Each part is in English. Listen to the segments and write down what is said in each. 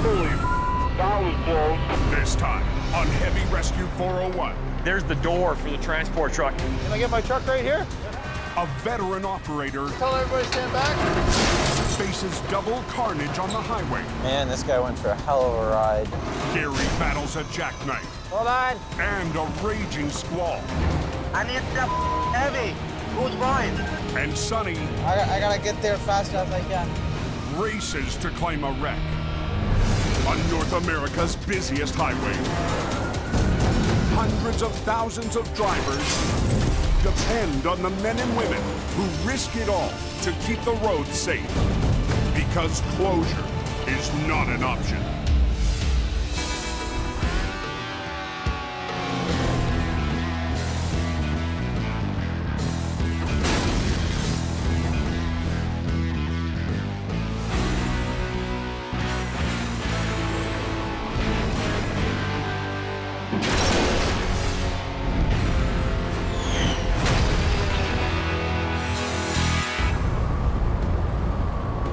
Holy, that was close. This time on Heavy Rescue 401. There's the door for the transport truck. Can I get my truck right here? A veteran operator Tell everybody to stand back. faces double carnage on the highway. Man, this guy went for a hell of a ride. Gary battles a jackknife. Hold on. And a raging squall. I need stuff heavy. Who's mine? And Sonny I gotta get there fast as I can. races to claim a wreck on North America's busiest highway. Hundreds of thousands of drivers depend on the men and women who risk it all to keep the roads safe. Because closure is not an option.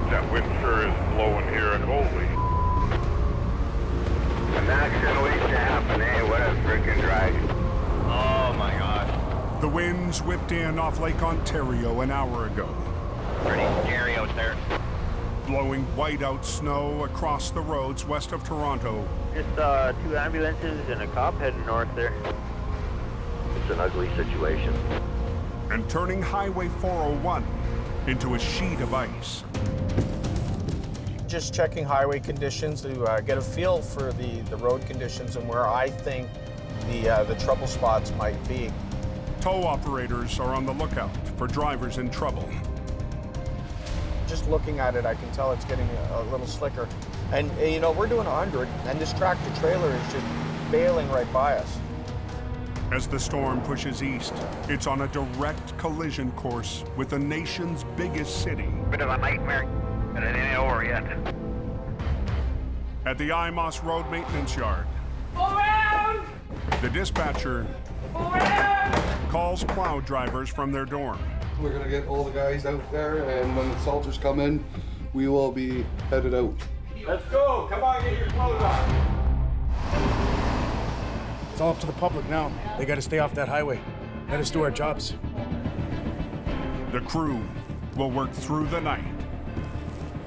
That wind sure is blowing here and holy. An accident waiting to happen, eh? What a freaking drag. Oh my gosh. The winds whipped in off Lake Ontario an hour ago, Pretty scary out there. blowing whiteout snow across the roads west of Toronto. Just 2 ambulances and a cop heading north there. It's an ugly situation. And turning Highway 401 into a sheet of ice. Just checking highway conditions to get a feel for the road conditions and where I think the trouble spots might be. Tow operators are on the lookout for drivers in trouble. Just looking at it, I can tell it's getting a little slicker. And you know, we're doing 100, and this tractor trailer is just bailing right by us. As the storm pushes east, it's on a direct collision course with the nation's biggest city. Bit of a nightmare, but it ain't over yet. At the Immerse Road Maintenance Yard, the dispatcher calls plow drivers from their dorm. We're gonna get all the guys out there, and when the soldiers come in, we will be headed out. Let's go! Come on, get your clothes on! It's all up to the public now. They gotta stay off that highway. Let us do our jobs. The crew will work through the night.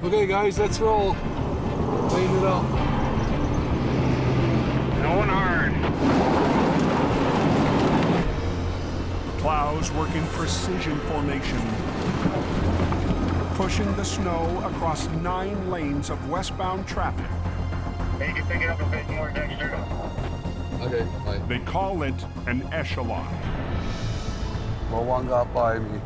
Okay, guys, let's roll. Clean it up. Going hard. Plows work in precision formation, pushing the snow across 9 lanes of westbound traffic. Hey, you can pick it up a bit more next year. Okay, bye. They call it an echelon. Well, one got by me.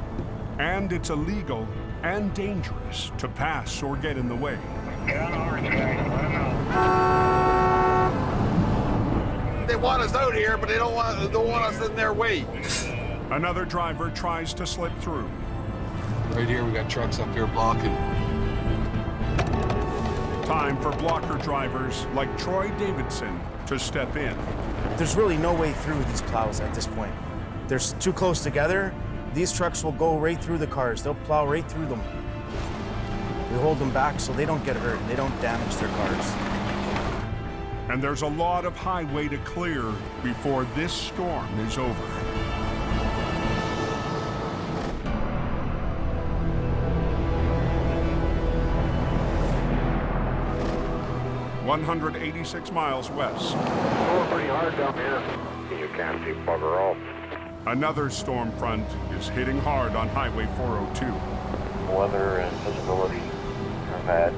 And it's illegal and dangerous to pass or get in the way. Get on the horse, guys. Let them know. They want us out here, but they don't want us in their way. Another driver tries to slip through. Right here, we got trucks up here blocking. Time for blocker drivers like Troy Davidson to step in. There's really no way through these plows at this point. They're too close together. These trucks will go right through the cars. They'll plow right through them. We hold them back so they don't get hurt and they don't damage their cars. And there's a lot of highway to clear before this storm is over. ...186 miles west. Going pretty hard down here. You can't see bugger all. Another storm front is hitting hard on Highway 402. Weather and visibility are bad.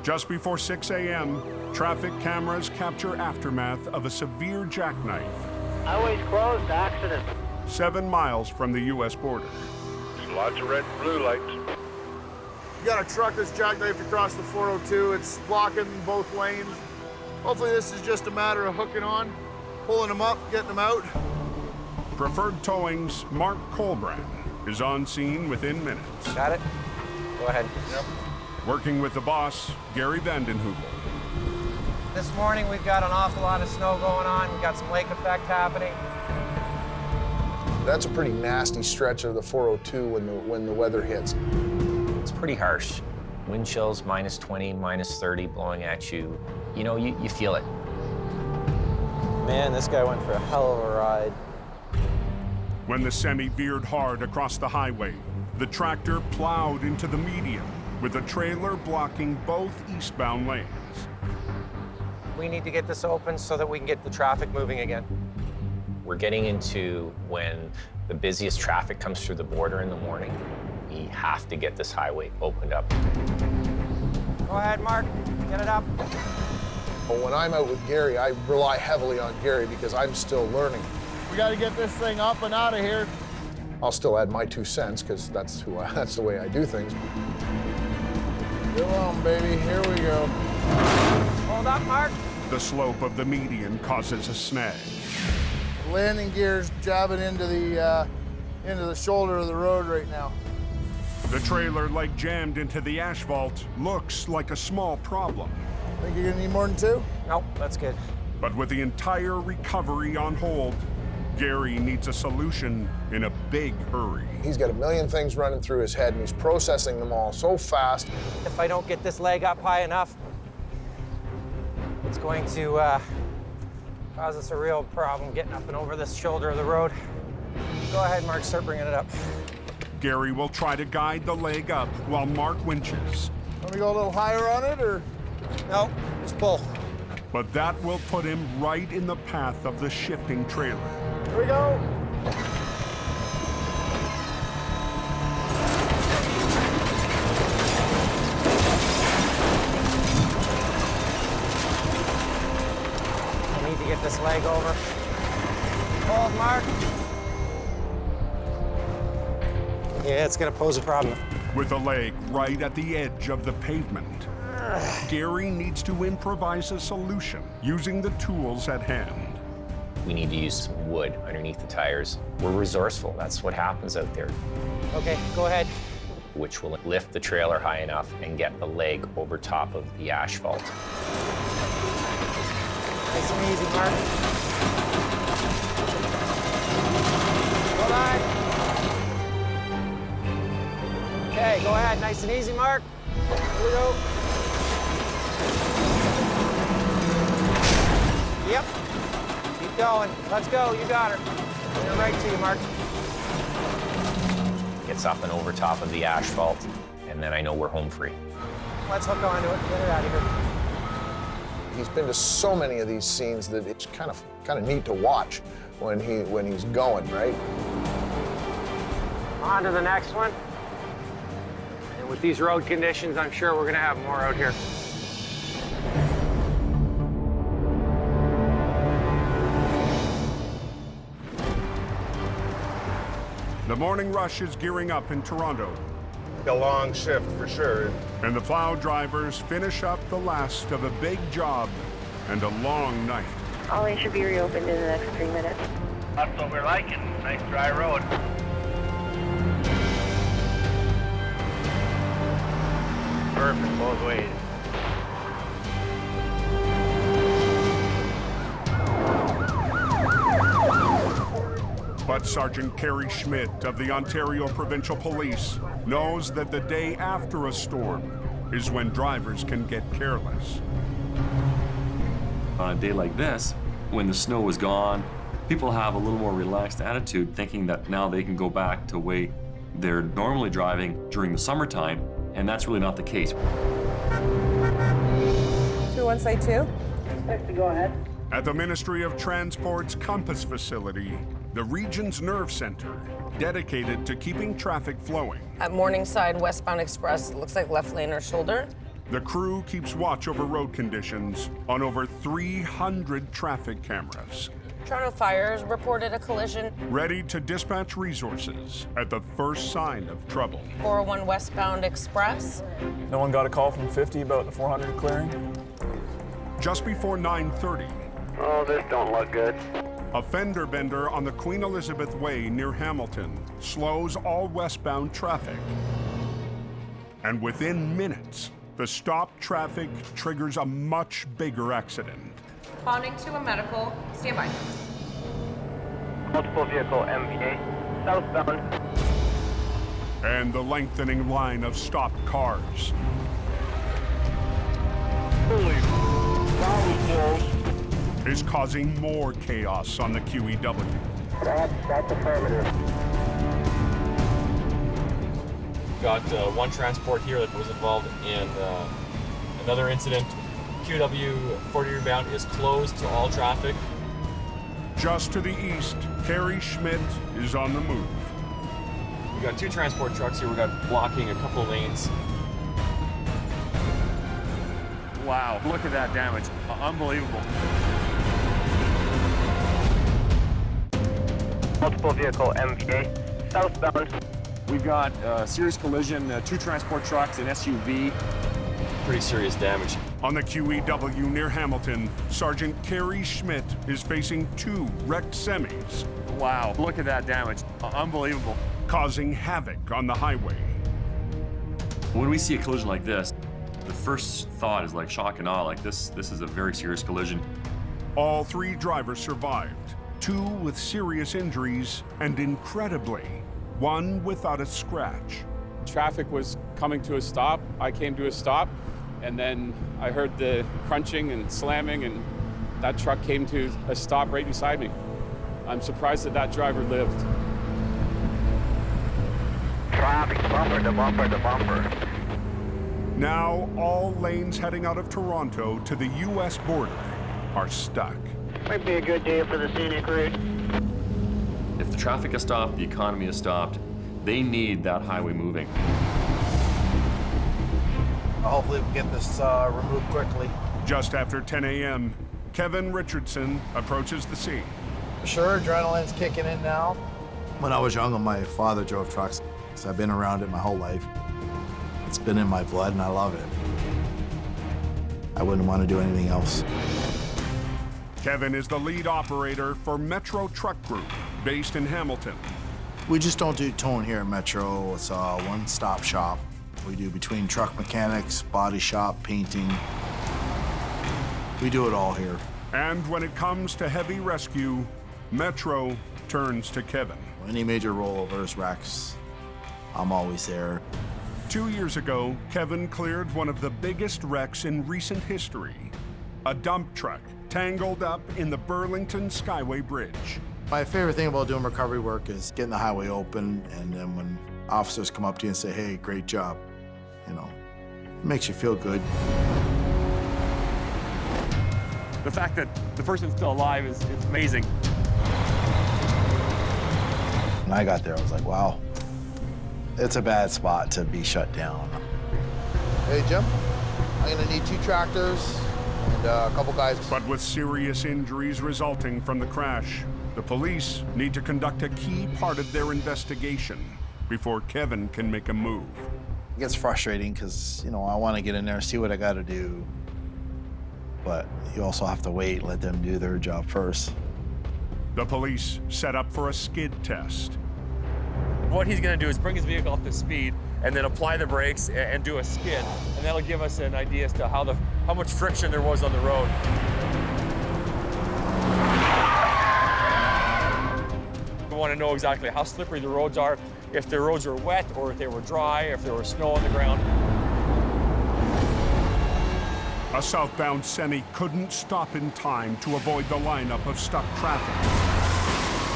Just before 6 a.m., traffic cameras capture aftermath of a severe jackknife Highway's closed, accident. 7 miles from the U.S. border. There's lots of red and blue lights. You got a truck that's jackknifed across the 402. It's blocking both lanes. Hopefully this is just a matter of hooking on, pulling them up, getting them out. Preferred Towing's Mark Coland is on scene within minutes. Got it? Go ahead. Yep. Working with the boss, Gary Vanden. This morning, we've got an awful lot of snow going on. We've got some lake effect happening. That's a pretty nasty stretch of the 402 when the weather hits. It's pretty harsh. Wind chills, -20, -30 blowing at you. You know, you feel it. Man, this guy went for a hell of a ride. When the semi veered hard across the highway, the tractor plowed into the median, with the trailer blocking both eastbound lanes. We need to get this open so that we can get the traffic moving again. We're getting into when the busiest traffic comes through the border in the morning. We have to get this highway opened up. Go ahead, Mark, get it up. But when I'm out with Gary, I rely heavily on Gary because I'm still learning. We got to get this thing up and out of here. I'll still add my 2 cents because that's the way I do things. Go on, baby, here we go. Hold up, Mark. The slope of the median causes a snag. Landing gear's jabbing into the shoulder of the road right now. The trailer, like jammed into the asphalt, looks like a small problem. Think you're gonna need more than 2? Nope, that's good. But with the entire recovery on hold, Gary needs a solution in a big hurry. He's got a million things running through his head and he's processing them all so fast. If I don't get this leg up high enough, it's going to cause us a real problem getting up and over this shoulder of the road. Go ahead, Mark, start bringing it up. Gary will try to guide the leg up while Mark winches. Want me to go a little higher on it, or? No, just pull. But that will put him right in the path of the shifting trailer. Here we go. I need to get this leg over. Hold, Mark. Yeah, it's gonna pose a problem. With the leg right at the edge of the pavement, Gary needs to improvise a solution using the tools at hand. We need to use some wood underneath the tires. We're resourceful. That's what happens out there. Okay, go ahead. Which will lift the trailer high enough and get the leg over top of the asphalt. Nice and easy, Mark. Hold on. Okay, go ahead. Nice and easy, Mark. Here we go. Yep. Keep going. Let's go. You got her. Bring her right to you, Mark. Gets up and over top of the asphalt, and then I know we're home free. Let's hook onto it. Get her out of here. He's been to so many of these scenes that it's kind of neat to watch when he's going, right? On to the next one. And with these road conditions, I'm sure we're gonna have more out here. The morning rush is gearing up in Toronto. A long shift for sure. And the plow drivers finish up the last of a big job and a long night. All lanes should be reopened in the next 3 minutes. That's what we're liking. Nice dry road. Perfect both ways. But Sergeant Kerry Schmidt of the Ontario Provincial Police knows that the day after a storm is when drivers can get careless. On a day like this, when the snow is gone, people have a little more relaxed attitude, thinking that now they can go back to the way they're normally driving during the summertime, and that's really not the case. 2-1 site 2. Go ahead. At the Ministry of Transport's Compass facility, the region's nerve center, dedicated to keeping traffic flowing. At Morningside westbound express, it looks like left lane or shoulder. The crew keeps watch over road conditions on over 300 traffic cameras. Toronto Fires reported a collision. Ready to dispatch resources at the first sign of trouble. 401 westbound express. No one got a call from 50 about the 400 clearing? Just before 9:30. Oh, this don't look good. A fender bender on the Queen Elizabeth Way near Hamilton slows all westbound traffic. And within minutes, the stopped traffic triggers a much bigger accident. Responding to a medical. Stand by. Multiple vehicle MVA. Southbound. And the lengthening line of stopped cars is causing more chaos on the QEW. That's affirmative. Got one transport here that was involved in another incident. QW 40 bound is closed to all traffic. Just to the east, Carrie Schmidt is on the move. We got two transport trucks here. We got blocking a couple of lanes. Wow, look at that damage. Unbelievable. Multiple vehicle MVA, southbound. We've got a serious collision, two transport trucks, an SUV. Pretty serious damage. On the QEW near Hamilton, Sergeant Carrie Schmidt is facing two wrecked semis. Wow, look at that damage. Unbelievable. Causing havoc on the highway. When we see a collision like this, the first thought is like shock and awe, like this is a very serious collision. All three drivers survived, two with serious injuries, and incredibly, one without a scratch. Traffic was coming to a stop. I came to a stop, and then I heard the crunching and slamming, and that truck came to a stop right beside me. I'm surprised that that driver lived. Traffic, bumper to bumper to bumper. Now, all lanes heading out of Toronto to the U.S. border are stuck. Might be a good day for the scenic route. If the traffic is stopped, the economy is stopped, they need that highway moving. Hopefully we can get this removed quickly. Just after 10 a.m., Kevin Richardson approaches the scene. Sure, adrenaline's kicking in now. When I was younger, my father drove trucks, so I've been around it my whole life. It's been in my blood, and I love it. I wouldn't want to do anything else. Kevin is the lead operator for Metro Truck Group, based in Hamilton. We just don't do towing here at Metro. It's a one-stop shop. We do between truck mechanics, body shop, painting. We do it all here. And when it comes to heavy rescue, Metro turns to Kevin. Any major rollovers, wrecks, I'm always there. 2 years ago, Kevin cleared one of the biggest wrecks in recent history. A dump truck tangled up in the Burlington Skyway Bridge. My favorite thing about doing recovery work is getting the highway open, and then when officers come up to you and say, hey, great job, you know, it makes you feel good. The fact that the person's still alive is amazing. When I got there, I was like, wow, it's a bad spot to be shut down. Hey, Jim, I'm gonna need 2 tractors and a couple guys. But with serious injuries resulting from the crash, the police need to conduct a key part of their investigation before Kevin can make a move. It gets frustrating because, you know, I want to get in there, see what I got to do. But you also have to wait, let them do their job first. The police set up for a skid test. What he's going to do is bring his vehicle up to speed and then apply the brakes and do a skid. And that'll give us an idea as to how much friction there was on the road. We want to know exactly how slippery the roads are, if the roads are wet or if they were dry, if there was snow on the ground. A southbound semi couldn't stop in time to avoid the lineup of stuck traffic.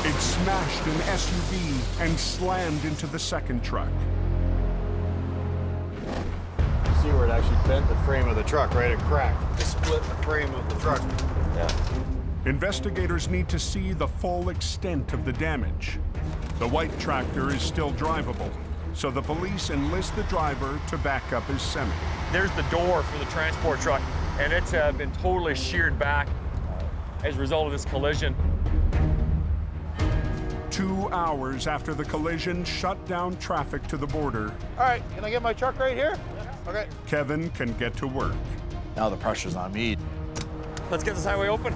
It smashed an SUV and slammed into the second truck. See where it actually bent the frame of the truck, right? It cracked. It split the frame of the truck. Yeah. Investigators need to see the full extent of the damage. The white tractor is still drivable, so the police enlist the driver to back up his semi. There's the door for the transport truck, and it's been totally sheared back as a result of this collision. 2 hours after the collision shut down traffic to the border, All right, can I get my truck right here? Okay. Kevin can get to work. Now the pressure's on me. Let's get this highway open.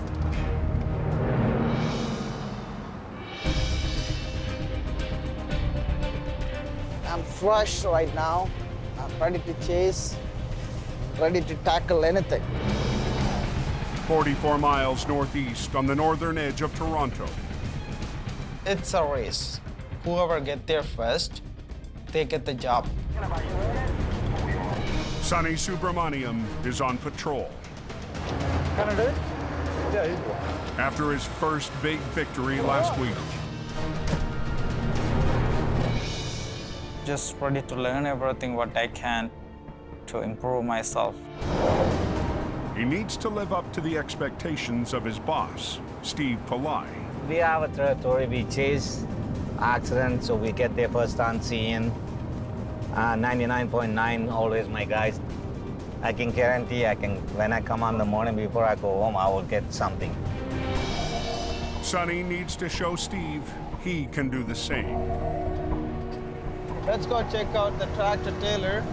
I'm flushed right now. I'm ready to chase, ready to tackle anything. 44 miles northeast on the northern edge of Toronto. It's a race. Whoever gets there first, they get the job. Sonny Subramaniam is on patrol. gonna do it? Yeah, you do. After his first big victory last week, just ready to learn everything what I can to improve myself. he needs to live up to the expectations of his boss, Steve Pillai. We have a territory, we chase accidents, so we get there first on scene. 99.9 always my guys. I can guarantee when I come on the morning before I go home, I will get something. Sonny needs to show Steve he can do the same. Let's go check out the tractor trailer.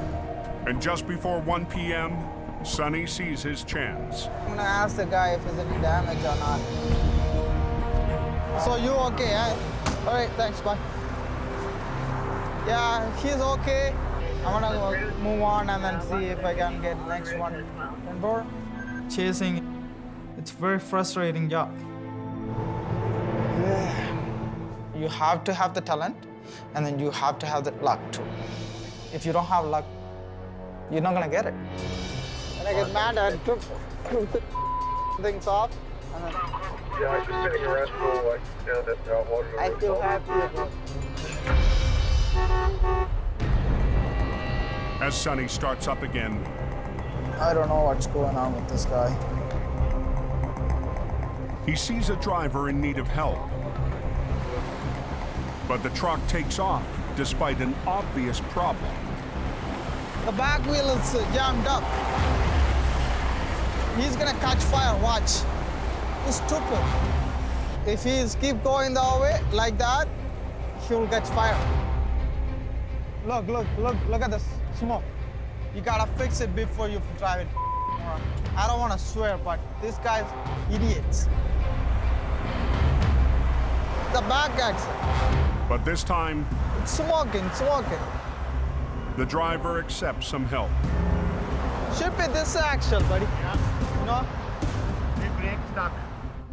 And just before 1 p.m., Sonny sees his chance. I'm gonna ask the guy if there's any damage or not. So you okay, eh? All right, thanks, bye. Yeah, he's okay. I'm gonna go move on and then see if I can get next one. Remember? Chasing, it's very frustrating job. You have to have the talent, and then you have to have the luck too. If you don't have luck, you're not gonna get it. When I get mad, I took things off. And then Yeah, I just getting a Red Bull, like, down that water. I feel happy. As Sonny starts up again, I don't know what's going on with this guy. he sees a driver in need of help. But the truck takes off despite an obvious problem. The back wheel is jammed up. He's gonna catch fire, watch. He's stupid. If he's keep going that way, like that, he'll catch fire. Look at this smoke. You gotta fix it before you drive it. I don't wanna swear, but this guy's idiots. The back exit. But this time, It's smoking. the driver accepts some help. Should be this axle, buddy. You know?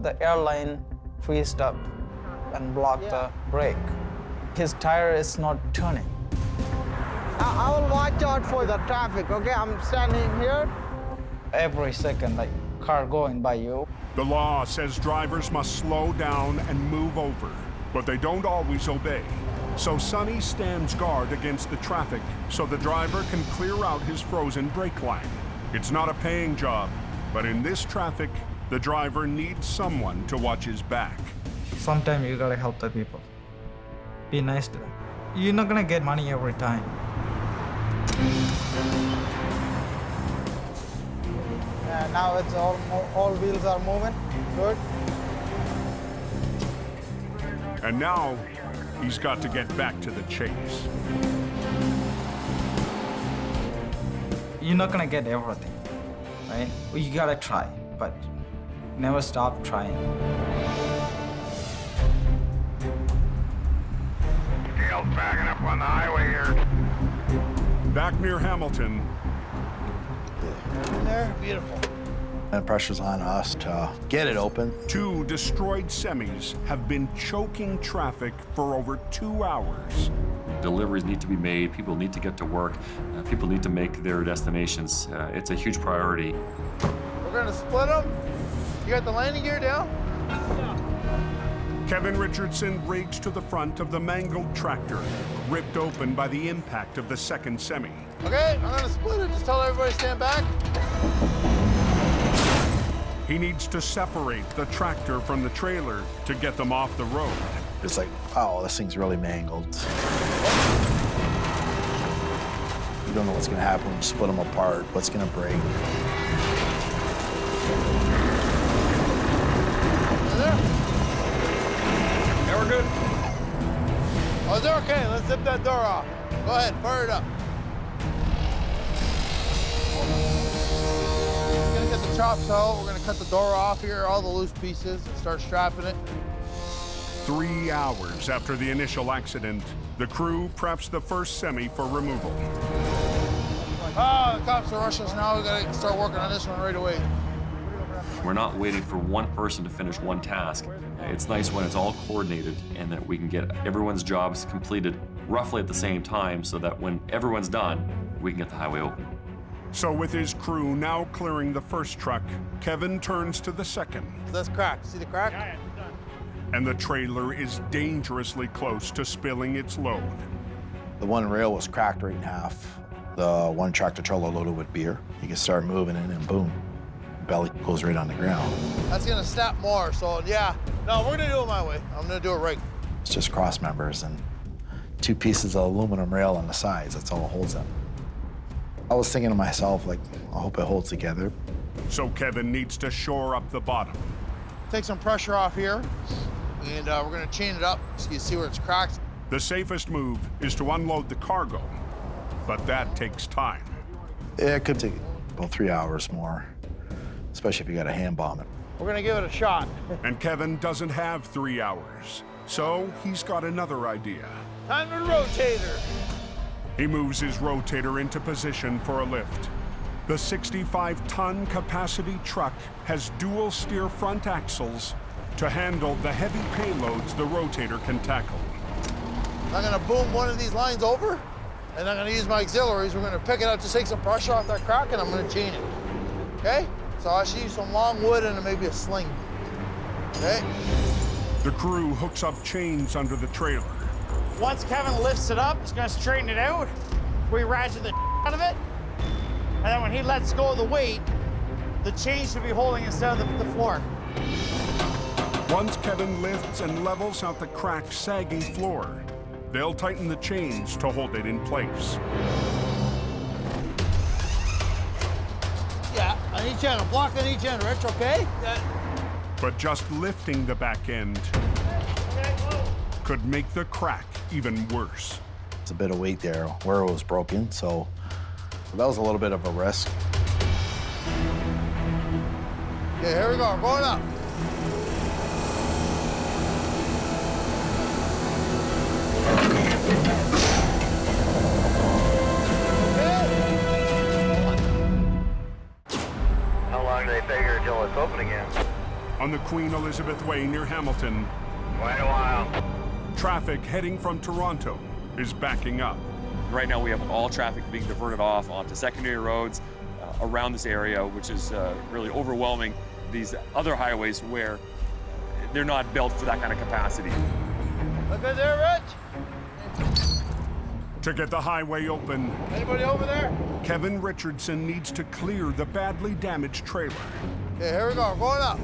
The airline freezed up and blocked the brake. His tire is not turning. I will watch out for the traffic, okay? I'm standing here. Every second, like car going by you. The law says drivers must slow down and move over, but they don't always obey. So Sonny stands guard against the traffic so the driver can clear out his frozen brake line. It's not a paying job, but in this traffic, the driver needs someone to watch his back. Sometimes you gotta help the people. Be nice to them. You're not gonna get money every time. Now it's all wheels are moving. Good. And now, he's got to get back to the chase. You're not gonna get everything, right? You gotta try, but never stop trying. Scale's backing up on the highway here. Back near Hamilton, There, beautiful. And the pressure's on us to get it open. 2 destroyed semis have been choking traffic for over 2 hours. Deliveries need to be made, people need to get to work, people need to make their destinations. It's a huge priority. We're gonna split them. You got the landing gear down? Kevin Richardson rigs to the front of the mangled tractor, ripped open by the impact of the second semi. Okay, I'm gonna split it. Just tell everybody stand back. He needs to separate the tractor from the trailer to get them off the road. It's like, oh, this thing's really mangled. You don't know what's gonna happen when you split them apart, what's gonna break. Yeah, we're good. Oh, is it okay? Let's zip that door off. Go ahead, fire it up. We're gonna get the chop saw. We're gonna cut the door off here, all the loose pieces, and start strapping it. 3 hours after the initial accident, the crew preps the first semi for removal. Oh, the cops are rushing us now. We gotta start working on this one right away. We're not waiting for one person to finish one task. It's nice when it's all coordinated and that we can get everyone's jobs completed roughly at the same time so that when everyone's done, we can get the highway open. So with his crew now clearing the first truck, Kevin turns to the second. That's cracked. See the crack? Yeah, it's done. And the trailer is dangerously close to spilling its load. The one rail was cracked right in half. The one tractor trailer loaded with beer. You can start moving it and boom, belly goes right on the ground. That's gonna snap more, so yeah. No, we're gonna do it my way. I'm gonna do it right. It's just cross members and 2 pieces of aluminum rail on the sides. That's all it holds them. I was thinking to myself, like, I hope it holds together. So Kevin needs to shore up the bottom. Take some pressure off here, and we're gonna chain it up so you see where it's cracked. The safest move is to unload the cargo, but that takes time. It could take about 3 hours more, especially if you got a hand bomb it. We're gonna give it a shot. And Kevin doesn't have 3 hours, so he's got another idea. Time to rotator. He moves his rotator into position for a lift. The 65-ton capacity truck has dual steer front axles to handle the heavy payloads the rotator can tackle. I'm gonna boom one of these lines over, and I'm gonna use my auxiliaries. We're gonna pick it up to take some pressure off that crack, and I'm gonna chain it, okay? So I should use some long wood and maybe a sling, okay? The crew hooks up chains under the trailer. Once Kevin lifts it up, he's gonna straighten it out. We ratchet the out of it. And then when he lets go of the weight, the chain should be holding instead of the floor. Once Kevin lifts and levels out the cracked, sagging floor, they'll tighten the chains to hold it in place. Yeah, on each end, a block on each end, Rich, okay? But just lifting the back end could make the crack even worse. It's a bit of weight there where it was broken, so that was a little bit of a risk. Okay, here we go, we're going up. How long do they figure until it's open again? On the Queen Elizabeth Way near Hamilton, Quite a while. traffic heading from Toronto is backing up. Right now we have all traffic being diverted off onto secondary roads around this area, which is really overwhelming these other highways where they're not built for that kind of capacity. Look at there, Rich. To get the highway open, Anybody over there? Kevin Richardson needs to clear the badly damaged trailer. Okay, here we go, we're going up.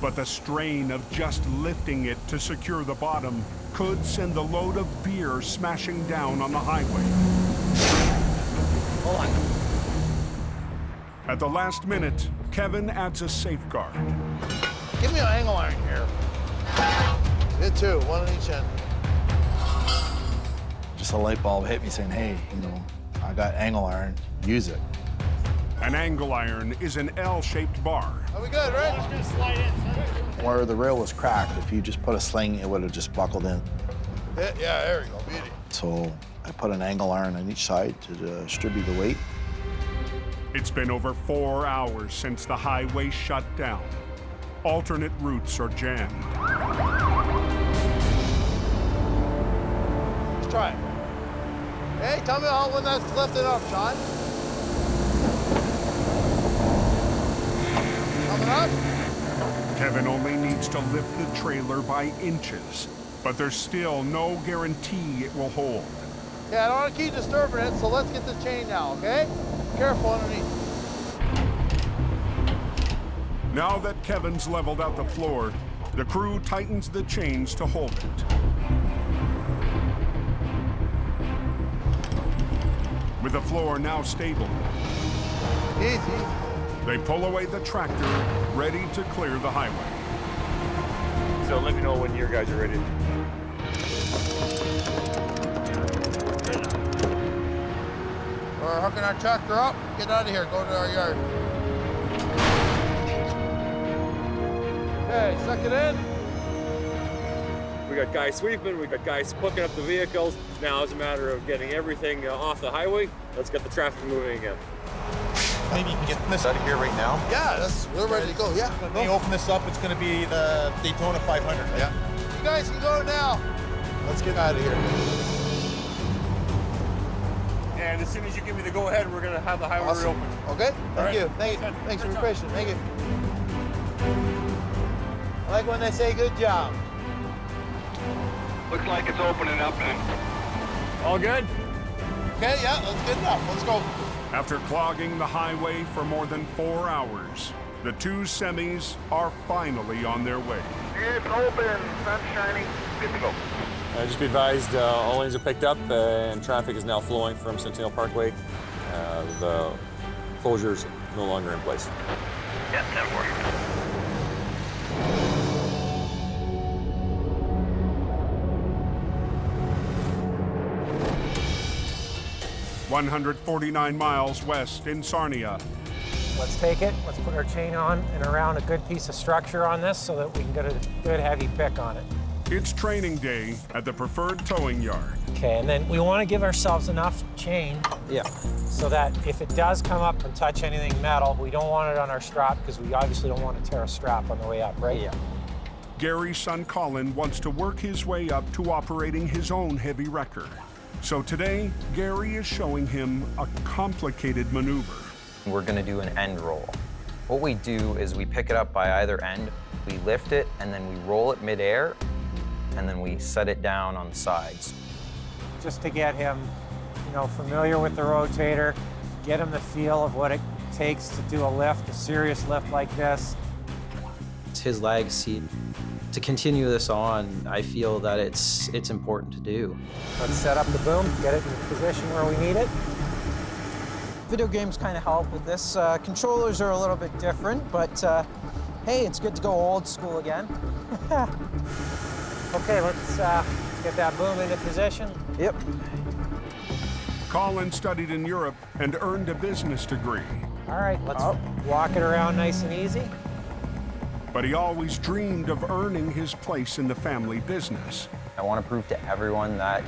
But the strain of just lifting it to secure the bottom could send the load of beer smashing down on the highway. Hold on. At the last minute, Kevin adds a safeguard. Give me an angle iron here. Hit 2, one on each end. Just a light bulb hit me saying, hey, I got angle iron, use it. An angle iron is an L-shaped bar. Are we good, right? Just gonna slide in. Where the rail was cracked, if you just put a sling, it would have just buckled in. Yeah, there we go, beauty. So I put an angle iron on each side to distribute the weight. It's been over 4 hours since the highway shut down. Alternate routes are jammed. Let's try it. Hey, tell me when that's lifted up, Sean. Coming up. Kevin only needs to lift the trailer by inches, but there's still no guarantee it will hold. Yeah, I don't want to keep disturbing it, so let's get the chain now, okay? Careful underneath. Now that Kevin's leveled out the floor, the crew tightens the chains to hold it. With the floor now stable, easy, they pull away the tractor, ready to clear the highway. So let me know when your guys are ready. We're hooking our tractor up. Get out of here. Go to our yard. Okay, suck it in. We got guys sweeping, we got guys hooking up the vehicles. Now it's a matter of getting everything off the highway. Let's get the traffic moving again. Maybe you can get this out of here right now. Yeah, we're ready to go. Yeah. When you open this up, it's going to be the Daytona 500. Right? Yeah. You guys can go now. Let's get out of here. and as soon as you give me the go-ahead, we're gonna have the highway Awesome. reopened. Okay, All thank right. you. Thanks for your patience. Thank you. I like when they say good job. Looks like it's opening up and All good? Okay, yeah, that's good enough. Let's go. After clogging the highway for more than 4 hours, the two semis are finally on their way. it's open, sun's shining, good to go. Just be advised, all lanes are picked up and traffic is now flowing from Centennial Parkway. The closure's no longer in place. Yeah, 10-4. 149 miles west in Sarnia. Let's take it, let's put our chain on and around a good piece of structure on this so that we can get a good heavy pick on it. It's training day at the preferred towing yard. Okay, and then we want to give ourselves enough chain so that if it does come up and touch anything metal, we don't want it on our strap because we obviously don't want to tear a strap on the way up, right? Yeah. Gary's son Colin wants to work his way up to operating his own heavy wrecker. So today, Gary is showing him a complicated maneuver. We're gonna do an end roll. What we do is we pick it up by either end, we lift it, and then we roll it midair, and then we set it down on the sides. Just to get him, familiar with the rotator, get him the feel of what it takes to do a lift, a serious lift like this. It's his legacy. To continue this on, I feel that it's important to do. Let's set up the boom, get it in the position where we need it. Video games kind of help with this. Controllers are a little bit different, but hey, it's good to go old school again. Okay, let's get that boom into position. Yep. Colin studied in Europe and earned a business degree. All right, let's walk it around nice and easy. But he always dreamed of earning his place in the family business. I want to prove to everyone that,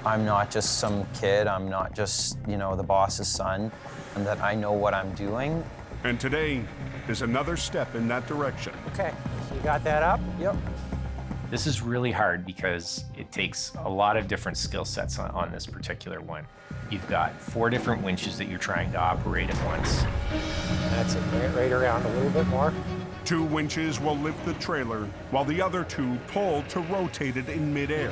I'm not just some kid, I'm not just, the boss's son, and that I know what I'm doing. And today is another step in that direction. Okay, so you got that up? Yep. This is really hard because it takes a lot of different skill sets on this particular one. You've got 4 different winches that you're trying to operate at once. That's it, bring it right around a little bit more. 2 winches will lift the trailer, while the other 2 pull to rotate it in midair.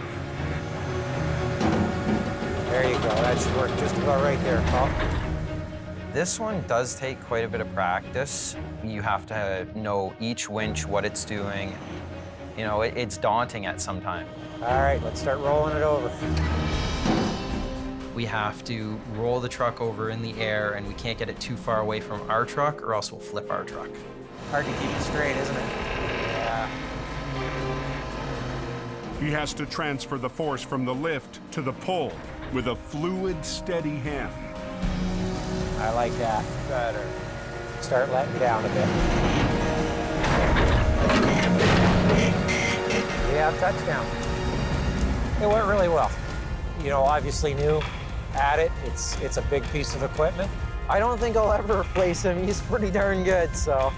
There you go, that should work just about right there, Paul. This one does take quite a bit of practice. You have to know each winch, what it's doing. It's daunting at some time. All right, let's start rolling it over. We have to roll the truck over in the air, and we can't get it too far away from our truck, or else we'll flip our truck. Hard to keep it straight, isn't it? Yeah. He has to transfer the force from the lift to the pull with a fluid, steady hand. I like that better. Start letting down a bit. Yeah, touchdown. It went really well. Obviously new at it. It's a big piece of equipment. I don't think I'll ever replace him. He's pretty darn good, so.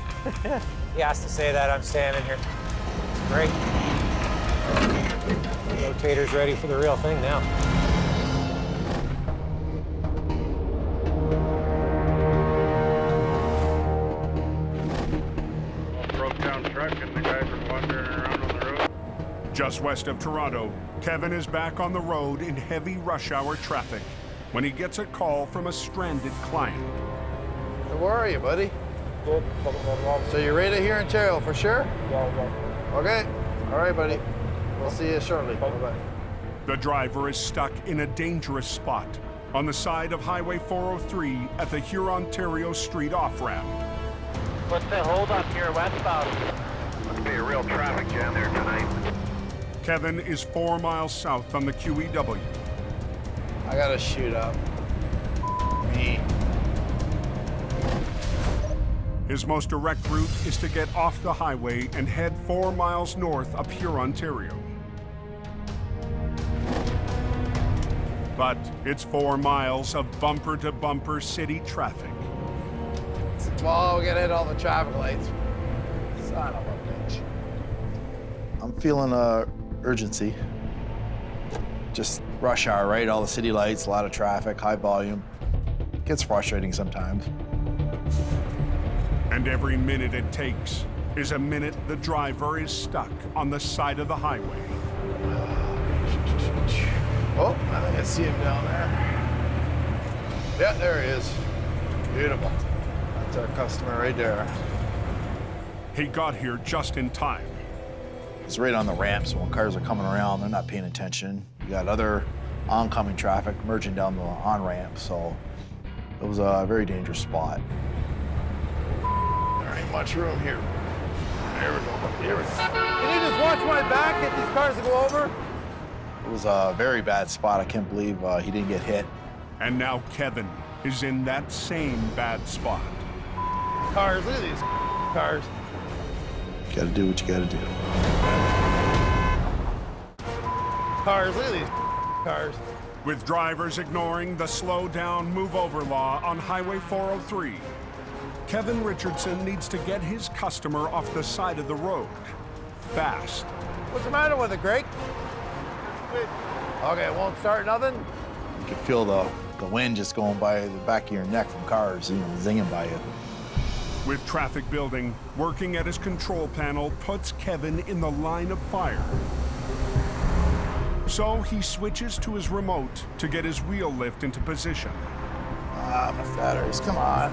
He has to say that. I'm standing here. It's great. The rotator's ready for the real thing now. Broke down truck and the guys are wandering around on the road. Just west of Toronto, Kevin is back on the road in heavy rush hour traffic when he gets a call from a stranded client. So where are you, buddy? So you're ready here in Ontario for sure? Okay. All right, buddy. We'll see you shortly. Bye-bye. The driver is stuck in a dangerous spot on the side of Highway 403 at the Huron-Ontario Street off-ramp. What's the hold up here westbound? Must be a real traffic jam there tonight. Kevin is 4 miles south on the QEW. I gotta shoot up. Me. His most direct route is to get off the highway and head 4 miles north up Huron-Ontario. But it's 4 miles of bumper-to-bumper city traffic. Well, we gotta hit all the traffic lights. Son of a bitch. I'm feeling urgency. Just rush hour, right? All the city lights, a lot of traffic, high volume. Gets frustrating sometimes. And every minute it takes is a minute the driver is stuck on the side of the highway. Oh, I think I see him down there. Yeah, there he is. Beautiful. That's our customer right there. He got here just in time. It's right on the ramp, so when cars are coming around, they're not paying attention. You got other oncoming traffic merging down the on-ramp, so it was a very dangerous spot. There ain't much room here. There we go. Here we go. Can you just watch my back, get these cars to go over? It was a very bad spot. I can't believe he didn't get hit. And now Kevin is in that same bad spot. Cars, look at these cars. You gotta do what you gotta do. Cars, look at these cars. With drivers ignoring the slow down, move over law on Highway 403, Kevin Richardson needs to get his customer off the side of the road fast. What's the matter with it, Greg? Okay, it won't start nothing? You can feel the wind just going by the back of your neck from cars, you know, zinging by you. With traffic building, working at his control panel puts Kevin in the line of fire. So he switches to his remote to get his wheel lift into position. Ah, my batteries, come on.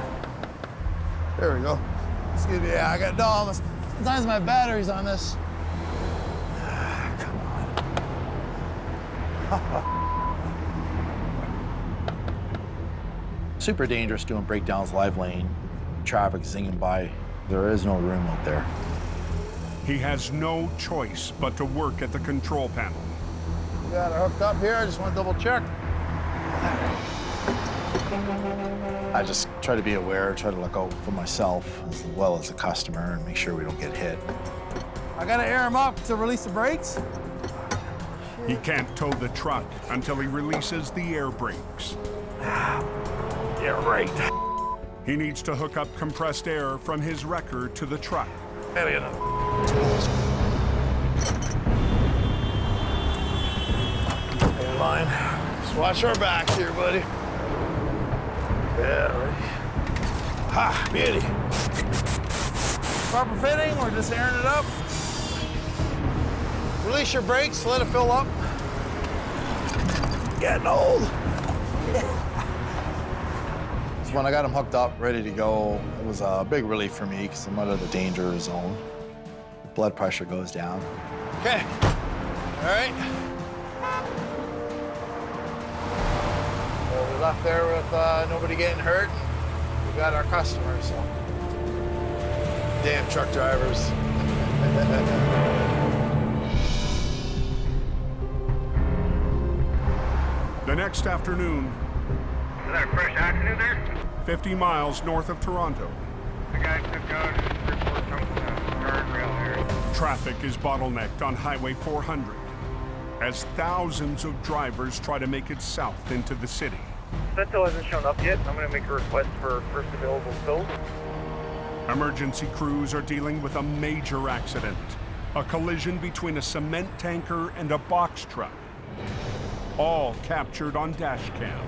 There we go. Excuse me, yeah, I got, no, sometimes my battery's on this. Ah, come on. Super dangerous doing breakdowns live lane. Traffic zinging by. There is no room out there. He has no choice but to work at the control panel. We got it hooked up here. I just want to double check. I just try to be aware, try to look out for myself as well as the customer and make sure we don't get hit. I got to air him up to release the brakes. He can't tow the truck until he releases the air brakes. Yeah, right. He needs to hook up compressed air from his wrecker to the truck. There you go. Stay in line. Just watch our backs here, buddy. Yeah, ready. Ha, beauty. Proper fitting, we're just airing it up. Release your brakes, let it fill up. Getting old. When I got him hooked up, ready to go, it was a big relief for me because I'm out of the danger zone. Blood pressure goes down. Okay, all right. Well, we left there with nobody getting hurt. We got our customers, so. Damn truck drivers. The next afternoon, Is that a fresh accident there? 50 miles north of Toronto. The guy took out his report from the guardrail there. Traffic is bottlenecked on Highway 400 as thousands of drivers try to make it south into the city. Sentinel hasn't shown up yet. I'm going to make a request for first available fill. Emergency crews are dealing with a major accident, a collision between a cement tanker and a box truck, all captured on dash cam.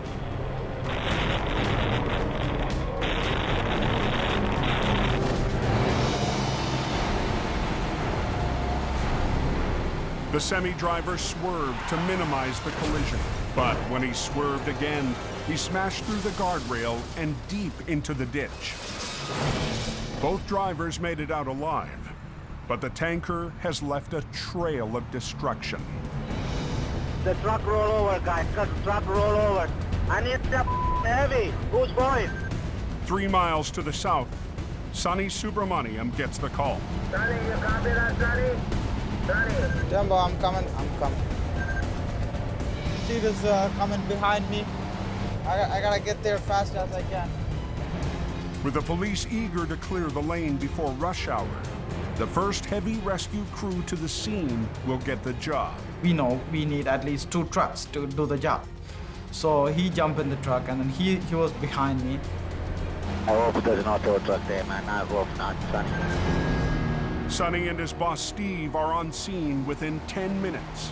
The semi-driver swerved to minimize the collision, but when he swerved again, he smashed through the guardrail and deep into the ditch. Both drivers made it out alive, but the tanker has left a trail of destruction. The truck roll over, guys. Truck roll over. I need the heavy. Who's going? 3 miles to the south, Sonny Subramaniam gets the call. Sonny, you copy that, Sonny? Sonny. Jumbo, I'm coming. See this coming behind me. I gotta get there fast as I can. With the police eager to clear the lane before rush hour, the first heavy rescue crew to the scene will get the job. We know we need at least 2 trucks to do the job. So he jumped in the truck and then he was behind me. I hope there's not a truck there, man. I hope not, Sonny. Sonny and his boss Steve are on scene within 10 minutes.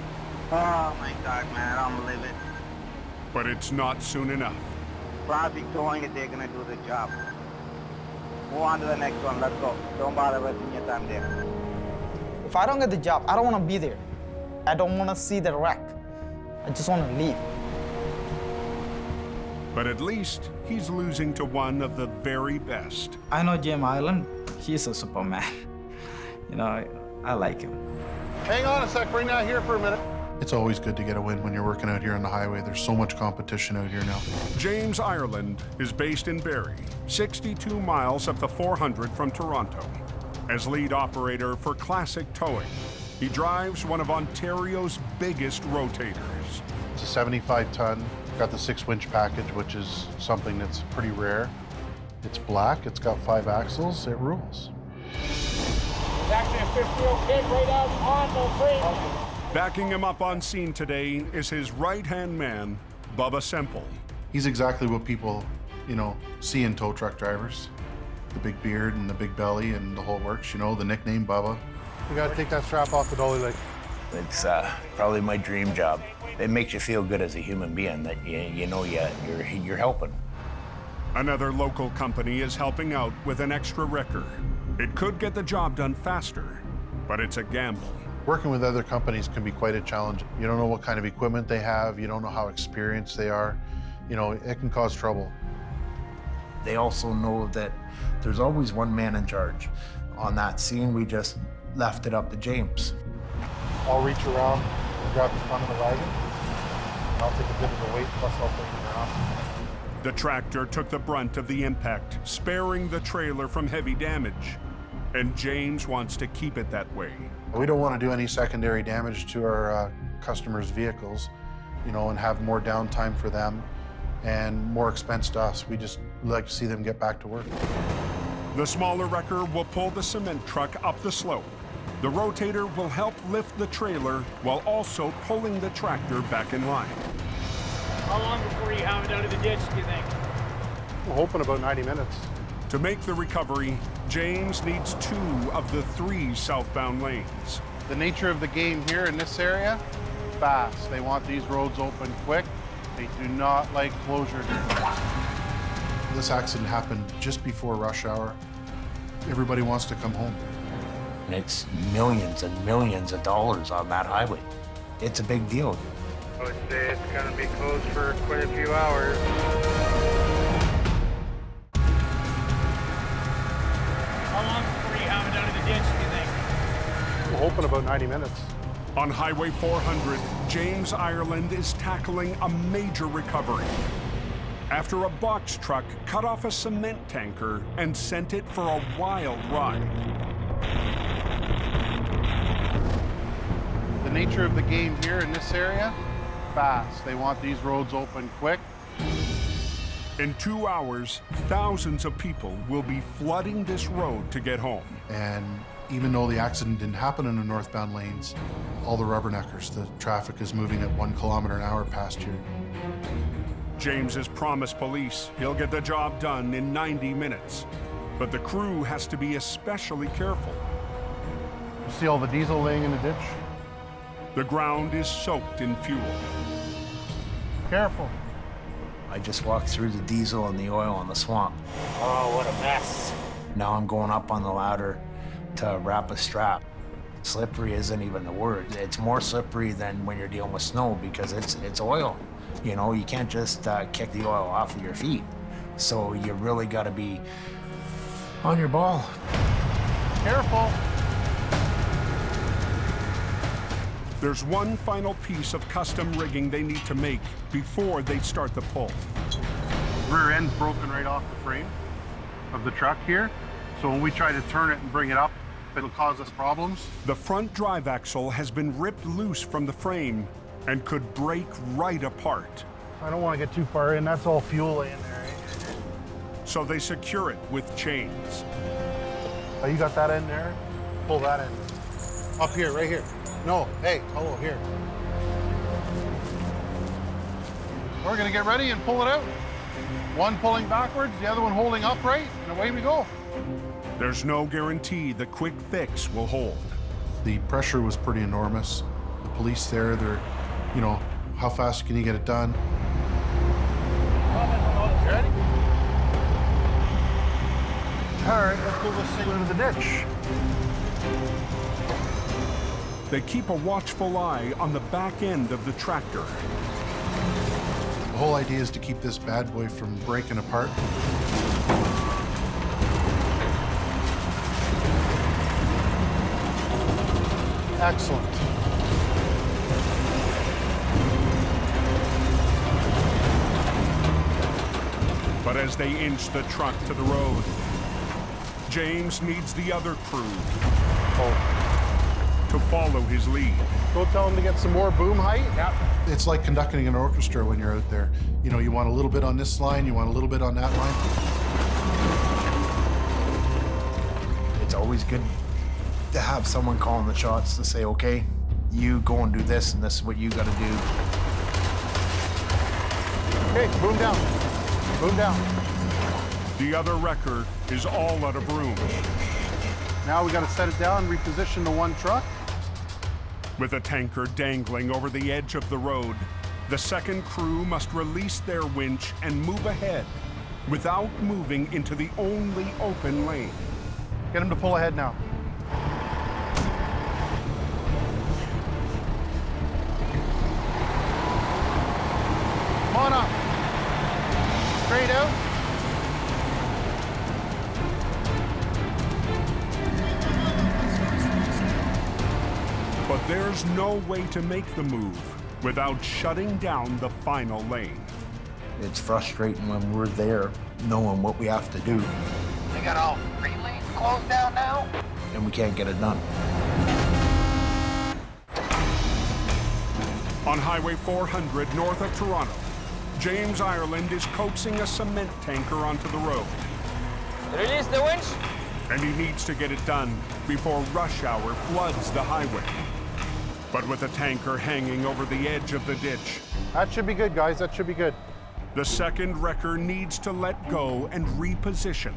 Oh my God, man, I don't believe it. But it's not soon enough. Traffic towing it, they're gonna do the job. Move on to the next one, let's go. Don't bother wasting your time there. If I don't get the job, I don't want to be there. I don't want to see the wreck. I just want to leave. But at least he's losing to one of the very best. I know James Ireland. He's a Superman. You know, I like him. Hang on a sec, bring that here for a minute. It's always good to get a win when you're working out here on the highway. There's so much competition out here now. James Ireland is based in Barrie, 62 miles up the 400 from Toronto. As lead operator for Classic Towing, he drives one of Ontario's biggest rotators. It's a 75-ton, got the 6-winch package, which is something that's pretty rare. It's black, it's got 5 axles, it rules. Actually, a fifth-wheel kick right out on the frame. Backing him up on scene today is his right-hand man, Bubba Semple. He's exactly what people, see in tow truck drivers. The big beard and the big belly and the whole works, the nickname Bubba. You gotta take that strap off the dolly leg. It's probably my dream job. It makes you feel good as a human being that you're helping. Another local company is helping out with an extra wrecker. It could get the job done faster, but it's a gamble. Working with other companies can be quite a challenge. You don't know what kind of equipment they have. You don't know how experienced they are. It can cause trouble. They also know that there's always one man in charge. On that scene, we just left it up to James. I'll reach around and grab the front of the wagon. And I'll take a bit of the weight, plus I'll bring it around. The tractor took the brunt of the impact, sparing the trailer from heavy damage. And James wants to keep it that way. We don't want to do any secondary damage to our customers' vehicles, and have more downtime for them and more expense to us. We just like to see them get back to work. The smaller wrecker will pull the cement truck up the slope. The rotator will help lift the trailer while also pulling the tractor back in line. How long before you have it out of the ditch, do you think? We're hoping about 90 minutes. To make the recovery, James needs 2 of the 3 southbound lanes. The nature of the game here in this area, fast. They want these roads open quick. They do not like closure. This accident happened just before rush hour. Everybody wants to come home. And it's millions and millions of dollars on that highway. It's a big deal. I would say it's going to be closed for quite a few hours. How long before you have it out of the ditch, do you think? We're hoping about 90 minutes. On Highway 400, James Ireland is tackling a major recovery after a box truck cut off a cement tanker and sent it for a wild ride. The nature of the game here in this area, fast. They want these roads open quick. In 2 hours, thousands of people will be flooding this road to get home. And even though the accident didn't happen in the northbound lanes, all the rubberneckers, the traffic is moving at 1 kilometer an hour past here. James has promised police he'll get the job done in 90 minutes. But the crew has to be especially careful. You see all the diesel laying in the ditch? The ground is soaked in fuel. Careful. I just walked through the diesel and the oil in the swamp. Oh, what a mess. Now I'm going up on the ladder to wrap a strap. Slippery isn't even the word. It's more slippery than when you're dealing with snow because it's oil. You can't just kick the oil off of your feet. So you really got to be on your ball. Careful. There's one final piece of custom rigging they need to make before they start the pull. Rear end's broken right off the frame of the truck here. So when we try to turn it and bring it up, it'll cause us problems. The front drive axle has been ripped loose from the frame and could break right apart. I don't want to get too far in. That's all fuel laying there. So they secure it with chains. Oh, you got that in there? Pull that in. Up here, right here. No, hey, hello, here. We're gonna get ready and pull it out. One pulling backwards, the other one holding upright, and away we go. There's no guarantee the quick fix will hold. The pressure was pretty enormous. the police there. They're, you know, how fast can you get it done? Ready? All right, let's move this thing into the ditch. They keep a watchful eye on the back end of the tractor. The whole idea is to keep this bad boy from breaking apart. Excellent. But as they inch the truck to the road, James needs the other crew to follow his lead. Go tell him to get some more boom height. Yeah. It's like conducting an orchestra when you're out there. You know, you want a little bit on this line, you want a little bit on that line. It's always good to have someone calling the shots to say, okay, you go and do this, and this is what you got to do. Okay, boom down. Boom down. The other wrecker is all out of room. Now we got to set it down, reposition the one truck. With a tanker dangling over the edge of the road, the second crew must release their winch and move ahead without moving into the only open lane. Get him to pull ahead now. Come on up. Straight out. But there's no way to make the move without shutting down the final lane. It's frustrating when we're there knowing what we have to do. They got all 3 lanes closed down now? And we can't get it done. On Highway 400 north of Toronto, James Ireland is coaxing a cement tanker onto the road. Release the winch. And he needs to get it done before rush hour floods the highway. But with the tanker hanging over the edge of the ditch, That should be good, guys. That should be good. the second wrecker needs to let go and reposition.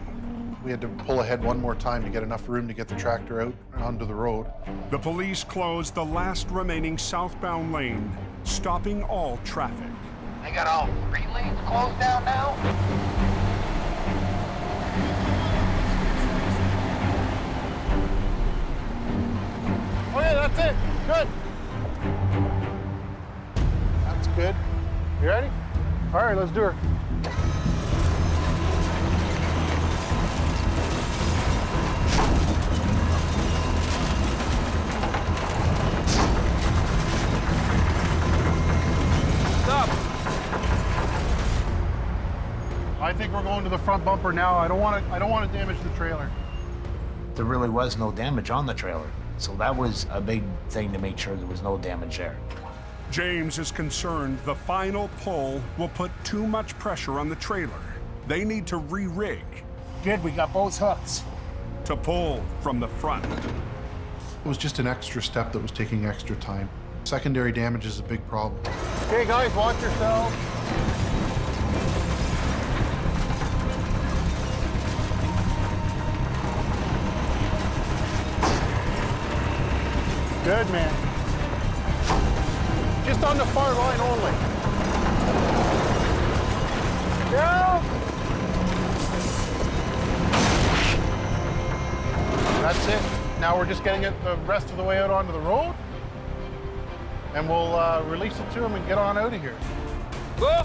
We had to pull ahead one more time to get enough room to get the tractor out and onto the road. The police closed the last remaining southbound lane, stopping all traffic. They got all 3 lanes closed down now? Okay, that's it. Good. That's good. You ready? All right, let's do her. Stop. I think we're going to the front bumper now. I don't want to damage the trailer. There really was no damage on the trailer. So that was a big thing to make sure there was no damage there. James is concerned the final pull will put too much pressure on the trailer. They need to re-rig. Good, we got both hooks. To pull from the front. It was just an extra step that was taking extra time. Secondary damage is a big problem. Okay, guys, watch yourselves. Good, man. Just on the far line only. Yeah. That's it. Now we're just getting it the rest of the way out onto the road. And we'll release it to him and get on out of here. Go!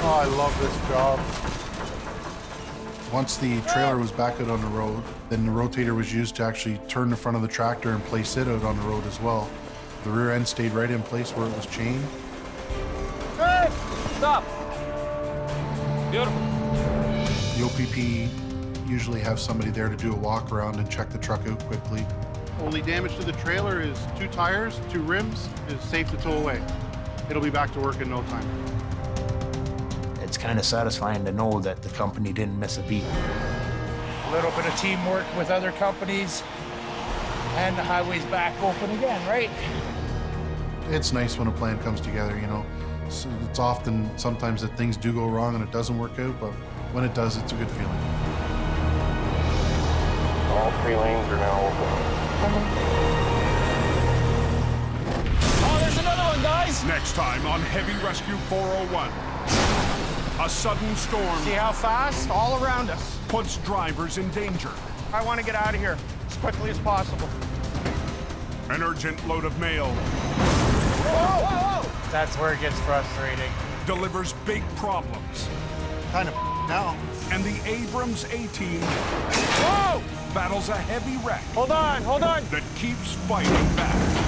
Oh, I love this job. Once the trailer was back out on the road, then the rotator was used to actually turn the front of the tractor and place it out on the road as well. The rear end stayed right in place where it was chained. Good! Stop! Beautiful. The OPP usually have somebody there to do a walk around and check the truck out quickly. Only damage to the trailer is 2 tires, 2 rims, is safe to tow away. It'll be back to work in no time. It's kind of satisfying to know that the company didn't miss a beat. A little bit of teamwork with other companies, and the highway's back open again, right? It's nice when a plan comes together, you know. So it's often, sometimes that things do go wrong and it doesn't work out, but when it does, it's a good feeling. All 3 lanes are now open. going, guys? Next time on Heavy Rescue 401. A sudden storm. See how fast? All around us. Puts drivers in danger. I want to get out of here as quickly as possible. An urgent load of mail. Whoa, whoa, whoa! That's where it gets frustrating. Delivers big problems. Kind of now. And the Abrams A-Team battles a heavy wreck. Hold on, hold on. That keeps fighting back.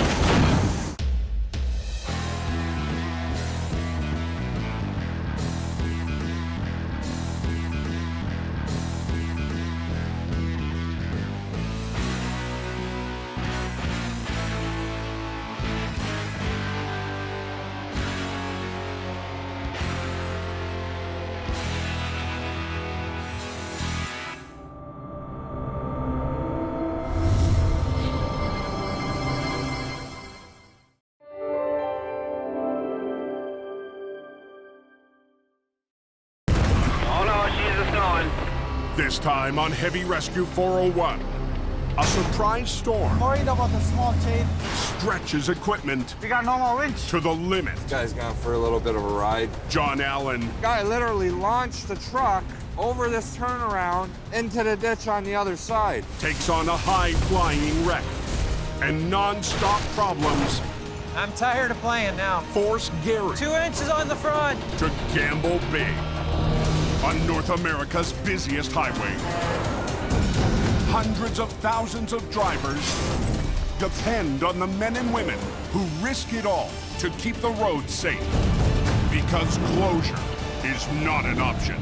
This time on Heavy Rescue 401, a surprise storm Worried about the small chain. stretches equipment We got no more winch. to the limit. This guy's gone for a little bit of a ride. John Allen Guy literally launched the truck over this turnaround into the ditch on the other side. takes on a high-flying wreck, and non-stop problems I'm tired of playing now. force Gary 2 inches on the front. to gamble big on North America's busiest highway. Hundreds of thousands of drivers depend on the men and women who risk it all to keep the roads safe. Because closure is not an option.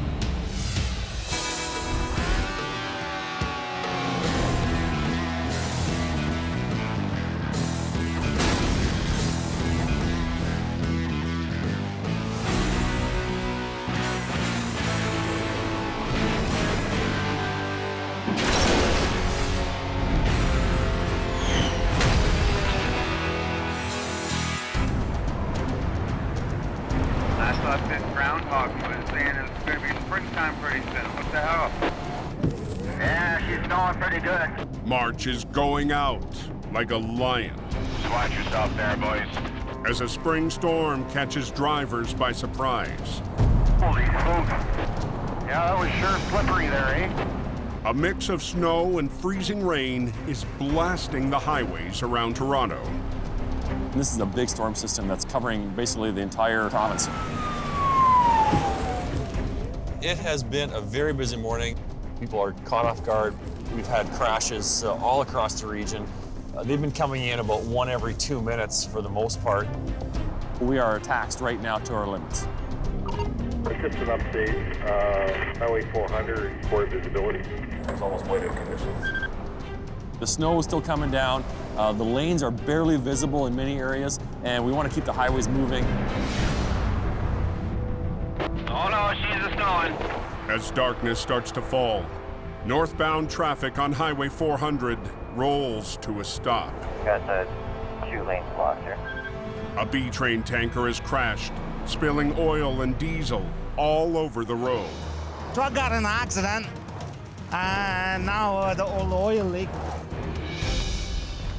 I thought this groundhog was saying it's going to be springtime pretty soon. What the hell? Yeah, she's snowing pretty good. March is going out like a lion. Watch yourself there, boys. As a spring storm catches drivers by surprise. Holy smoke. Yeah, that was sure slippery there, eh? A mix of snow and freezing rain is blasting the highways around Toronto. This is a big storm system that's covering basically the entire province. It has been a very busy morning. People are caught off guard. We've had crashes all across the region. They've been coming in about 1 every 2 minutes for the most part. We are taxed right now to our limits. Just an update, Highway 400, poor visibility. It's almost whiteout conditions. The snow is still coming down. The lanes are barely visible in many areas, and we want to keep the highways moving. Oh no, she's a snowing. As darkness starts to fall, northbound traffic on Highway 400 rolls to a stop. Got the 2 lanes blocked here. A B-train tanker has crashed, spilling oil and diesel all over the road. Truck got in an accident, and now the oil leak.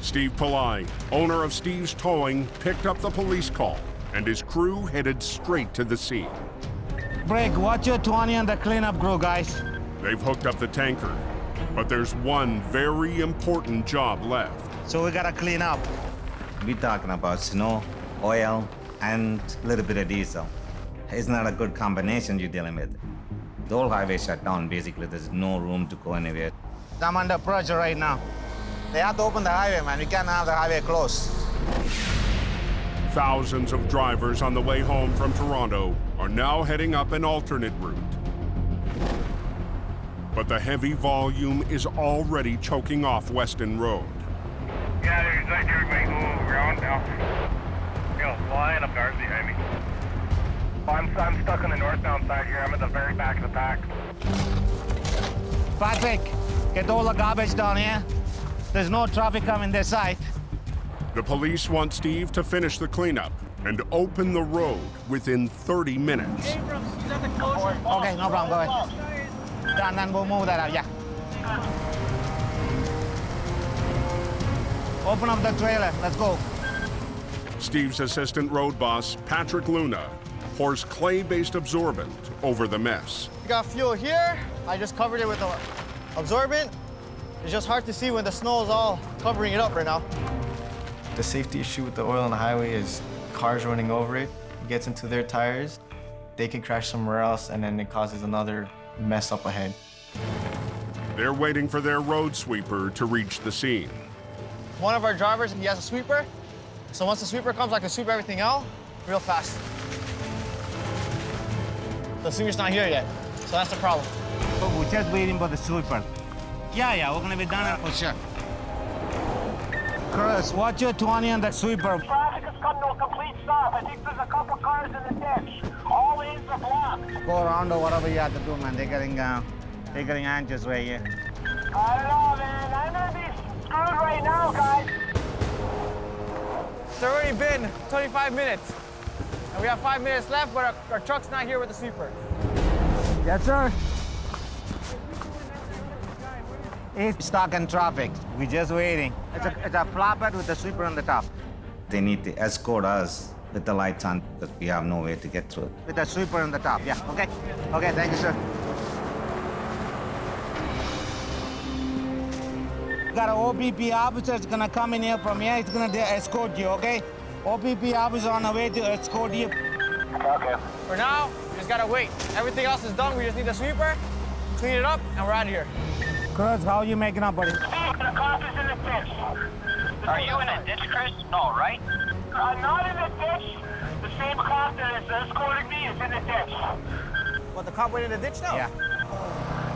Steve Pillai, owner of Steve's Towing, picked up the police call, and his crew headed straight to the scene. Break, watch your 20 and the cleanup crew, guys. They've hooked up the tanker, but there's one very important job left. So we gotta clean up. We're talking about snow, oil, and a little bit of diesel. It's not a good combination you're dealing with. The whole highway shut down, basically. There's no room to go anywhere. I'm under pressure right now. They have to open the highway, man. We can't have the highway closed. Thousands of drivers on the way home from Toronto are now heading up an alternate route. But the heavy volume is already choking off Weston Road. Yeah, there's like everybody go around now. Yo, flying up guards behind me. I'm stuck on the northbound side here. I'm at the very back of the pack. Patrick, get all the garbage down here. There's no traffic coming this side. The police want Steve to finish the cleanup and open the road within 30 minutes. Okay, no problem, go ahead. Then we'll move that out, yeah. Open up the trailer, let's go. Steve's assistant road boss, Patrick Luna, pours clay-based absorbent over the mess. We got fuel here. I just covered it with absorbent. It's just hard to see when the snow is all covering it up right now. The safety issue with the oil on the highway is cars running over it. It gets into their tires. They can crash somewhere else, and then it causes another mess up ahead. They're waiting for their road sweeper to reach the scene. One of our drivers, he has a sweeper. So once the sweeper comes, I can sweep everything out real fast. The sweeper's not here yet, so that's the problem. We're just waiting for the sweeper. Yeah, we're gonna be done for sure. Chris, watch your 20 on the sweeper. Traffic has come to a complete stop. I think there's a couple cars in the ditch. All lanes are blocked. Go around or whatever you have to do, man. They're getting anxious right here. I don't know, man. I'm gonna be screwed right now, guys. It's already been 25 minutes. And we have 5 minutes left, but our truck's not here with the sweeper. Yes, sir. It's stuck in traffic. We're just waiting. It's a flatbed with the sweeper on the top. They need to escort us with the lights on because we have no way to get through it. With the sweeper on the top, yeah. Okay. Okay, thank you, sir. Got an OPP officer that's gonna come in here from here. He's gonna escort you, okay? OPP officer on the way to escort you. Okay. For now, we just gotta wait. Everything else is done. We just need the sweeper, clean it up, and we're out of here. Chris, how are you making up, buddy? Steve, the cop is in the ditch. Are you in a ditch, Chris? No, right? I'm not in the ditch. The same cop that is escorting me is in the ditch. What, the cop went in the ditch now? Yeah.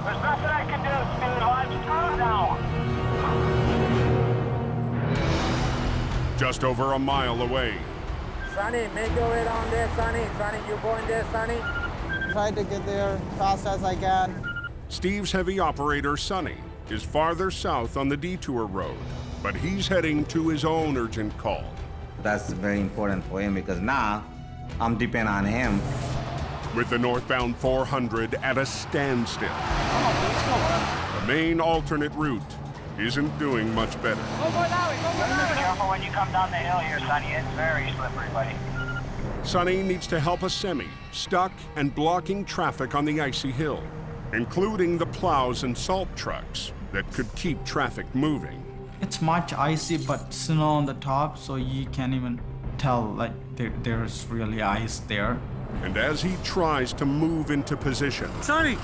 There's nothing I can do, Steve. I'm screwed now. Just over a mile away, Sonny, make your way down there, Sonny. Sonny, you going there, Sonny? Try to get there fast as I can. Steve's heavy operator, Sonny, is farther south on the detour road, but he's heading to his own urgent call. That's very important for him because now I'm depending on him. With the northbound 400 at a standstill, the main alternate route isn't doing much better. Go for that way, go for that way. Be careful when you come down the hill here, Sonny. It's very slippery, buddy. Sonny needs to help a semi stuck and blocking traffic on the icy hill, including the plows and salt trucks that could keep traffic moving. It's much icy, but snow on the top, so you can't even tell like there's really ice there. And as he tries to move into position, Sonny!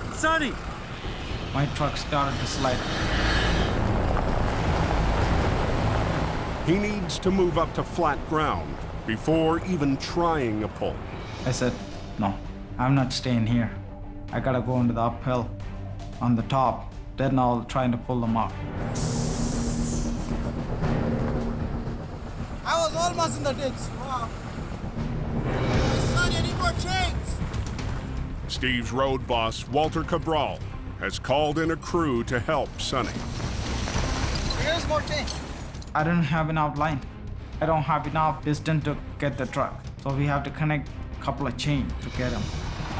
My truck started to slide. he needs to move up to flat ground before even trying a pull. I said, no, I'm not staying here. I gotta go into the uphill on the top. Then I'll try to pull them up. I was almost in the ditch. Wow. Sonny, I need more chains. Steve's road boss, Walter Cabral, has called in a crew to help Sonny. Here's more chains. I don't have enough line. I don't have enough distance to get the truck. So we have to connect a couple of chains to get them.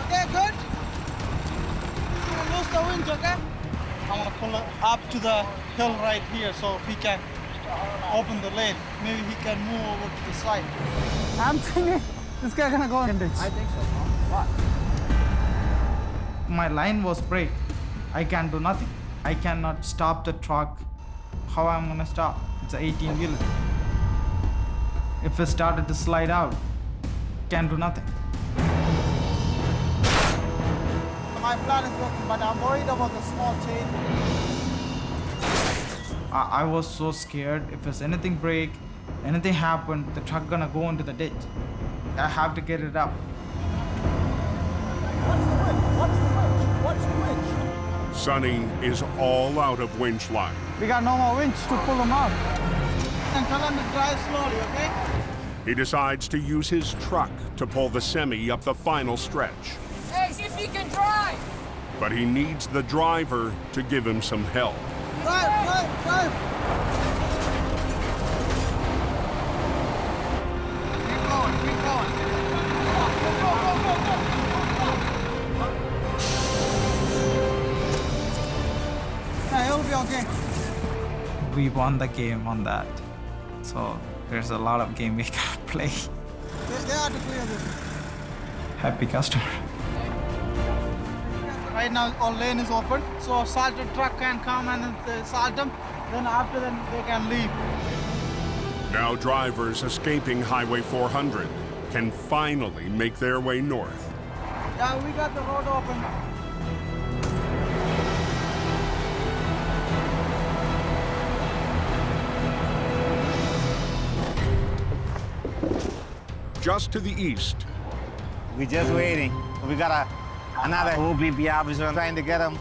Okay, good. Lose the winch, okay? I'm gonna pull it up to the hill right here so he can open the lane. Maybe he can move over to the side. I'm thinking this guy gonna go in ditch. I think so. What? My line was break. I can't do nothing. I cannot stop the truck. How I'm gonna stop? It's an 18-wheeler. If it started to slide out, can't do nothing. My plan is working, but I'm worried about the small chain. I was so scared. If there's anything break, anything happen, the truck gonna go into the ditch. I have to get it up. What's the winch? What's the winch? What's the winch? Sonny is all out of winch line. We got no more winch to pull him up. And tell him to drive slowly, okay? He decides to use his truck to pull the semi up the final stretch. Hey, see if you can drive. But he needs the driver to give him some help. Drive! Keep going. Go. It'll be okay. We won the game on that. So there's a lot of game we got clay. They are to clear this. Happy customer. Right now, all lane is open, so salted truck can come and salt them. Then after that, they can leave. Now drivers escaping Highway 400 can finally make their way north. Yeah, we got the road open. Just to the east, We're just waiting. We got another OBB officer trying to get him.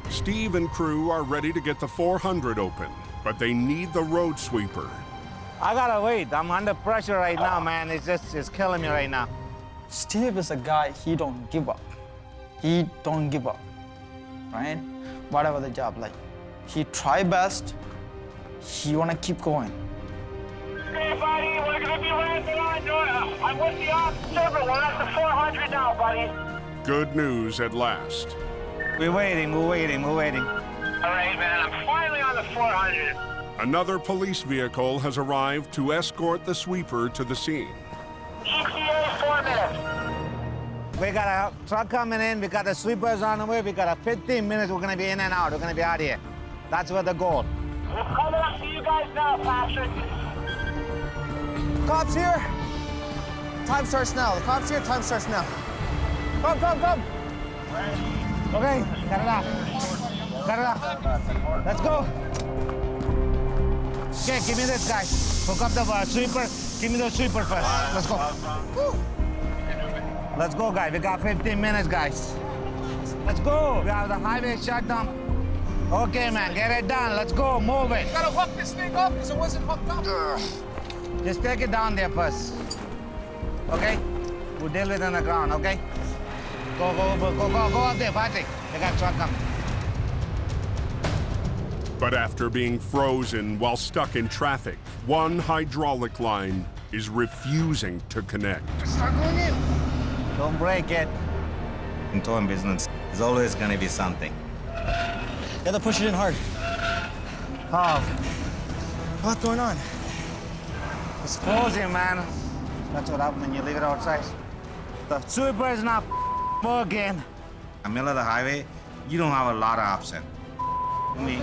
Steve and crew are ready to get the 400 open, but they need the road sweeper. I gotta wait. I'm under pressure right now, man. It's killing me right now. Steve is a guy, he don't give up. He don't give up, right? Whatever the job like. He try best, he wanna keep going. Hey, buddy, we're gonna be landing on. I'm with the officer, but we're at the 400 now, buddy. Good news at last. We're waiting. All right, man, I'm finally on the 400. Another police vehicle has arrived to escort the sweeper to the scene. ETA 4 minutes. We got a truck coming in. We got the sweepers on the way. We got a 15 minutes. We're gonna be in and out. We're gonna be out here. That's what the goal. We're coming up to you guys now, Patrick. Cops here. Time starts now. The cops here. Time starts now. Come. Okay, cut it out. Let's go. Okay, give me this, guys. Hook up the sweeper. Give me the sweeper first. Let's go. Woo. Let's go, guys. We got 15 minutes, guys. Let's go. We have the highway shut down. Okay, man, get it done. Let's go. Move it. You gotta hook this thing up because it wasn't hooked up. Just take it down there first. Okay? We'll deal with it on the ground, okay? Go up there, Patrick. They got a truck coming. But after being frozen while stuck in traffic, one hydraulic line is refusing to connect. Start going in. Don't break it. In towing business, there's always gonna be something. Gotta push it in hard. Oh, What's going on? it's closing, man. That's what happens when you leave it outside. The sweeper is not working. In the middle of the highway, you don't have a lot of option. Me.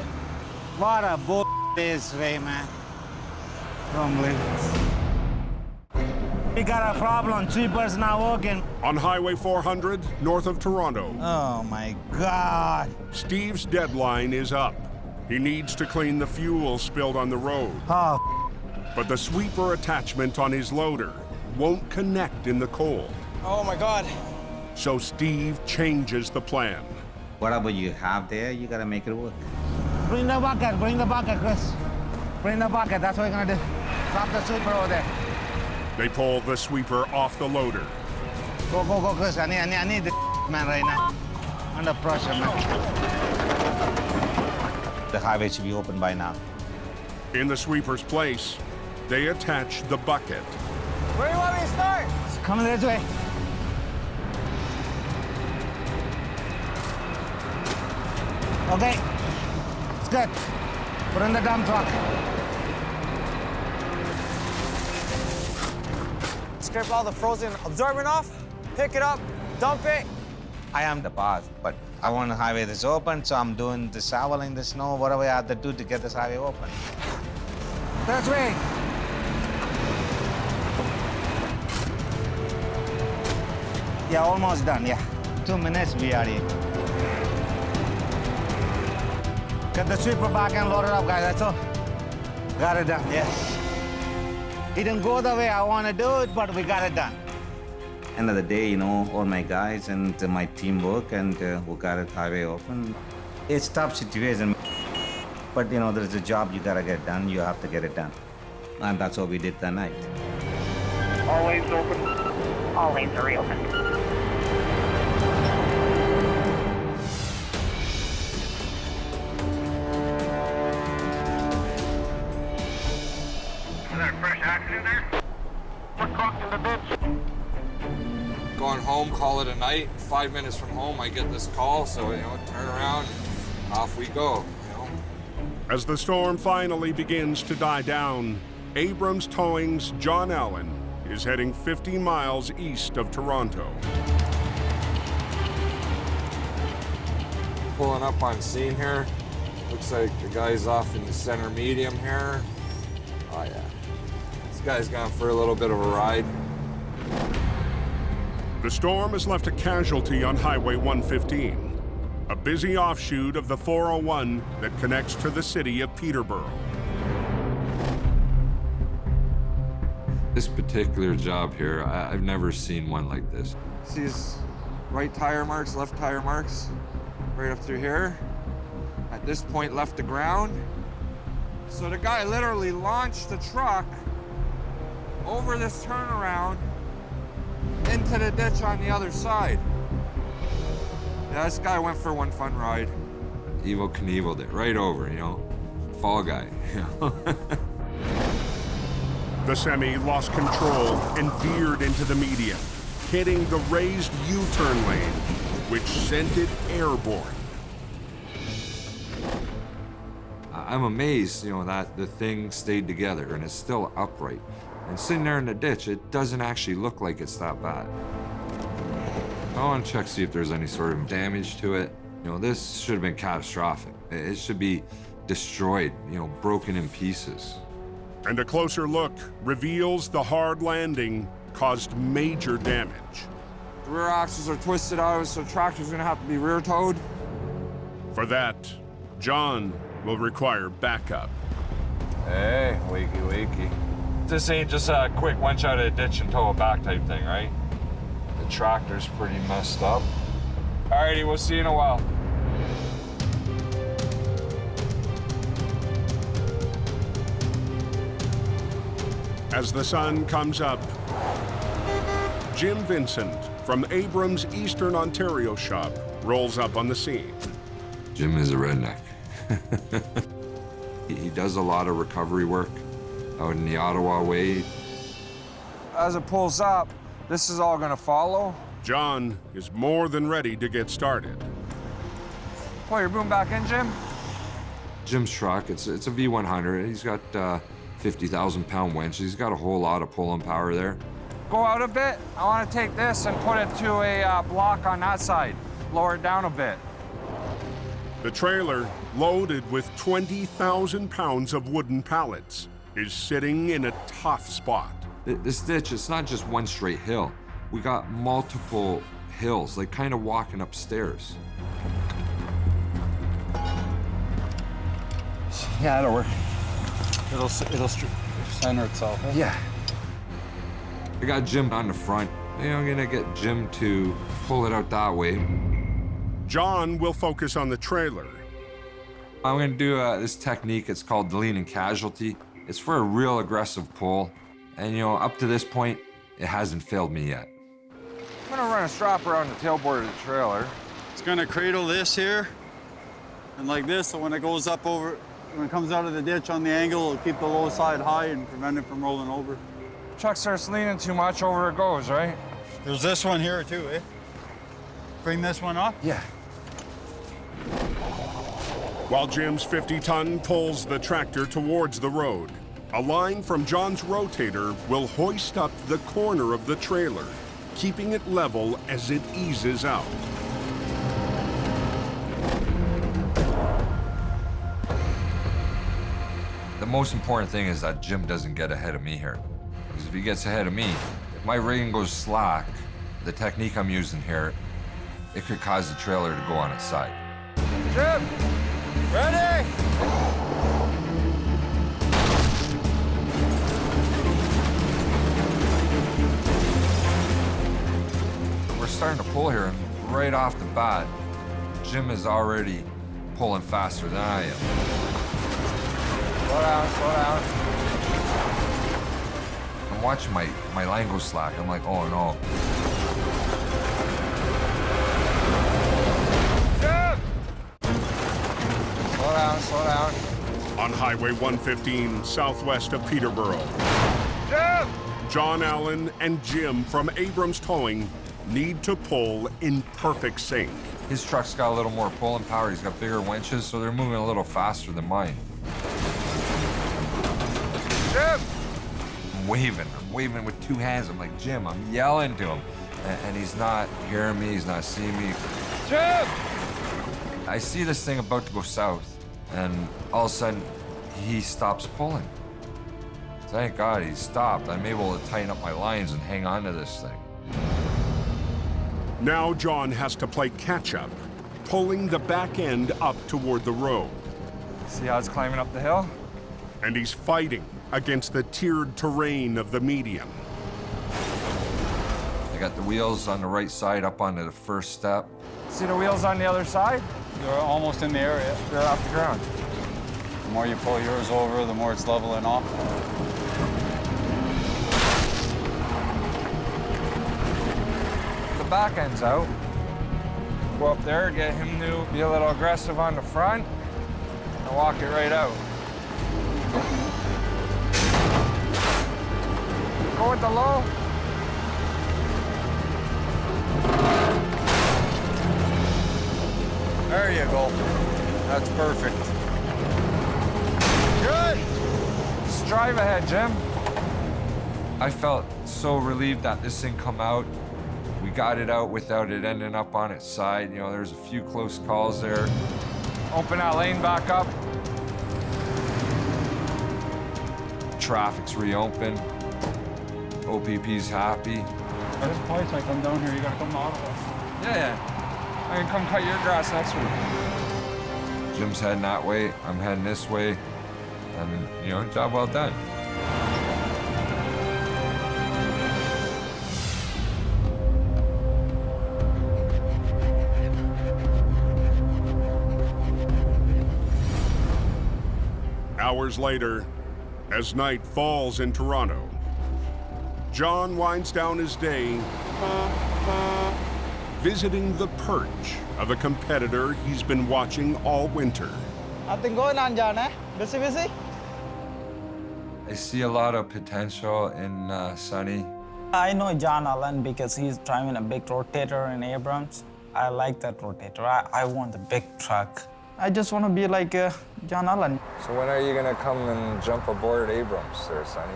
What a bull this way, man. Don't believe it. We got a problem. Sweeper's not working. On Highway 400, north of Toronto. Oh, my God. Steve's deadline is up. He needs to clean the fuel spilled on the road. Oh. But the sweeper attachment on his loader won't connect in the cold. Oh my God. So Steve changes the plan. Whatever you have there, you gotta make it work. Bring the bucket, Chris. Bring the bucket, that's what we're gonna do. Drop the sweeper over there. They pull the sweeper off the loader. Go, Chris. I need the man right now. Under pressure, man. The highway should be open by now. In the sweeper's place, they attach the bucket. Where do you want me to start? It's coming this way. Okay, it's good. Put in the dump truck. Scrape all the frozen absorbent off, pick it up, dump it. I am the boss, but I want the highway that's open, so I'm doing the shoveling, the snow, whatever I have to do to get this highway open. This way. Yeah, almost done, yeah. 2 minutes, we are here. Get the sweeper back and load it up, guys, that's all. Got it done, yes. It didn't go the way I want to do it, but we got it done. End of the day, you know, all my guys and my teamwork and we got it highway open. It's tough situation, but you know, there's a job you gotta get done, you have to get it done. And that's what we did that night. All lanes open. All lanes are reopened. Is there a fresh accident there? We're caught in the ditch. Going home, call it a night. 5 minutes from home, I get this call, so, you know, turn around, off we go, you know. As the storm finally begins to die down, Abrams Towing's John Allen is heading 50 miles east of Toronto. Pulling up on scene here. Looks like the guy's off in the center medium here. Oh yeah. This guy's gone for a little bit of a ride. The storm has left a casualty on Highway 115, a busy offshoot of the 401 that connects to the city of Peterborough. This particular job here, I've never seen one like this. See his right tire marks, left tire marks, right up through here. At this point, left the ground. So the guy literally launched the truck over this turnaround into the ditch on the other side. Yeah, this guy went for one fun ride. Evel Knieveled it right over, you know, fall guy, you know. The semi lost control and veered into the median, hitting the raised U-turn lane, which sent it airborne. I'm amazed, you know, that the thing stayed together and it's still upright. And sitting there in the ditch, it doesn't actually look like it's that bad. I want to check, see if there's any sort of damage to it. You know, this should have been catastrophic. It should be destroyed, you know, broken in pieces. And a closer look reveals the hard landing caused major damage. The rear axles are twisted out, so the tractor's gonna have to be rear towed. For that, John will require backup. Hey, wakey, wakey. This ain't just a quick winch out of the ditch and tow it back type thing, right? The tractor's pretty messed up. Alrighty, we'll see you in a while. As the sun comes up, Jim Vincent from Abrams Eastern Ontario shop rolls up on the scene. Jim is a redneck. He does a lot of recovery work out in the Ottawa way. As it pulls up, this is all gonna follow. John is more than ready to get started. Pull your boom back in, Jim. Jim's truck, it's a V100. He's got 50,000 pound winch. He's got a whole lot of pulling power there. Go out a bit. I want to take this and put it to a block on that side. Lower it down a bit. The trailer, loaded with 20,000 pounds of wooden pallets, is sitting in a tough spot. This ditch, it's not just one straight hill. We got multiple hills, like kind of walking upstairs. Yeah, it'll work. It'll center itself. Eh? Yeah. I got Jim on the front. I'm gonna get Jim to pull it out that way. John will focus on the trailer. I'm gonna do this technique. It's called the lean and casualty. It's for a real aggressive pull. And you know, up to this point, it hasn't failed me yet. I'm gonna run a strap around the tailboard of the trailer. It's gonna cradle this here, and like this, so when it goes up over, when it comes out of the ditch on the angle, it'll keep the low side high and prevent it from rolling over. Truck starts leaning too much, over it goes, right? There's this one here too, eh? Bring this one up? Yeah. While Jim's 50-ton pulls the tractor towards the road, a line from John's rotator will hoist up the corner of the trailer, keeping it level as it eases out. The most important thing is that Jim doesn't get ahead of me here. Because if he gets ahead of me, if my rigging goes slack, the technique I'm using here, it could cause the trailer to go on its side. Jim! Ready? We're starting to pull here, and right off the bat, Jim is already pulling faster than I am. Slow down, slow down. I'm watching my line go slack. I'm like, oh no. Jim! Slow down, slow down. On Highway 115, southwest of Peterborough, Jim! John Allen and Jim from Abrams Towing need to pull in perfect sync. His truck's got a little more pulling power. He's got bigger winches, so they're moving a little faster than mine. Jim! I'm I'm waving with two hands. I'm like, Jim, I'm yelling to him. And he's not hearing me, he's not seeing me. Jim! I see this thing about to go south, and all of a sudden, he stops pulling. Thank God he stopped. I'm able to tighten up my lines and hang on to this thing. Now John has to play catch-up, pulling the back end up toward the road. See how it's climbing up the hill? And he's fighting against the tiered terrain of the median. I got the wheels on the right side up onto the first step. See the wheels on the other side? They're almost in the area. They're off the ground. The more you pull yours over, the more it's leveling off. The back end's out. Go up there, get him to be a little aggressive on the front, and walk it right out. Go with the low. There you go. That's perfect. Good. Just drive ahead, Jim. I felt so relieved that this thing come out. We got it out without it ending up on its side. You know, there's a few close calls there. Open that lane back up. Traffic's reopened. OPP's happy. There's points I come down here, you gotta come to Ottawa. Yeah. I can come cut your grass next week. Jim's heading that way, I'm heading this way. And, you know, job well done. Hours later, as night falls in Toronto, John winds down his day visiting the perch of a competitor he's been watching all winter. Nothing going on, John, eh? Busy? I see a lot of potential in Sonny. I know John Allen because he's driving a big rotator in Abrams. I like that rotator. I want the big truck. I just want to be like John Allen. So when are you gonna come and jump aboard Abrams there, Sonny?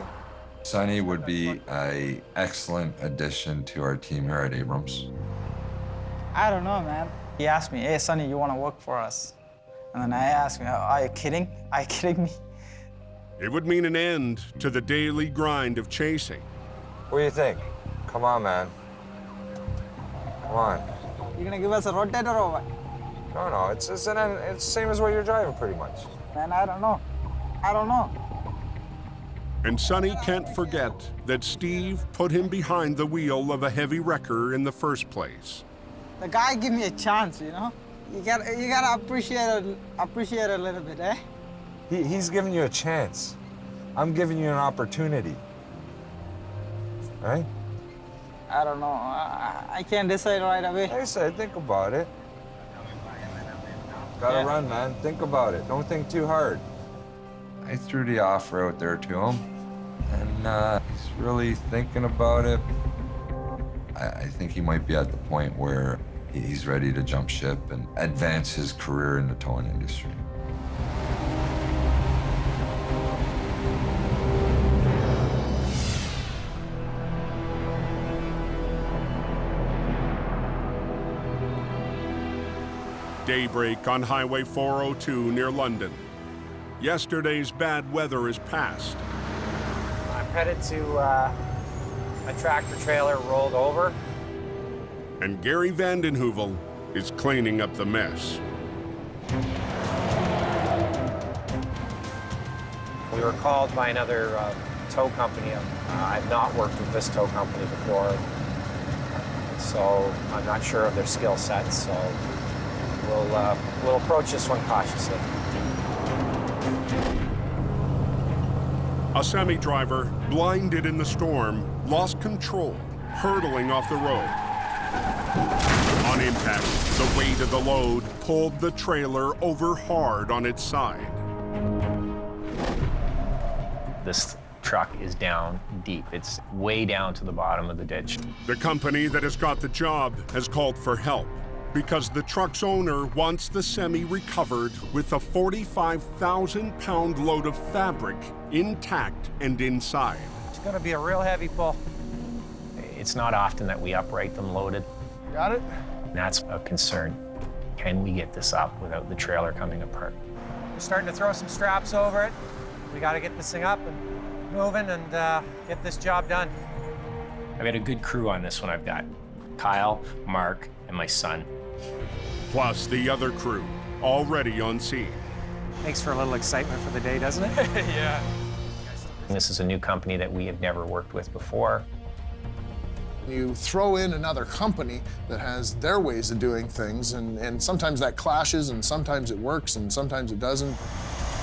Sonny would be an excellent addition to our team here at Abrams. I don't know, man. He asked me, hey, Sonny, you want to work for us? And then I asked him, are you kidding? Are you kidding me? It would mean an end to the daily grind of chasing. What do you think? Come on, man. Come on. You gonna give us a rotator or what? No, it's the same as what you're driving, pretty much. Man, I don't know. And Sonny can't forget that Steve put him behind the wheel of a heavy wrecker in the first place. The guy give me a chance, you know? You gotta appreciate a little bit, eh? He's giving you a chance. I'm giving you an opportunity. Right? I don't know. I can't decide right away. Like I said, think about it. Gotta run, man. Think about it. Don't think too hard. I threw the offer out there to him, and he's really thinking about it. I think he might be at the point where he's ready to jump ship and advance his career in the towing industry. Daybreak on Highway 402 near London. Yesterday's bad weather is past. I'm headed to a tractor trailer rolled over. And Gary Vanden is cleaning up the mess. We were called by another tow company. I've not worked with this tow company before, so I'm not sure of their skill sets, so we'll approach this one cautiously. A semi-driver, blinded in the storm, lost control, hurtling off the road. On impact, the weight of the load pulled the trailer over hard on its side. This truck is down deep. It's way down to the bottom of the ditch. The company that has got the job has called for help because the truck's owner wants the semi recovered with a 45,000-pound load of fabric intact and inside. gonna be a real heavy pull. It's not often that we upright them loaded. Got it? And that's a concern. Can we get this up without the trailer coming apart? We're starting to throw some straps over it. We gotta get this thing up and moving and get this job done. I've got a good crew on this one. I've got Kyle, Mark, and my son. Plus the other crew, already on scene. Makes for a little excitement for the day, doesn't it? Yeah. This is a new company that we have never worked with before. You throw in another company that has their ways of doing things, and sometimes that clashes, and sometimes it works, and sometimes it doesn't.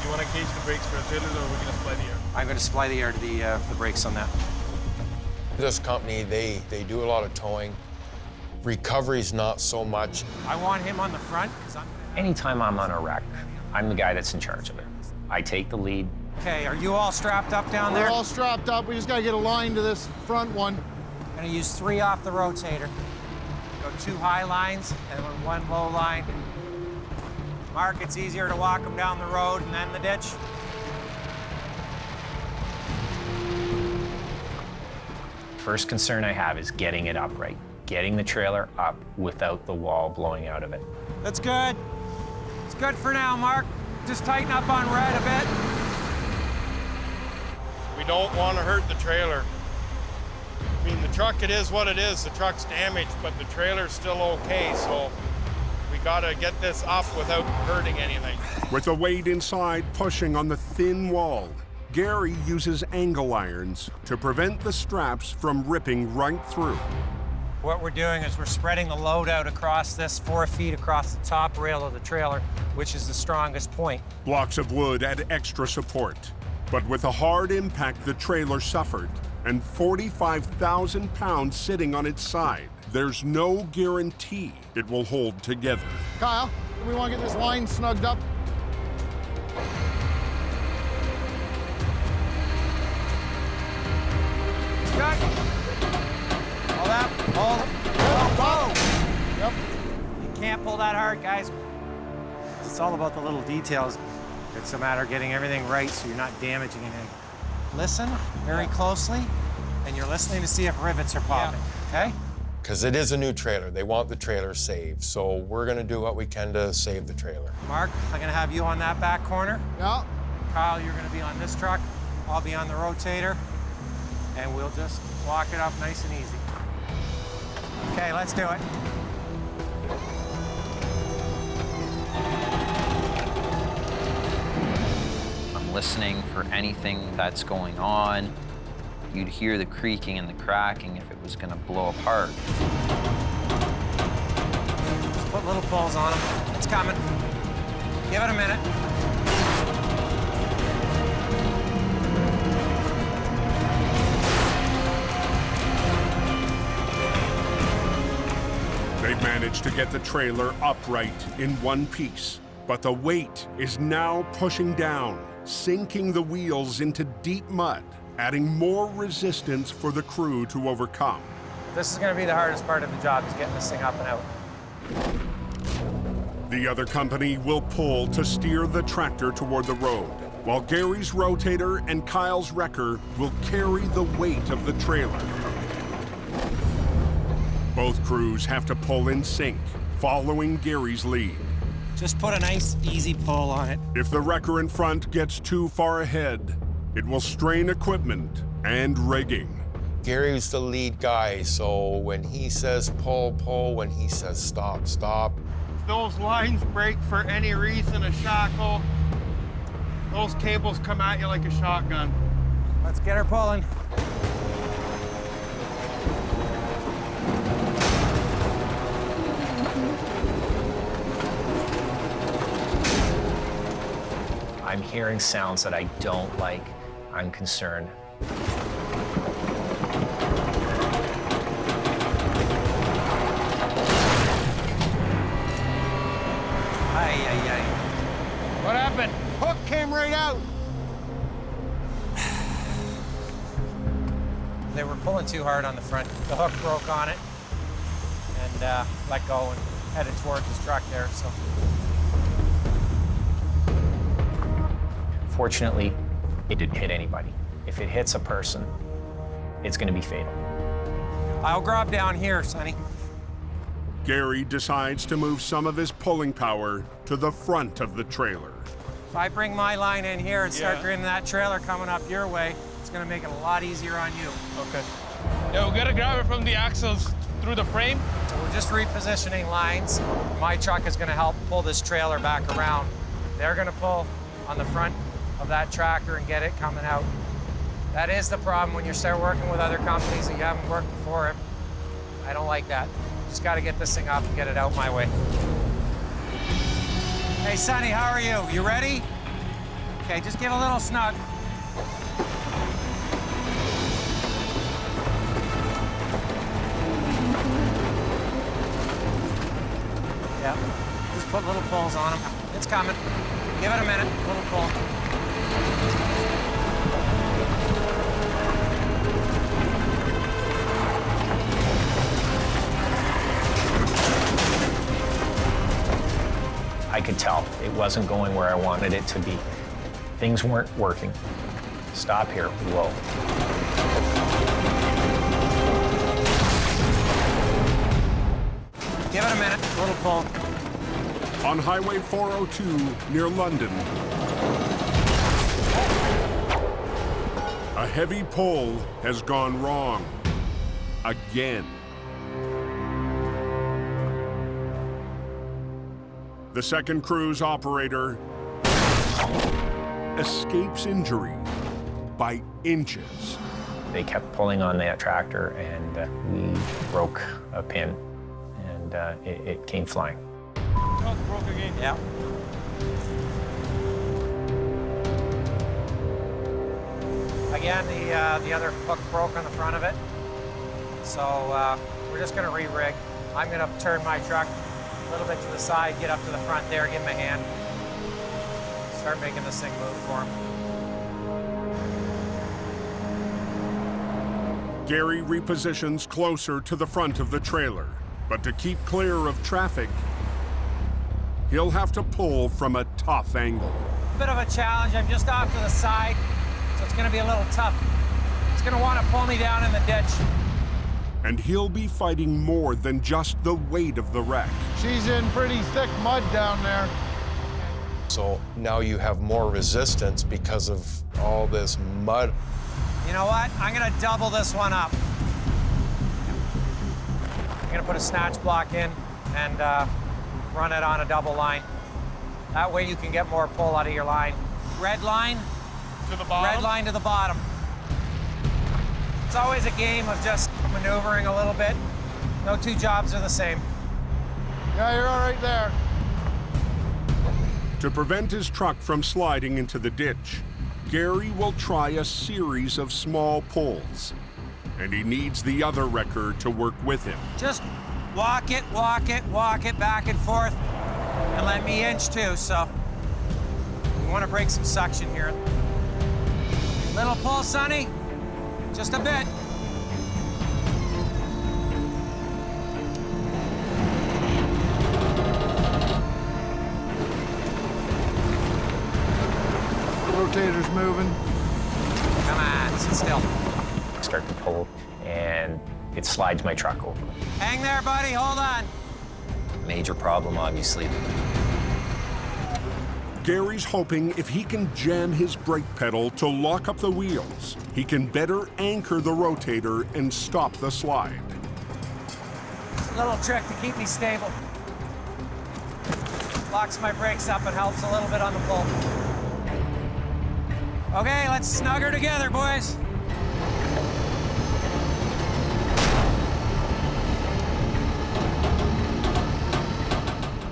You want to cage the brakes for the trailers, or are we going to supply the air? I'm going to supply the air to the brakes on that. This company, they do a lot of towing. Recovery's not so much. I want him on the front, because Anytime I'm on a wreck, I'm the guy that's in charge of it. I take the lead. Okay, are you all strapped up down there? We're all strapped up. We just got to get a line to this front one. I'm gonna use 3 off the rotator. Go 2 high lines and 1 low line. Mark, it's easier to walk them down the road and then the ditch. First concern I have is getting it upright, getting the trailer up without the wall blowing out of it. That's good. It's good for now, Mark. Just tighten up on red a bit. We don't want to hurt the trailer. I mean, the truck, it is what it is. The truck's damaged, but the trailer's still okay, so we gotta get this up without hurting anything. With the weight inside pushing on the thin wall, Gary uses angle irons to prevent the straps from ripping right through. What we're doing is we're spreading the load out across this 4 feet across the top rail of the trailer, which is the strongest point. Blocks of wood add extra support, but with a hard impact the trailer suffered, and 45,000 pounds sitting on its side, there's no guarantee it will hold together. Kyle, we want to get this line snugged up. Good. All that, whoa. Yep. You can't pull that hard, guys. It's all about the little details. It's a matter of getting everything right so you're not damaging anything. Listen very closely, and you're listening to see if rivets are popping, okay? Because it is a new trailer. They want the trailer saved, so we're going to do what we can to save the trailer. Mark, I'm going to have you on that back corner. Yeah. Kyle, you're going to be on this truck. I'll be on the rotator, and we'll just walk it up nice and easy. Okay, let's do it. Listening for anything that's going on. You'd hear the creaking and the cracking if it was going to blow apart. Just put little pulls on them. It's coming. Give it a minute. They've managed to get the trailer upright in one piece, but the weight is now pushing down, sinking the wheels into deep mud, adding more resistance for the crew to overcome. This is going to be the hardest part of the job, is getting this thing up and out. The other company will pull to steer the tractor toward the road, while Gary's rotator and Kyle's wrecker will carry the weight of the trailer. Both crews have to pull in sync, following Gary's lead. Just put a nice, easy pull on it. If the wrecker in front gets too far ahead, it will strain equipment and rigging. Gary's the lead guy, so when he says pull, pull. When he says stop, stop. Those lines break for any reason, a shackle, those cables come at you like a shotgun. Let's get her pulling. I'm hearing sounds that I don't like. I'm concerned. What happened? Hook came right out. They were pulling too hard on the front. The hook broke on it and let go and headed towards his truck there, so. Fortunately, it didn't hit anybody. If it hits a person, it's going to be fatal. I'll grab down here, Sonny. Gary decides to move some of his pulling power to the front of the trailer. If I bring my line in here and start bringing that trailer coming up your way, it's gonna make it a lot easier on you. Okay. Yeah, we gotta grab it from the axles through the frame. So we're just repositioning lines. My truck is gonna help pull this trailer back around. They're gonna pull on the front of that tractor and get it coming out. That is the problem when you start working with other companies that you haven't worked before. I don't like that. Just gotta get this thing up and get it out my way. Hey, Sonny, how are you? You ready? Okay, just get a little snug. Yeah, just put little pulls on them. It's coming. Give it a minute, little pull. I could tell it wasn't going where I wanted it to be. Things weren't working. Stop here, whoa. Give it a minute, little pull. On Highway 402 near London, a heavy pull has gone wrong again. The second crew's operator escapes injury by inches. They kept pulling on that tractor, and we broke a pin, and it came flying. Oh, broke again. Yeah. Again, the other hook broke on the front of it. So we're just gonna re-rig. I'm gonna turn my truck a little bit to the side, get up to the front there, give him a hand. Start making this thing move for him. Gary repositions closer to the front of the trailer, but to keep clear of traffic, he'll have to pull from a tough angle. Bit of a challenge. I'm just off to the side, so it's gonna be a little tough. It's gonna wanna pull me down in the ditch. And he'll be fighting more than just the weight of the wreck. She's in pretty thick mud down there. So now you have more resistance because of all this mud. You know what? I'm gonna double this one up. I'm gonna put a snatch block in and run it on a double line. That way you can get more pull out of your line. Red line to the bottom. Red line to the bottom. It's always a game of just maneuvering a little bit. No two jobs are the same. Yeah, you're all right there. To prevent his truck from sliding into the ditch, Gary will try a series of small pulls, and he needs the other wrecker to work with him. Just walk it back and forth, and let me inch too, so we want to break some suction here. Little pull, Sonny, just a bit. Rotator's moving. Come on, sit still. Start to pull, and it slides my truck over. Hang there, buddy, hold on. Major problem, obviously. Gary's hoping if he can jam his brake pedal to lock up the wheels, he can better anchor the rotator and stop the slide. Little trick to keep me stable. Locks my brakes up and helps a little bit on the pull. Okay, let's snug her together, boys.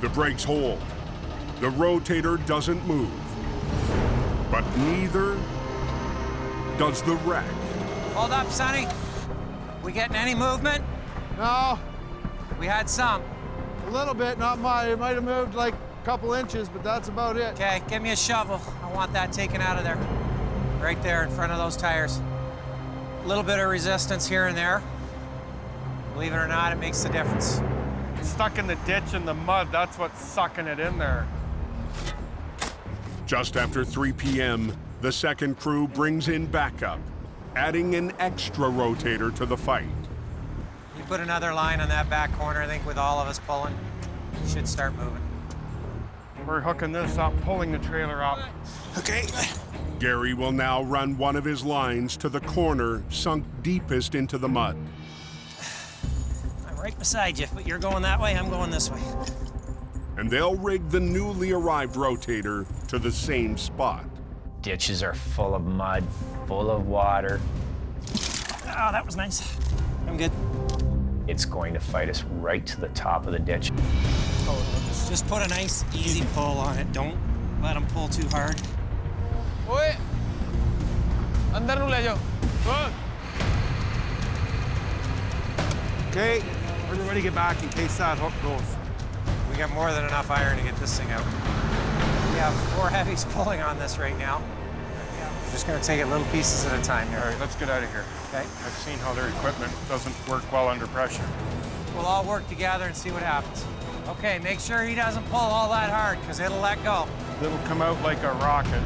The brakes hold. The rotator doesn't move. But neither does the wreck. Hold up, Sonny. We getting any movement? No. We had some. A little bit, not much. It might have moved like a couple inches, but that's about it. Okay, give me a shovel. I want that taken out of there. Right there in front of those tires. A little bit of resistance here and there. Believe it or not, it makes the difference. It's stuck in the ditch in the mud. That's what's sucking it in there. Just after 3 p.m., the second crew brings in backup. adding an extra rotator to the fight. You put another line on that back corner, I think with all of us pulling, you should start moving. We're hooking this up, pulling the trailer up. Okay. Gary will now run one of his lines to the corner sunk deepest into the mud. I'm right beside you, but you're going that way, I'm going this way. And they'll rig the newly arrived rotator to the same spot. Ditches are full of mud, full of water. Oh, that was nice. I'm good. It's going to fight us right to the top of the ditch. Just put a nice, easy pull on it. Don't let them pull too hard. Oye, andar yo. Okay, everybody get back in case that hook goes. We got more than enough iron to get this thing out. We have 4 heavies pulling on this right now. We're just gonna take it little pieces at a time here. All right, let's get out of here. Okay. I've seen how their equipment doesn't work well under pressure. We'll all work together and see what happens. Okay, make sure he doesn't pull all that hard, because it'll let go. It'll come out like a rocket.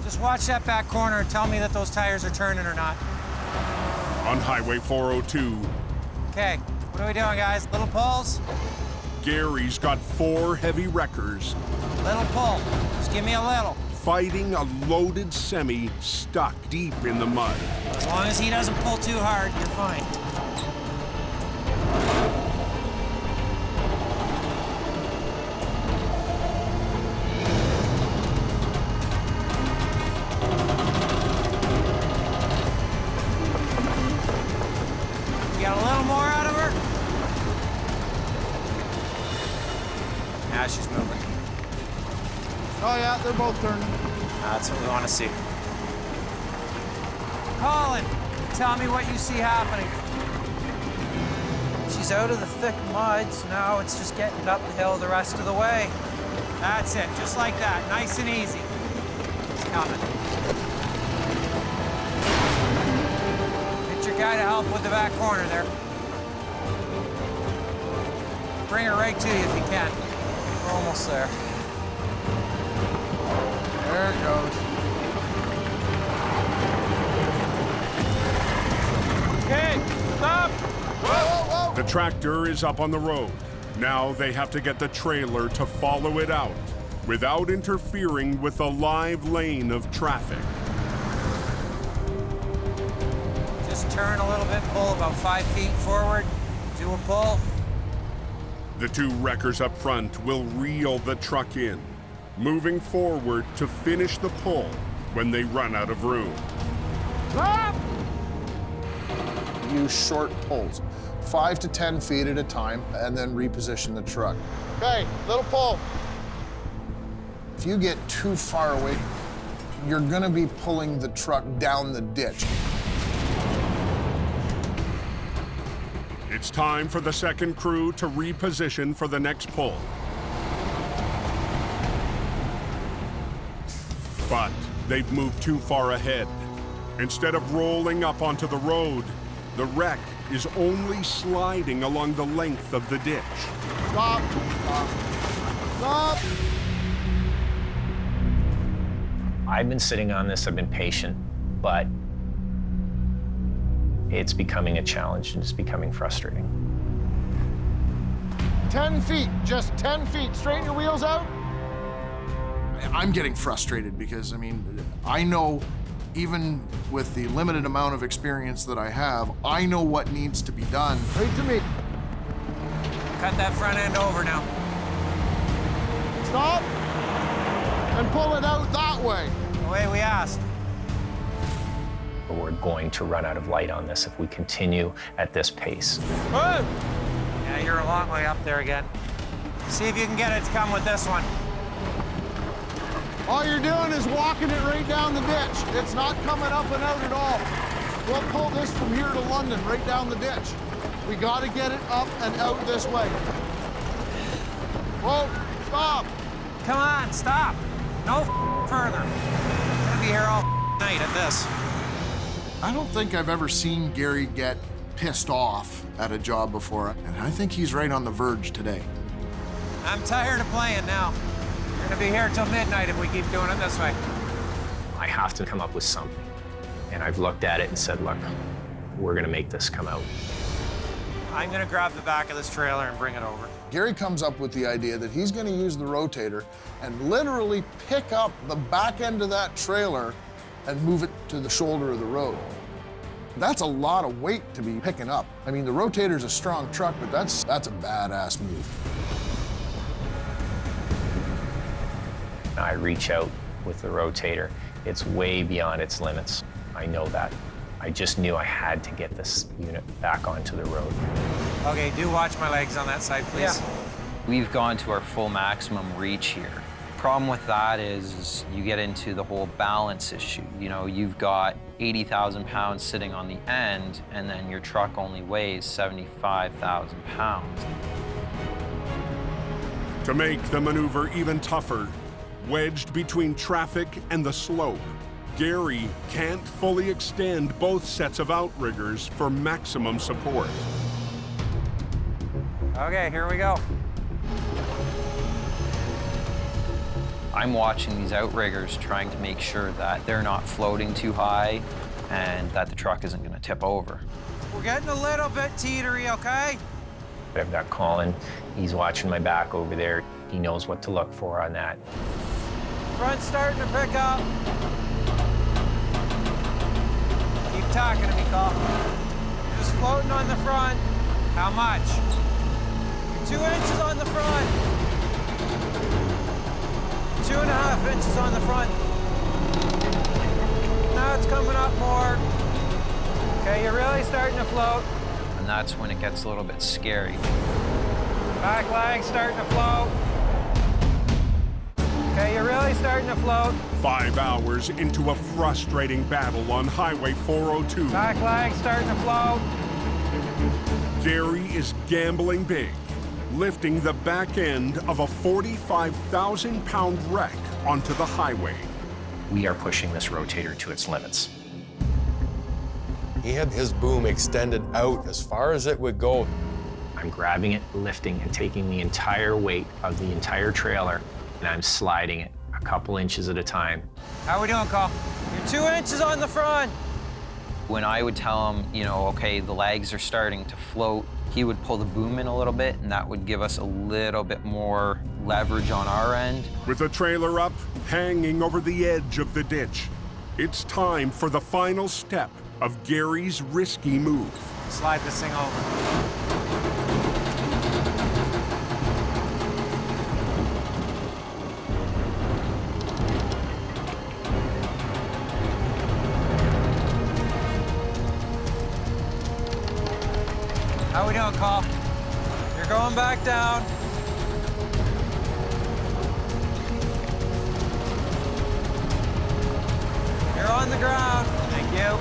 Just watch that back corner and tell me that those tires are turning or not. On Highway 402, Okay, what are we doing, guys? Little pulls? Gary's got 4 heavy wreckers Little pull. Just give me a little. fighting a loaded semi stuck deep in the mud. As long as he doesn't pull too hard, you're fine. You got a little more out of her? Now she's moving. Oh yeah, they're both turning. That's what we want to see. Colin, tell me what you see happening. She's out of the thick mud, so now it's just getting up the hill the rest of the way. That's it, just like that, nice and easy. It's coming. Get your guy to help with the back corner there. Bring her right to you if you can. We're almost there. There it goes. Okay, stop! Whoa! The tractor is up on the road. Now they have to get the trailer to follow it out without interfering with the live lane of traffic. Just turn a little bit, pull about 5 feet forward, do a pull. The 2 wreckers up front will reel the truck in, moving forward to finish the pull when they run out of room. Stop! Use short pulls, 5 to 10 feet at a time, and then reposition the truck. Okay, little pull. If you get too far away, you're gonna be pulling the truck down the ditch. It's time for the second crew to reposition for the next pull. But they've moved too far ahead. Instead of rolling up onto the road, the wreck is only sliding along the length of the ditch. Stop! Stop! Stop! I've been sitting on this, I've been patient, but it's becoming a challenge and it's becoming frustrating. 10 feet, just 10 feet. Straighten your wheels out. I'm getting frustrated because, I mean, I know even with the limited amount of experience that I have, I know what needs to be done. Right to me. Cut that front end over now. Stop. And pull it out that way. The way we asked. But we're going to run out of light on this if we continue at this pace. Yeah, you're a long way up there again. See if you can get it to come with this one. All you're doing is walking it right down the ditch. It's not coming up and out at all. We'll pull this from here to London, right down the ditch. We gotta get it up and out this way. Whoa, stop. Come on, stop. No further. I'm gonna be here all night at this. I don't think I've ever seen Gary get pissed off at a job before, and I think he's right on the verge today. I'm tired of playing now. We're gonna be here till midnight if we keep doing it this way. I have to come up with something. And I've looked at it and said, look, we're gonna make this come out. I'm gonna grab the back of this trailer and bring it over. Gary comes up with the idea that he's going to use the rotator and literally pick up the back end of that trailer and move it to the shoulder of the road. That's a lot of weight to be picking up. I mean, the rotator's a strong truck, but that's a badass move. I reach out with the rotator. It's way beyond its limits. I know that. I just knew I had to get this unit back onto the road. Okay, do watch my legs on that side, please. Yeah. We've gone to our full maximum reach here. Problem with that is you get into the whole balance issue. You know, you've got 80,000 pounds sitting on the end, and then your truck only weighs 75,000 pounds. To make the maneuver even tougher, wedged between traffic and the slope, Gary can't fully extend both sets of outriggers for maximum support. Okay, here we go. I'm watching these outriggers trying to make sure that they're not floating too high and that the truck isn't gonna tip over. We're getting a little bit teetery, okay? I've got Colin. He's watching my back over there. He knows what to look for on that. Front's starting to pick up. Keep talking to me, Colin. You're just floating on the front. How much? You're 2 inches on the front. 2.5 inches on the front. Now it's coming up more. Okay, you're really starting to float. And that's when it gets a little bit scary. Back leg's starting to float. Okay, you're really starting to float. 5 hours into a frustrating battle on Highway 402. Back leg's starting to float. Gary is gambling big, lifting the back end of a 45,000-pound wreck onto the highway. We are pushing this rotator to its limits. He had his boom extended out as far as it would go. I'm grabbing it, lifting, and taking the entire weight of the entire trailer, and I'm sliding it a couple inches at a time. How we doing, Cole? You're 2 inches on the front. When I would tell him, you know, okay, the legs are starting to float, he would pull the boom in a little bit, and that would give us a little bit more leverage on our end. With the trailer up, hanging over the edge of the ditch, it's time for the final step of Gary's risky move. Slide this thing over. How we doing, Cole? You're going back down. You're on the ground. Thank you.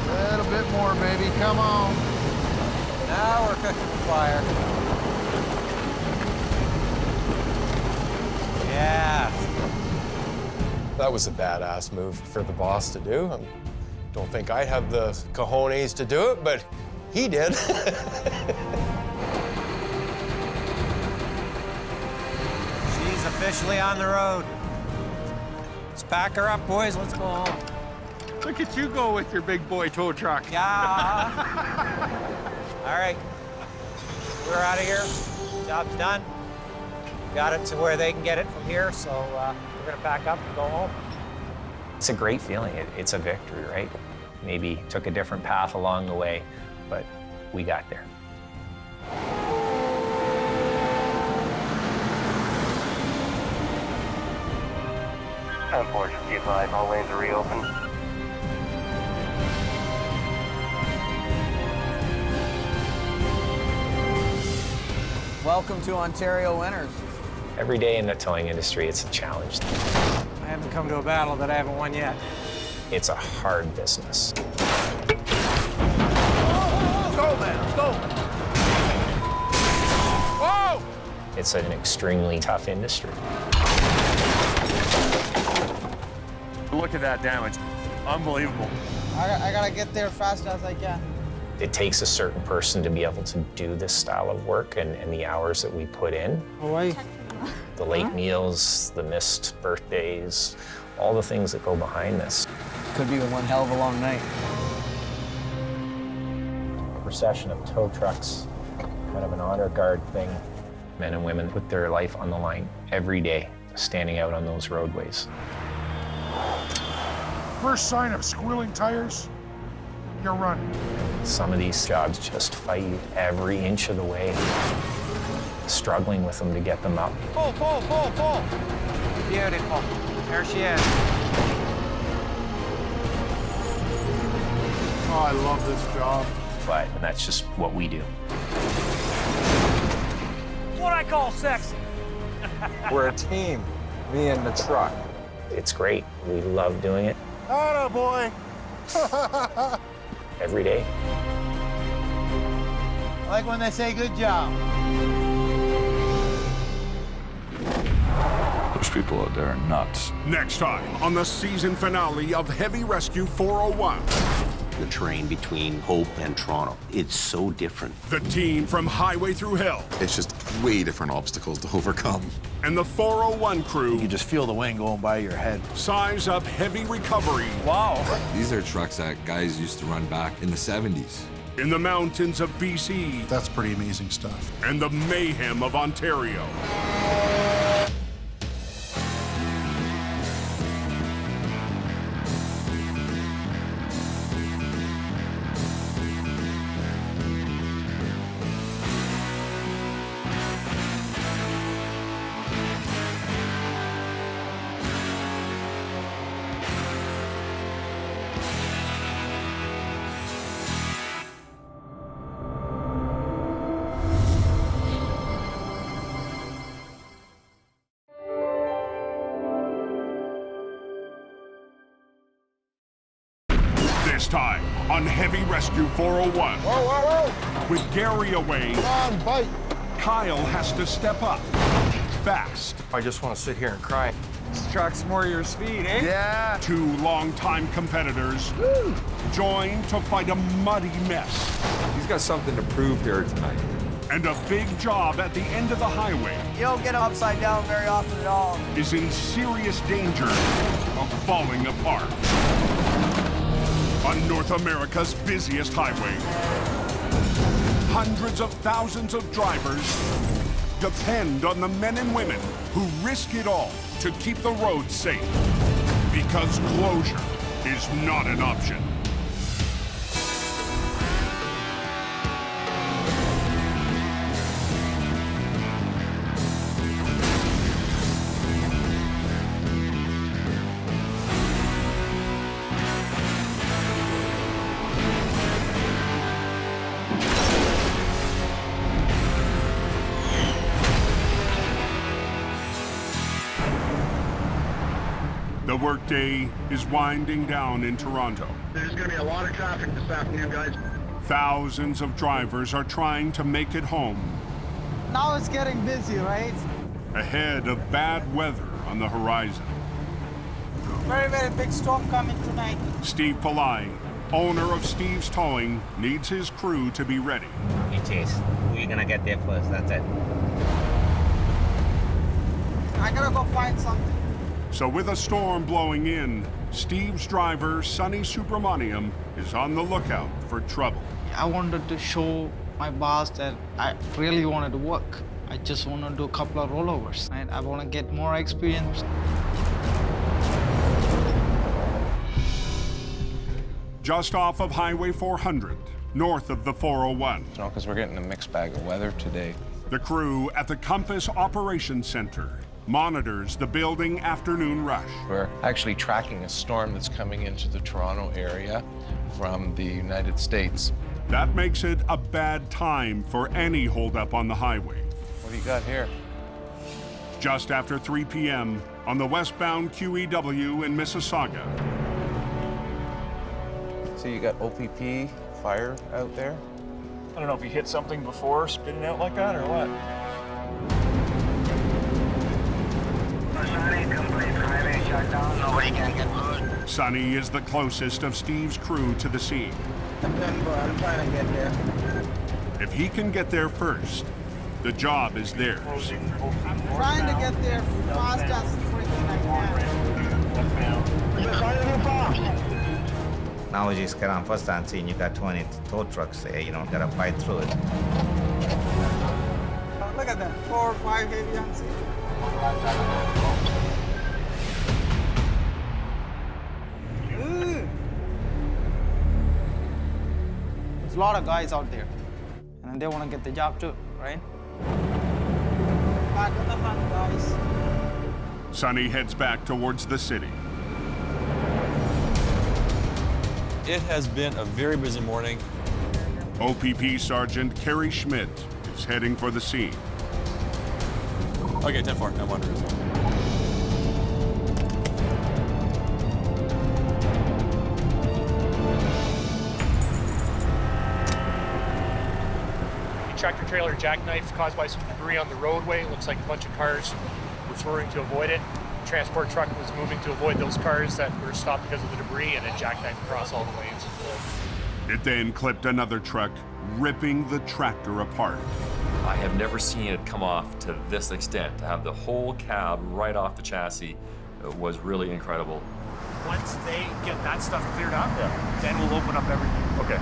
A little bit more, baby. Come on. Now we're cooking with fire. Yeah. That was a badass move for the boss to do. I don't think I have the cojones to do it, but he did. She's officially on the road. Let's pack her up, boys. Let's go home. Look at you go with your big boy tow truck. Yeah. All right. We're out of here. Job's done. Got it to where they can get it from here, so we're gonna pack up and go home. It's a great feeling. It's a victory, right? Maybe took a different path along the way, but we got there. 10-4, just be advised, all lanes are reopened. Welcome to Ontario Winters. Every day in the towing industry, it's a challenge. I haven't come to a battle that I haven't won yet. It's a hard business. Let's go, man. Let's go. Whoa! It's an extremely tough industry. Look at that damage. Unbelievable. I gotta get there fast as I can. It takes a certain person to be able to do this style of work and the hours that we put in. How are you? The late meals, the missed birthdays, all the things that go behind this. Could be one hell of a long night. A procession of tow trucks, kind of an honor guard thing. Men and women put their life on the line every day, standing out on those roadways. First sign of squealing tires, you're running. Some of these jobs just fight every inch of the way, struggling with them to get them up. Pull, pull, pull, pull. Beautiful. There she is. Oh, I love this job. But that's just what we do. What I call sexy. We're a team, me and the truck. It's great. We love doing it Atta boy. every day. I like when they say good job. Those people out there are nuts. Next time on the season finale of Heavy Rescue 401. The terrain between Hope and Toronto, it's so different. The team from Highway Through Hell. It's just way different obstacles to overcome. And the 401 crew. You just feel the wind going by your head. Size up heavy recovery. Wow. These are trucks that guys used to run back in the 70s. In the mountains of BC. That's pretty amazing stuff. And the mayhem of Ontario. This time on Heavy Rescue 401. Whoa, whoa, whoa! With Gary away, Come on, bite. Kyle has to step up fast. I just want to sit here and cry. This truck's more your speed, eh? Yeah. Two longtime competitors join to fight a muddy mess. He's got something to prove here tonight. And a big job at the end of the highway You don't get them upside down very often at all. is in serious danger of falling apart. On North America's busiest highway, hundreds of thousands of drivers depend on the men and women who risk it all to keep the roads safe. Because closure is not an option. The workday is winding down in Toronto. There's going to be a lot of traffic this afternoon, guys. Thousands of drivers are trying to make it home Now it's getting busy, right? ahead of bad weather on the horizon. Very, very big storm coming tonight. Steve Pillai, owner of Steve's Towing, needs his crew to be ready. You chase. We're gonna get there first, that's it. I gotta go find something. So with a storm blowing in, Steve's driver, Sonny Subramaniam, is on the lookout for trouble. I wanted to show my boss that I really wanted to work. I just want to do a couple of rollovers. Right? I want to get more experience. Just off of Highway 400, north of the 401. No, because we're getting a mixed bag of weather today. The crew at the Compass Operations Center monitors the building afternoon rush. We're actually tracking a storm that's coming into the Toronto area from the United States. That makes it a bad time for any holdup on the highway. What do you got here? Just after 3 p.m. on the westbound QEW in Mississauga. So you got OPP fire out there? I don't know if you hit something before spitting out like that or what. Nobody can get moved. Sonny is the closest of Steve's crew to the scene. I'm trying to get there. If he can get there first, the job is theirs. Trying to get there fast as freaking I can. Now we just get on first and seeing you got 20 tow trucks there, you know, gotta fight through it. Look at that, 4 or 5 heavy on scene. There's a lot of guys out there, and they want to get the job too, right? Back on the hunt, guys. Sonny heads back towards the city. It has been a very busy morning. OPP Sergeant Kerry Schmidt is heading for the scene. Okay, 10-4, I'm under. Tractor trailer jackknife caused by some debris on the roadway. Looks like a bunch of cars were swerving to avoid it. The transport truck was moving to avoid those cars that were stopped because of the debris, and it jackknifed across all the lanes. It then clipped another truck, ripping the tractor apart. I have never seen it come off to this extent. To have the whole cab right off the chassis was really incredible. Once they get that stuff cleared up, then we'll open up everything. Okay.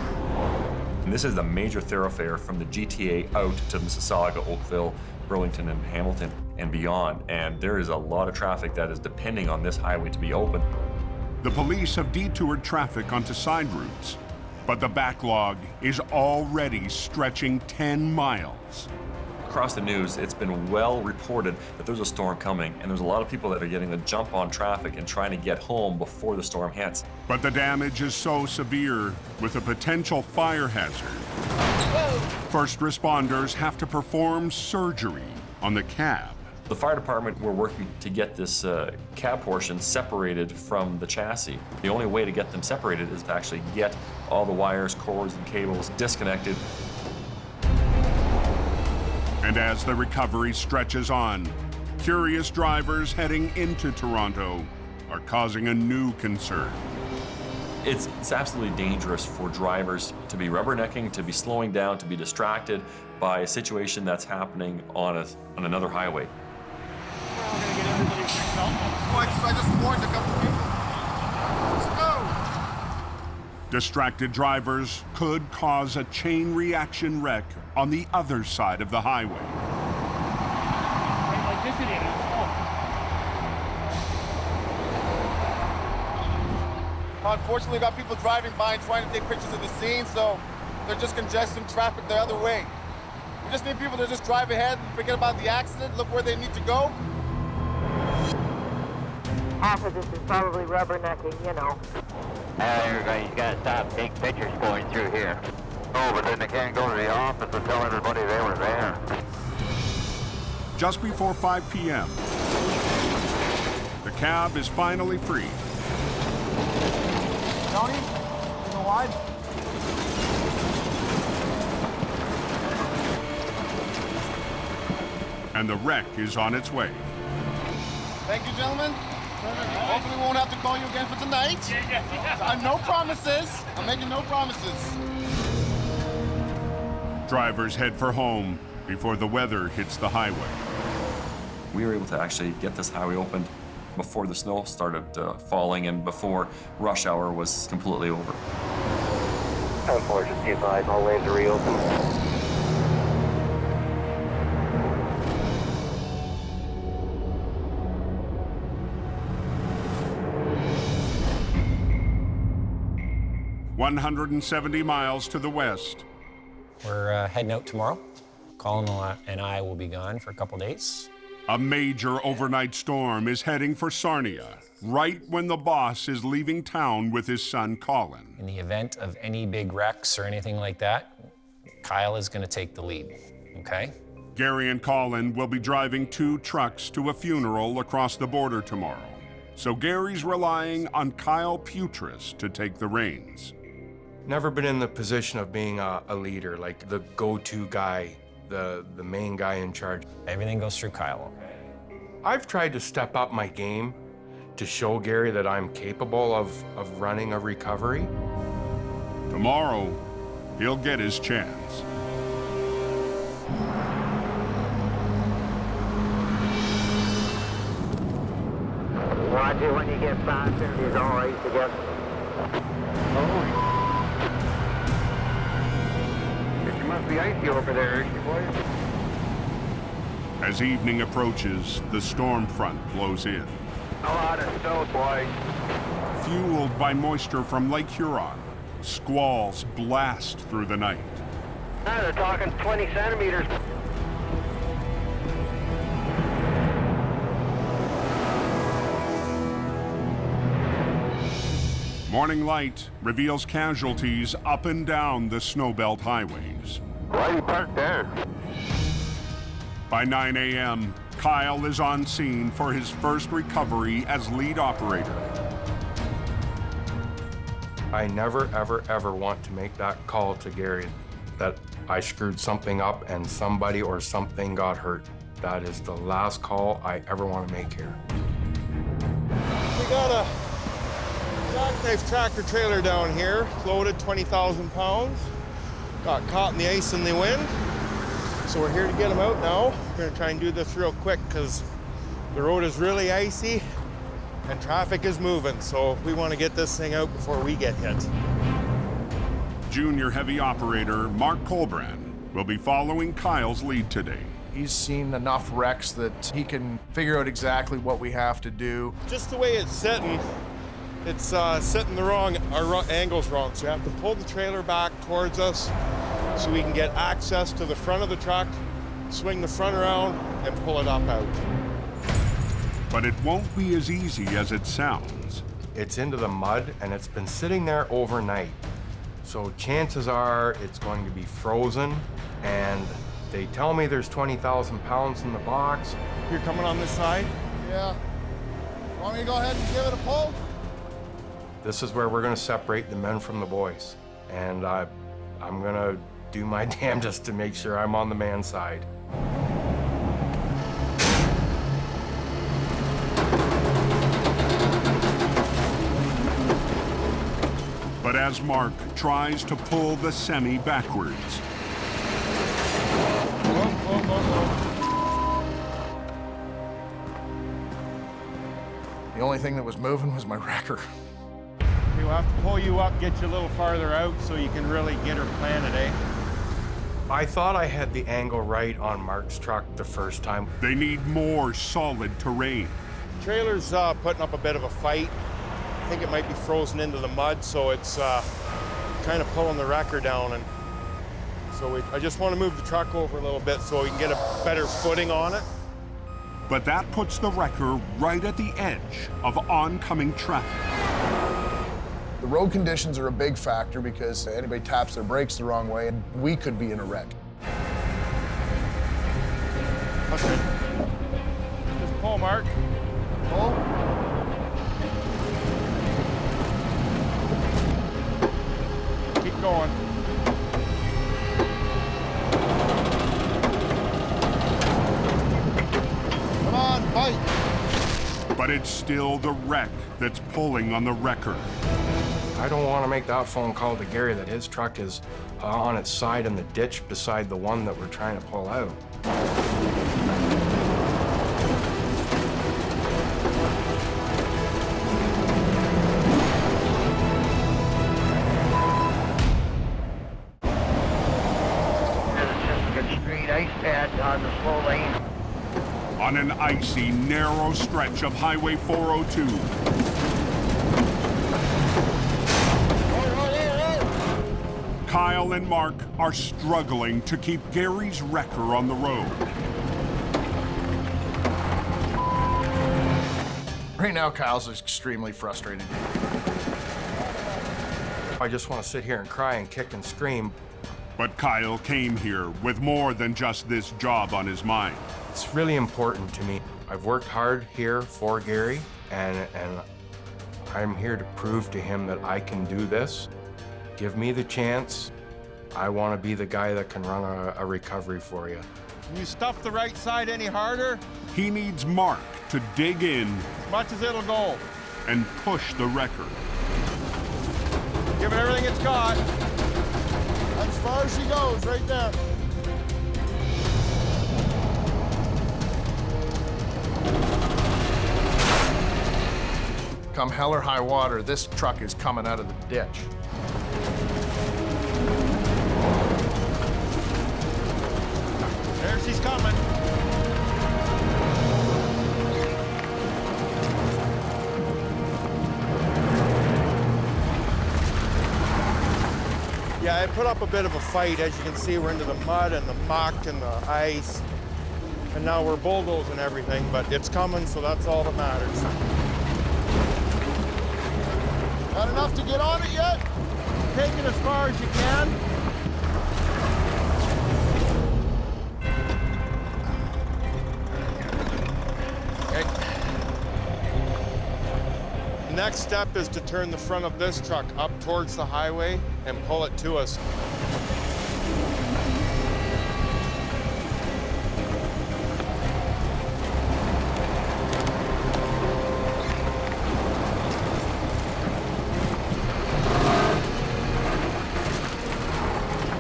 And this is a major thoroughfare from the GTA out to Mississauga, Oakville, Burlington, and Hamilton, and beyond. And there is a lot of traffic that is depending on this highway to be open. The police have detoured traffic onto side routes, but the backlog is already stretching 10 miles. Across the news, it's been well reported that there's a storm coming, and there's a lot of people that are getting the jump on traffic and trying to get home before the storm hits. But the damage is so severe, with a potential fire hazard. First responders have to perform surgery on the cab. The fire department were working to get this cab portion separated from the chassis. The only way to get them separated is to actually get all the wires, cords, and cables disconnected. And as the recovery stretches on, curious drivers heading into Toronto are causing a new concern. It's absolutely dangerous for drivers to be rubbernecking, to be slowing down, to be distracted by a situation that's happening on another highway. I just warned a couple people. Let's go. Distracted drivers could cause a chain reaction wreck on the other side of the highway. Like this idiot. Unfortunately, we got people driving by and trying to take pictures of the scene, so they're just congesting traffic the other way. We just need people to just drive ahead and forget about the accident, look where they need to go. Half of this is probably rubbernecking, you know. Everybody's got to stop, take pictures going through here. Oh, but then they can't go to the office and tell everybody they were there. Just before 5 p.m., the cab is finally free. Tony, you know wide? And the wreck is on its way. Thank you, gentlemen. Hopefully we won't have to call you again for tonight. No promises. I'm making no promises. Drivers head for home before the weather hits the highway. We were able to actually get this highway opened before the snow started falling and before rush hour was completely over. 10-4, just be advised, all lanes are reopened. "170 miles to the west." We're heading out tomorrow. Colin and I will be gone for a couple days. A major overnight storm is heading for Sarnia, right when the boss is leaving town with his son, Colin. In the event of any big wrecks or anything like that, Kyle is going to take the lead, okay? Gary and Colin will be driving 2 trucks to a funeral across the border tomorrow. So Gary's relying on Kyle Putris to take the reins. Never been in the position of being a leader, like the go-to guy, the main guy in charge. Everything goes through Kyle. I've tried to step up my game to show Gary that I'm capable of running a recovery. Tomorrow, he'll get his chance. Watch it when you get faster. It's all right to get. It must be icy over there, boys. As evening approaches, the storm front blows in. A lot of snow, boys. Fueled by moisture from Lake Huron, squalls blast through the night. They're talking 20 centimeters. Morning light reveals casualties up and down the snowbelt highways. Why are you parked there? By 9 a.m., Kyle is on scene for his first recovery as lead operator. I never, ever, ever want to make that call to Gary that I screwed something up and somebody or something got hurt. That is the last call I ever want to make here. We got a Jackknife tractor trailer down here, loaded 20,000 pounds. Got caught in the ice and the wind. So we're here to get him out now. We're gonna try and do this real quick because the road is really icy and traffic is moving. So we want to get this thing out before we get hit. Junior heavy operator Mark Coland will be following Kyle's lead today. He's seen enough wrecks that he can figure out exactly what we have to do. Just the way it's sitting sitting the wrong, our angle's wrong. So we have to pull the trailer back towards us so we can get access to the front of the truck, swing the front around, and pull it up out. But it won't be as easy as it sounds. It's into the mud and it's been sitting there overnight. So chances are it's going to be frozen, and they tell me there's 20,000 pounds in the box. You're coming on this side? Yeah. Want me to go ahead and give it a pull? This is where we're gonna separate the men from the boys. And I'm gonna do my damnedest to make sure I'm on the man's side. But as Mark tries to pull the semi backwards, The only thing that was moving was my wrecker. We'll have to pull you up, get you a little farther out so you can really get her planted, eh? I thought I had the angle right on Mark's truck the first time. They need more solid terrain. Trailer's putting up a bit of a fight. I think it might be frozen into the mud, so it's kind of pulling the wrecker down. And so I just want to move the truck over a little bit so we can get a better footing on it. But that puts the wrecker right at the edge of oncoming traffic. The road conditions are a big factor because anybody taps their brakes the wrong way and we could be in a wreck. Okay. Just pull, Mark. Pull. Keep going. Come on, fight. But it's still the wreck that's pulling on the wrecker. I don't want to make that phone call to Gary that his truck is on its side in the ditch beside the one that we're trying to pull out. There's just a straight ice pad on the slow lane. On an icy, narrow stretch of Highway 402. Kyle and Mark are struggling to keep Gary's wrecker on the road. Right now, Kyle's extremely frustrated. I just want to sit here and cry and kick and scream. But Kyle came here with more than just this job on his mind. It's really important to me. I've worked hard here for Gary, and I'm here to prove to him that I can do this. Give me the chance. I want to be the guy that can run a recovery for you. Can you stuff the right side any harder? He needs Mark to dig in As much as it'll go. and push the wrecker. Give it everything it's got. As far as she goes, right there. come hell or high water, this truck is coming out of the ditch. There she's coming. Yeah, I put up a bit of a fight. As you can see, we're into the mud and the muck and the ice. And now we're bulldozing everything, but it's coming, so that's all that matters. Got enough to get on it yet? Take it as far as you can. The next step is to turn the front of this truck up towards the highway and pull it to us.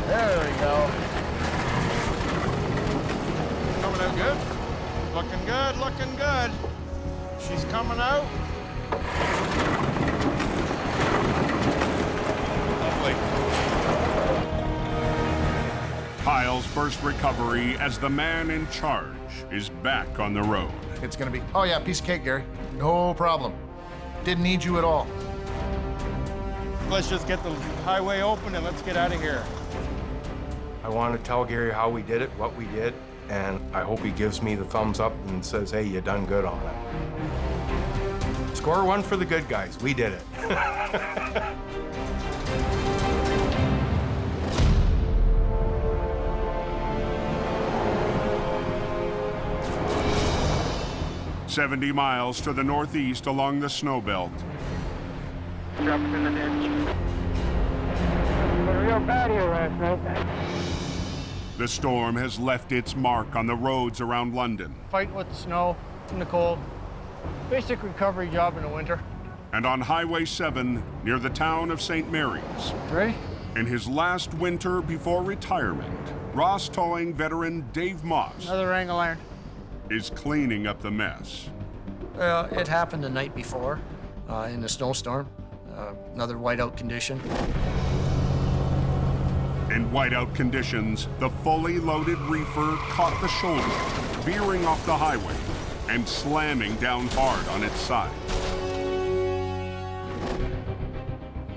There we go. Coming out good? Looking good, looking good. She's coming out. Lovely. Kyle's first recovery as the man in charge is back on the road. It's gonna be, oh yeah, piece of cake, Gary. No problem. Didn't need you at all. Let's just get the highway open and let's get out of here. I want to tell Gary how we did it, what we did, and I hope he gives me the thumbs up and says, hey, you done good on it. Score one for the good guys. We did it. "70 miles to the northeast along the snow belt. Dropped in the ditch. But a real bad here last night. The storm has left its mark on the roads around London. Fighting with the snow in the cold. Basic recovery job in the winter. And on Highway 7 near the town of St. Mary's. Ready? In his last winter before retirement, Ross Towing veteran Dave Moss Another angle iron. is cleaning up the mess. It happened the night before in the snowstorm. Another whiteout condition. In whiteout conditions, the fully loaded reefer caught the shoulder, veering off the highway and slamming down hard on its side.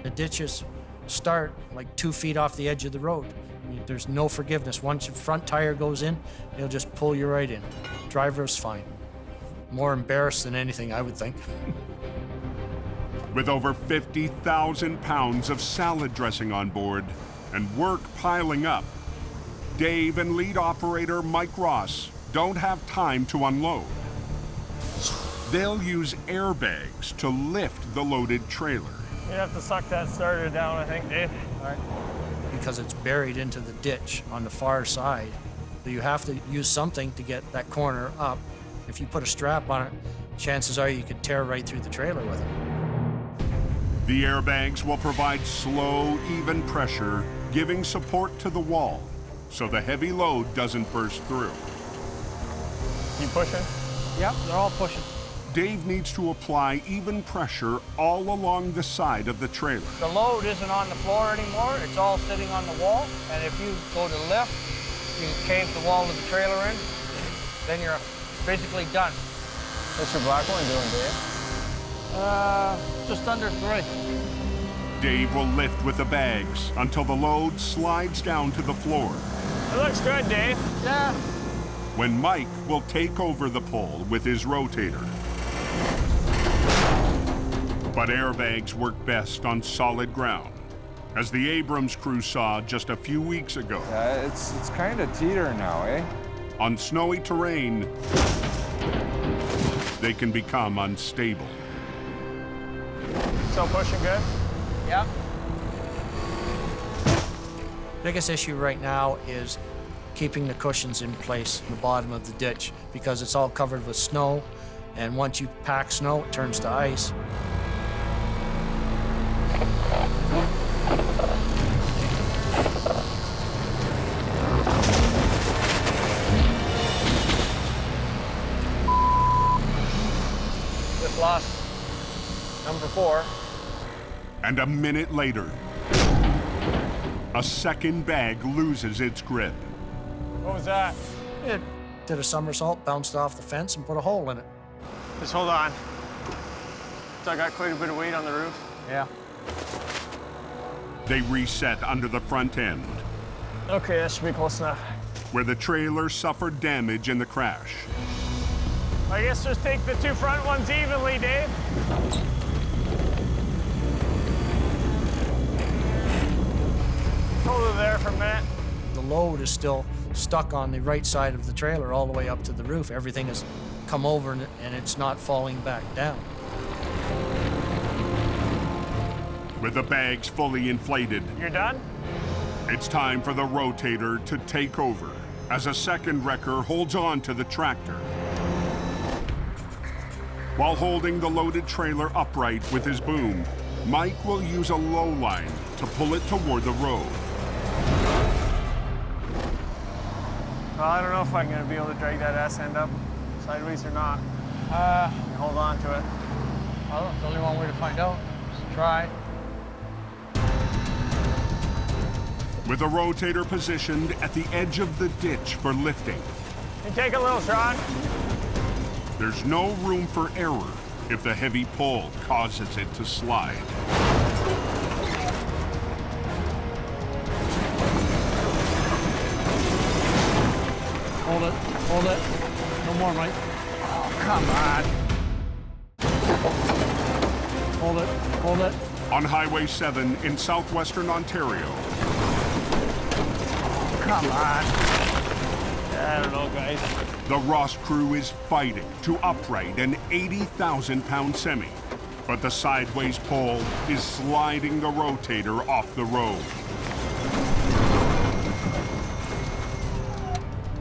The ditches start like 2 feet off the edge of the road. There's no forgiveness. Once your front tire goes in, it'll just pull you right in. Driver's fine. More embarrassed than anything, I would think. With over 50,000 pounds of salad dressing on board and work piling up, Dave and lead operator Mike Ross don't have time to unload. They'll use airbags to lift the loaded trailer. You have to suck that starter down, I think, Dave. All right. Because it's buried into the ditch on the far side. So you have to use something to get that corner up. If you put a strap on it, chances are you could tear right through the trailer with it. The airbags will provide slow, even pressure, giving support to the wall so the heavy load doesn't burst through. You pushing? Yep, they're all pushing. Dave needs to apply even pressure all along the side of the trailer. The load isn't on the floor anymore, it's all sitting on the wall. And if you go to lift, you cave the wall of the trailer in, then you're basically done. What's your black one doing, Dave? Just under 3. Dave will lift with the bags until the load slides down to the floor. It looks good, Dave. Yeah. When Mike will take over the pull with his rotator. But airbags work best on solid ground, as the Abrams crew saw just a few weeks ago. It's kind of teeter now, eh? On snowy terrain, they can become unstable. Still pushing good? Yep. Biggest issue right now is keeping the cushions in place in the bottom of the ditch because it's all covered with snow, and once you pack snow, it turns to ice. Just lost Number 4. And a minute later, a second bag loses its grip. What was that? It did a somersault, bounced off the fence, and put a hole in it. Just hold on. So I got quite a bit of weight on the roof. Yeah. They reset under the front end, Okay, that should be close enough. where the trailer suffered damage in the crash. I guess just take the 2 front ones evenly, Dave. Hold it there for a minute. The load is still stuck on the right side of the trailer all the way up to the roof. Everything has come over and it's not falling back down. With the bags fully inflated, You're done? it's time for the Rotator to take over as a second wrecker holds on to the tractor. While holding the loaded trailer upright with his boom, Mike will use a low line to pull it toward the road. Well, I don't know if I'm going to be able to drag that ass end up sideways or not. Hold on to it. Well, there's only one way to find out. Just try. With the Rotator positioned at the edge of the ditch for lifting, You take a little shot. there's no room for error if the heavy pull causes it to slide. Hold it, hold it. No more, Mike. Oh, come on. Hold it, hold it. On Highway 7 in southwestern Ontario, Come on. I don't know, guys. the Ross crew is fighting to upright an 80,000-pound semi, but the sideways pull is sliding the Rotator off the road.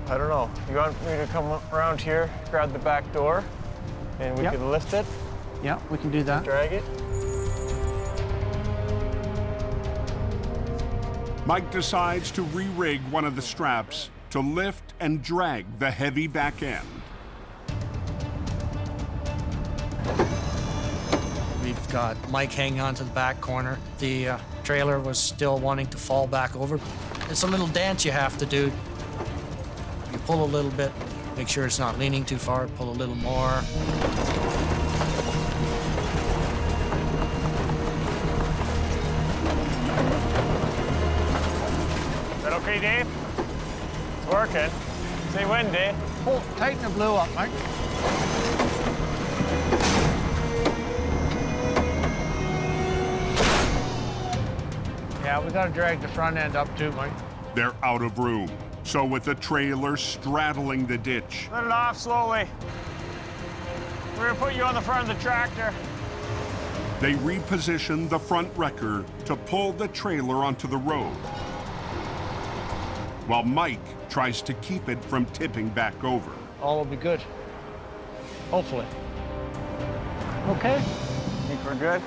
I don't know. You want me to come around here, grab the back door, and we can lift it? Yeah, we can do that. Drag it? Mike decides to re-rig one of the straps to lift and drag the heavy back end. We've got Mike hanging on to the back corner. The trailer was still wanting to fall back over. It's a little dance you have to do. You pull a little bit, make sure it's not leaning too far, pull a little more. Is that okay, Dave? It's working. Say when, Dave. Oh, tighten the blue up, Mike. Yeah, we gotta drag the front end up too, Mike. They're out of room, so with the trailer straddling the ditch, Let it off slowly. We're gonna put you on the front of the tractor. they reposition the front wrecker to pull the trailer onto the road, while Mike tries to keep it from tipping back over. All will be good. Hopefully. Okay. Think we're good?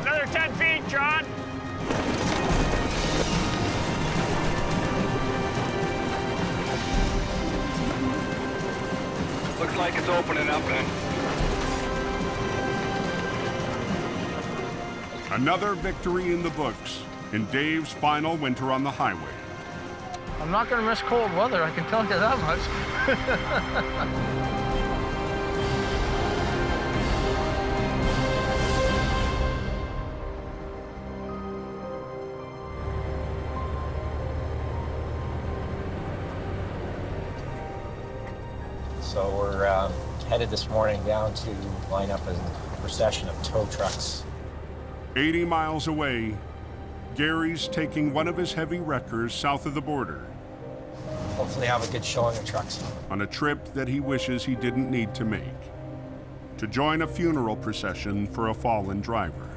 Another 10 feet, John. Looks like it's opening up, man. Another victory in the books in Dave's final winter on the highway. I'm not gonna miss cold weather, I can tell you that much. So we're headed this morning down to line up a procession of tow trucks. 80 miles away, Gary's taking one of his heavy wreckers south of the border Hopefully have a good showing of trucks. on a trip that he wishes he didn't need to make, to join a funeral procession for a fallen driver.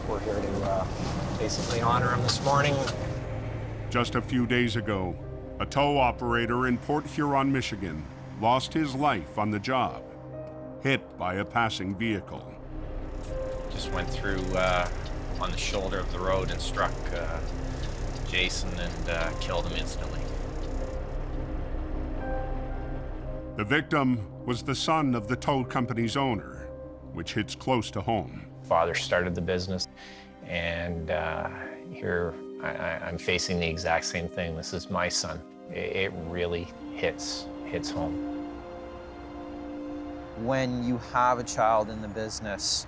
We're here to basically honor him this morning. Just a few days ago, a tow operator in Port Huron, Michigan, lost his life on the job, hit by a passing vehicle. Just went through on the shoulder of the road and struck Jason and killed him instantly. The victim was the son of the tow company's owner, which hits close to home. Father started the business, and here I'm facing the exact same thing. This is my son. It really hits home. When you have a child in the business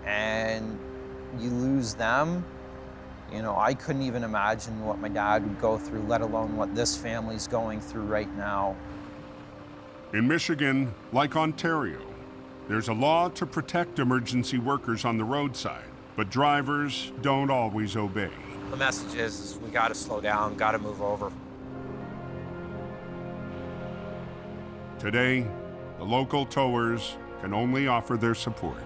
and you lose them, you know, I couldn't even imagine what my dad would go through, let alone what this family's going through right now. In Michigan, like Ontario, there's a law to protect emergency workers on the roadside, but drivers don't always obey. The message is we gotta slow down, gotta move over. Today, the local towers can only offer their support.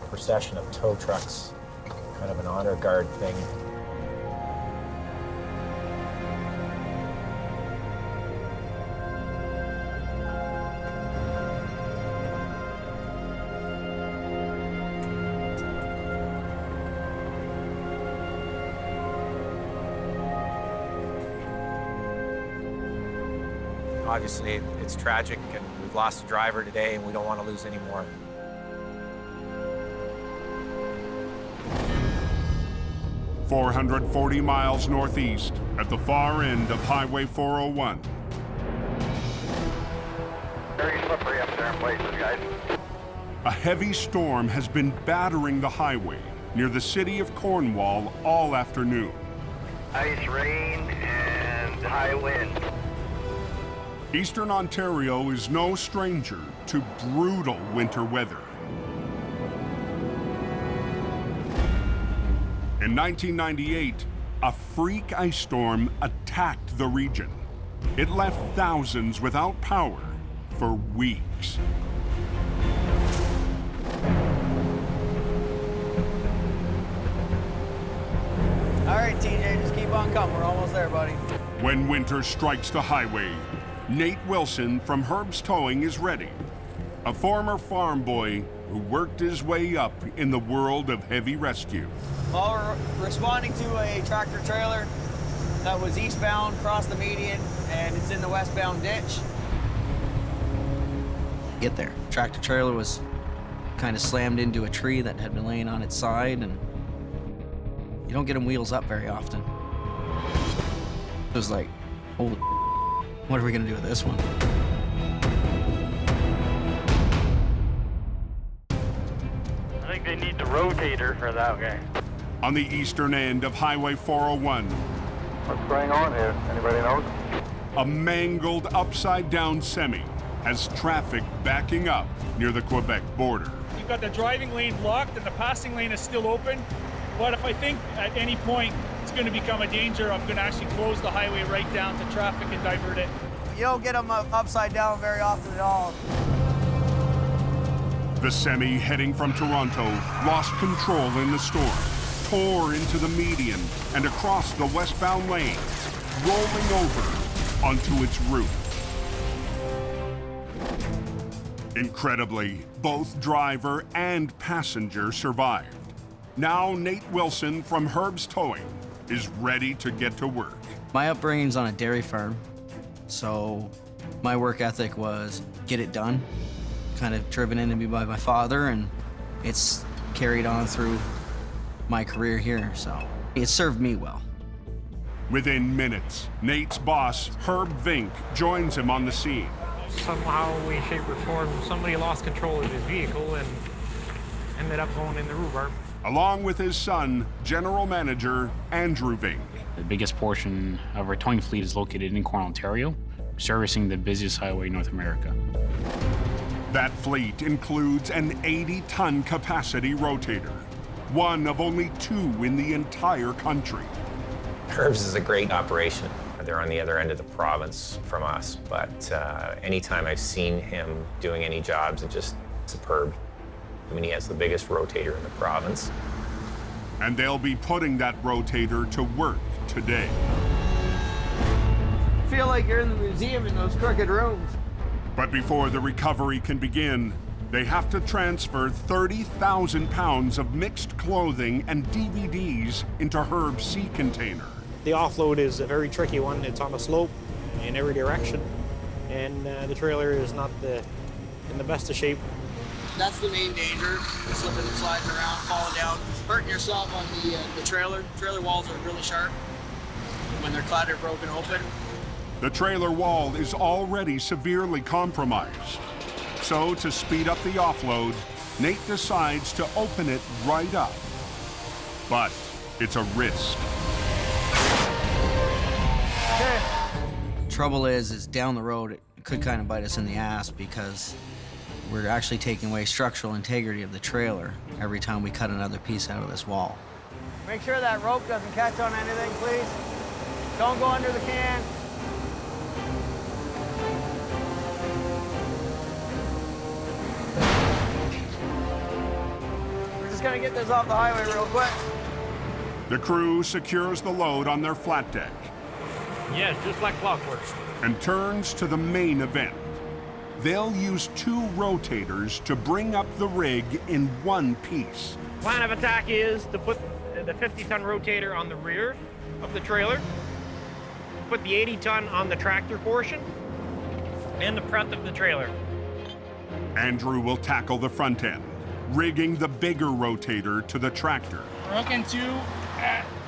Procession of tow trucks, kind of an honor guard thing. Obviously, it's tragic, and we've lost a driver today, and we don't want to lose any more. "440 miles northeast at the far end of Highway 401. Very slippery up there in places, guys. A heavy storm has been battering the highway near the city of Cornwall all afternoon. Ice, rain, and high wind. Eastern Ontario is no stranger to brutal winter weather. In 1998, a freak ice storm attacked the region. It left thousands without power for weeks. All right, TJ, just keep on coming. We're almost there, buddy. When winter strikes the highway, Nate Wilson from Herb's Towing is ready. A former farm boy who worked his way up in the world of heavy rescue. Well, we're responding to a tractor trailer that was eastbound, crossed the median, and it's in the westbound ditch. Get there. Tractor trailer was kind of slammed into a tree that had been laying on its side, and you don't get them wheels up very often. It was like, holy, what are we gonna do with this one? I think they need the rotator for that guy. On the eastern end of Highway 401, What's going on here? Anybody knows? a mangled upside-down semi has traffic backing up near the Quebec border. You've got the driving lane blocked and the passing lane is still open. But if I think at any point it's going to become a danger, I'm going to actually close the highway right down to traffic and divert it. You don't get them upside down very often at all. The semi heading from Toronto lost control in the storm, tore into the median and across the westbound lane, rolling over onto its roof. Incredibly, both driver and passenger survived. Now Nate Wilson from Herb's Towing is ready to get to work. My upbringing's on a dairy farm, so my work ethic was get it done, kind of driven into me by my father, and it's carried on through my career here, so it served me well. Within minutes, Nate's boss, Herb Vink, joins him on the scene. Somehow, way, shape, or form, somebody lost control of his vehicle and ended up going in the rhubarb. Along with his son, General Manager Andrew Vink. The biggest portion of our towing fleet is located in Cornwall, Ontario, servicing the busiest highway in North America. That fleet includes an 80-ton capacity rotator, one of only 2 in the entire country. Herb's is a great operation. They're on the other end of the province from us, but anytime I've seen him doing any jobs, it's just superb. I mean, he has the biggest rotator in the province. And they'll be putting that rotator to work today. feel like you're in the museum in those crooked rooms. But before the recovery can begin, they have to transfer 30,000 pounds of mixed clothing and DVDs into Herb's sea container. The offload is a very tricky one. It's on a slope in every direction, and the trailer is not in the best of shape. That's the main danger, slipping and sliding around, falling down, hurting yourself on the trailer. Trailer walls are really sharp when they're clattered, broken open. The trailer wall is already severely compromised. So to speed up the offload, Nate decides to open it right up. But it's a risk. Trouble is down the road, it could kind of bite us in the ass because we're actually taking away structural integrity of the trailer every time we cut another piece out of this wall. Make sure that rope doesn't catch on anything, please. Don't go under the can. We're just gonna get this off the highway real quick. The crew secures the load on their flat deck. Yes, just like clockwork. And turns to the main event. They'll use 2 rotators to bring up the rig in one piece. Plan of attack is to put the 50-ton rotator on the rear of the trailer, put the 80-ton on the tractor portion, and the front of the trailer. Andrew will tackle the front end, rigging the bigger rotator to the tractor. We're looking to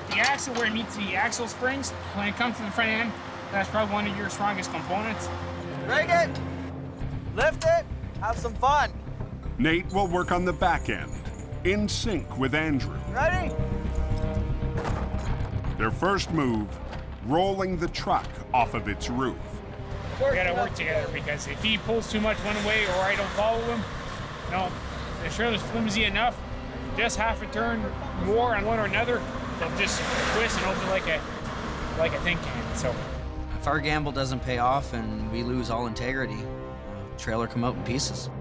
the axle where it meets the axle springs. When it comes to the front end, that's probably one of your strongest components. Rig it, lift it, have some fun. Nate will work on the back end, in sync with Andrew. Ready? Their first move, rolling the truck off of its roof. We gotta work together because if he pulls too much one way or I don't follow him, no, the trailer's flimsy enough. Just half a turn more on one or another, they'll just twist and open like a tin can. So if our gamble doesn't pay off and we lose all integrity, the trailer come out in pieces.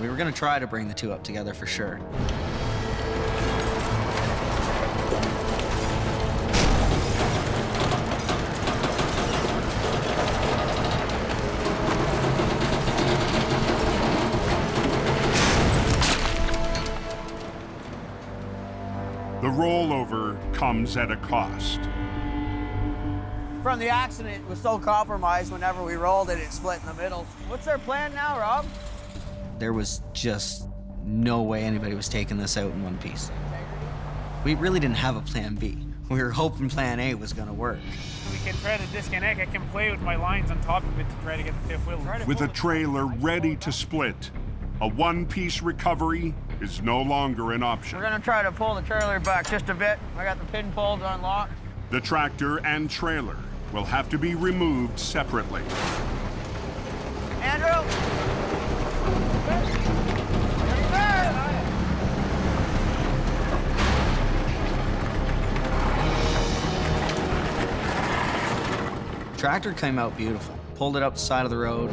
We were gonna try to bring the 2 up together for sure. The rollover comes at a cost. From the accident, it was so compromised whenever we rolled it, it split in the middle. What's our plan now, Rob? There was just no way anybody was taking this out in one piece. We really didn't have a plan B. We were hoping plan A was gonna work. we can try to disconnect. I can play with my lines on top of it to try to get the fifth wheel. With a trailer ready to split, a one-piece recovery is no longer an option. We're gonna try to pull the trailer back just a bit. I got the pin pulls unlocked. The tractor and trailer will have to be removed separately. Andrew! Tractor came out beautiful. Pulled it up the side of the road.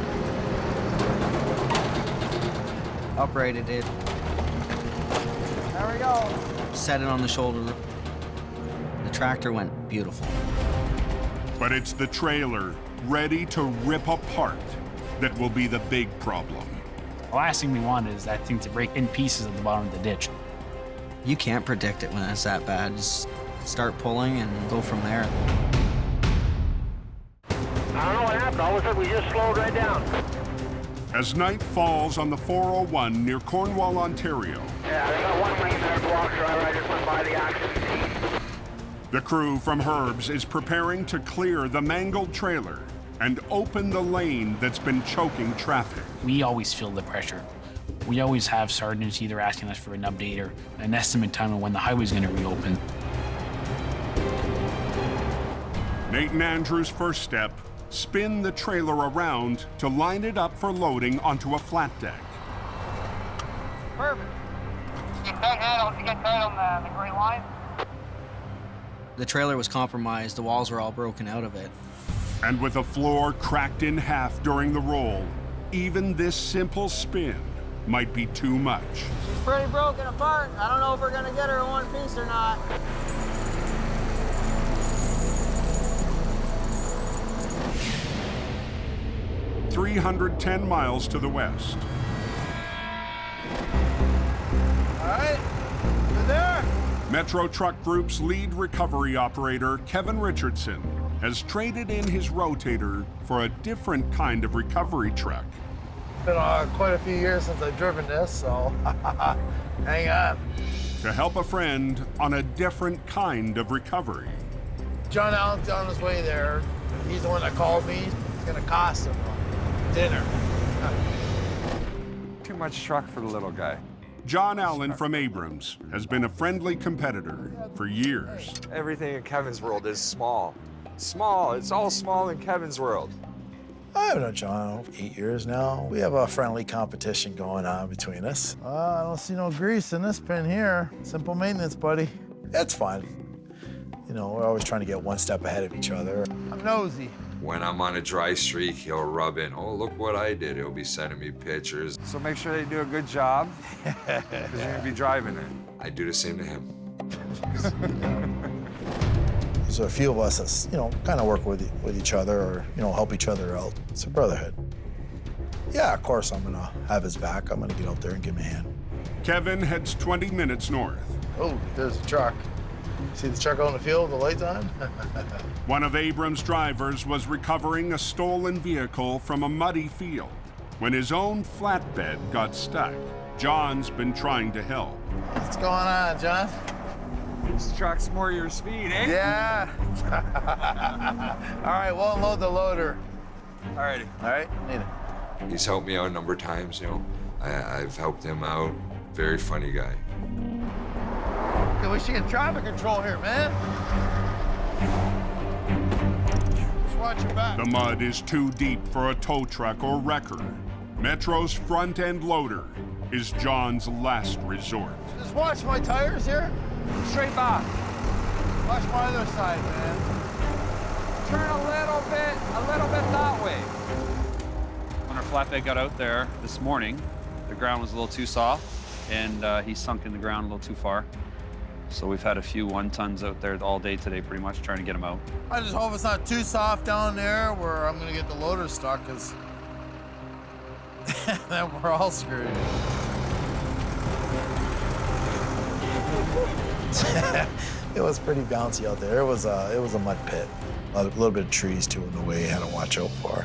Uprighted it. There we go. Set it on the shoulder. The tractor went beautiful. But it's the trailer ready to rip apart that will be the big problem. The last thing we want is that thing to break in pieces at the bottom of the ditch. You can't predict it when it's that bad. Just start pulling and go from there. I don't know what happened. All of a sudden, we just slowed right down. As night falls on the 401 near Cornwall, Ontario, Yeah, they got one lane there, block driver. I just went by the accident scene. the crew from Herb's is preparing to clear the mangled trailer and open the lane that's been choking traffic. We always feel the pressure. We always have sergeants either asking us for an update or an estimate time on when the highway's going to reopen. Nate and Andrew's first step, spin the trailer around to line it up for loading onto a flat deck. Perfect. Get tight on the gray line. The trailer was compromised. The walls were all broken out of it. And with the floor cracked in half during the roll, even this simple spin might be too much. She's pretty broken apart. I don't know if we're gonna get her in one piece or not. $310 miles to the west. All right, you there? Metro Truck Group's lead recovery operator, Kevin Richardson, has traded in his Rotator for a different kind of recovery truck. Been quite a few years since I've driven this, so hang on. To help a friend on a different kind of recovery. John Allen's on his way there. He's the one that called me. It's gonna cost him dinner. Too much truck for the little guy. John Allen from Abrams has been a friendly competitor for years. Everything in Kevin's world is small. Small, it's all small in Kevin's world. I've known John 8 years now. We have a friendly competition going on between us. I don't see no grease in this pin here. Simple maintenance, buddy. That's fine. You know, we're always trying to get one step ahead of each other. I'm nosy. When I'm on a dry streak, he'll rub in, oh, look what I did. He'll be sending me pictures. So make sure they do a good job, because you're gonna be driving it. I do the same to him. So a few of us that's, you know, kind of work with each other or, you know, help each other out. It's a brotherhood. Yeah, of course I'm gonna have his back. I'm gonna get out there and give him a hand. Kevin heads 20 minutes north. Oh, there's a truck. See the truck on the field, the lights on? One of Abrams' drivers was recovering a stolen vehicle from a muddy field when his own flatbed got stuck. John's been trying to help. What's going on, John? This truck's more your speed, eh? Yeah. All right, we'll unload the loader. All righty. All right, need it. He's helped me out a number of times, you know. I've helped him out. Very funny guy. Okay, we should get traffic control here, man. Just watch your back. The mud is too deep for a tow truck or wrecker. Metro's front-end loader is John's last resort. Just watch my tires here. Straight back. Watch my other side, man. Turn a little bit that way. When our flatbed got out there this morning, the ground was a little too soft, and he sunk in the ground a little too far. So we've had a few 1-tons out there all day today, pretty much, trying to get them out. I just hope it's not too soft down there where I'm gonna get the loader stuck, because then we're all screwed. It was pretty bouncy out there. It was a mud pit. A little bit of trees too in the way you had to watch out for.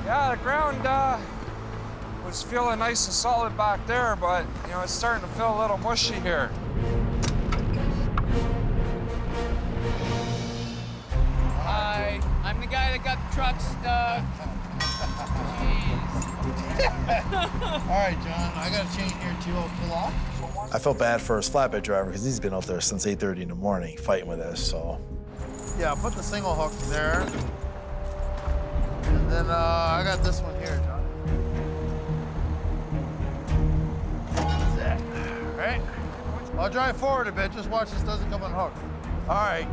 Yeah, the ground was feeling nice and solid back there, but you know, it's starting to feel a little mushy here. Hi, I'm the guy that got the truck stuck. All right, John, I got a chain here too. I'll pull off. I felt bad for his flatbed driver because he's been out there since 8:30 in the morning fighting with us, so. Yeah, put the single hook there. And then I got this one here, John. That's it. All right. I'll drive forward a bit. Just watch this doesn't come unhooked. All right.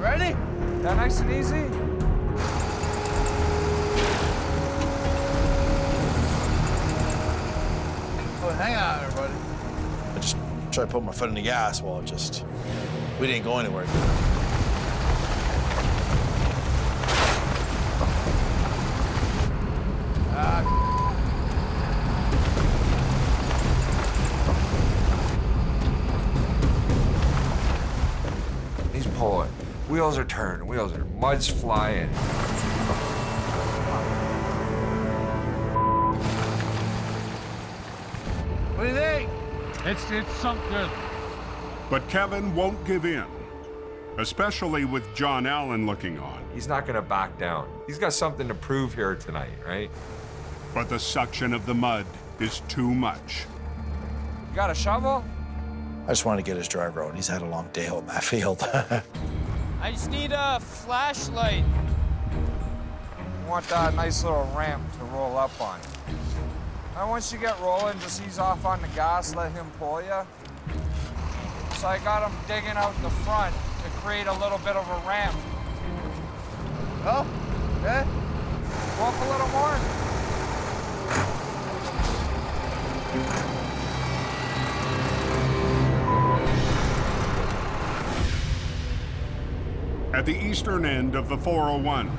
Ready? Yeah, nice and easy. Oh, hang on, everybody. I just tried to put my foot in the gas while we didn't go anywhere. He's pulling. Wheels are turning, mud's flying. What do you think? It's sunk good. But Kevin won't give in, especially with John Allen looking on. He's not gonna back down. He's got something to prove here tonight, right? But the suction of the mud is too much. You got a shovel? I just wanted to get his driver out. He's had a long day out in that field. I just need a flashlight. You want that nice little ramp to roll up on. And once you get rolling, just ease off on the gas, let him pull you. So I got him digging out the front to create a little bit of a ramp. Oh, okay. Go up a little more. At the eastern end of the 401,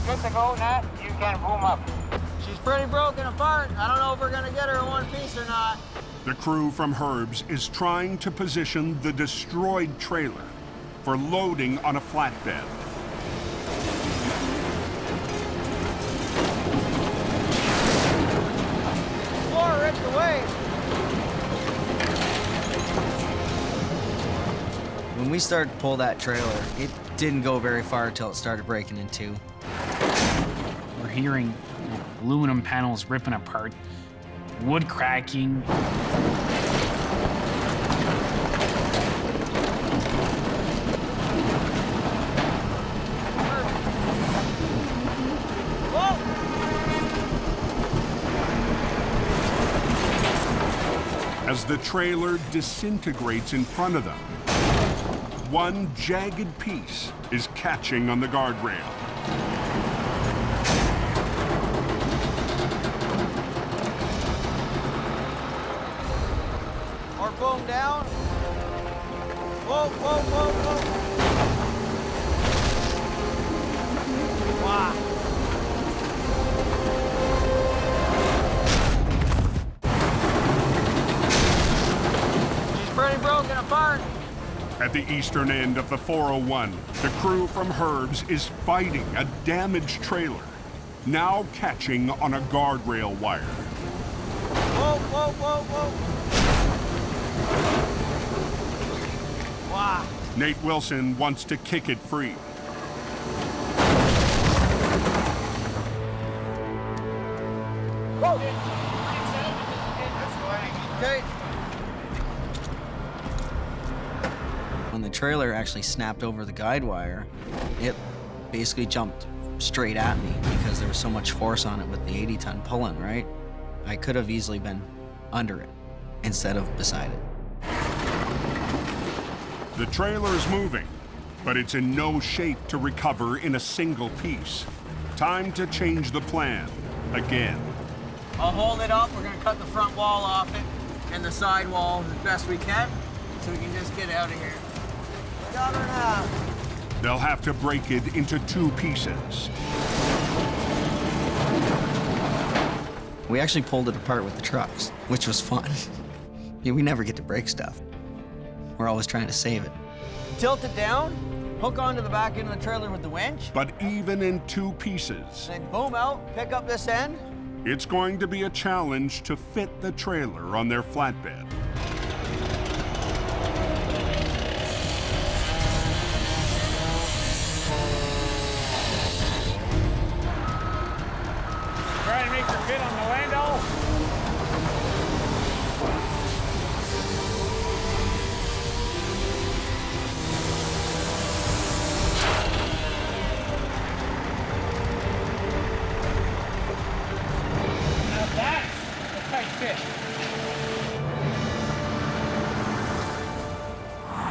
Good to go, Nat. You can boom up. She's pretty broken apart. I don't know if we're gonna get her in one piece or not. the crew from Herb's is trying to position the destroyed trailer for loading on a flatbed. Floor ripped away. When we started to pull that trailer, it didn't go very far until it started breaking in two. We're hearing aluminum panels ripping apart, wood cracking. As the trailer disintegrates in front of them, one jagged piece is catching on the guardrail. More boom down. Whoa, whoa, whoa, whoa. Wow. She's pretty broken apart. At the eastern end of the 401, the crew from Herb's is fighting a damaged trailer, now catching on a guardrail wire. Whoa, whoa, whoa, whoa. Wow. Nate Wilson wants to kick it free. Okay. When the trailer actually snapped over the guide wire, it basically jumped straight at me because there was so much force on it with the 80-ton pulling, right? I could have easily been under it instead of beside it. The trailer is moving, but it's in no shape to recover in a single piece. Time to change the plan again. I'll hold it up. We're gonna cut the front wall off it and the side wall as best we can so we can just get out of here. Got her now. They'll have to break it into two pieces. We actually pulled it apart with the trucks, which was fun. Yeah, we never get to break stuff. We're always trying to save it. Tilt it down, hook onto the back end of the trailer with the winch. But even in two pieces, Then boom out, pick up this end. it's going to be a challenge to fit the trailer on their flatbed. Trying to make her fit on the Landau. Now that's a tight fit.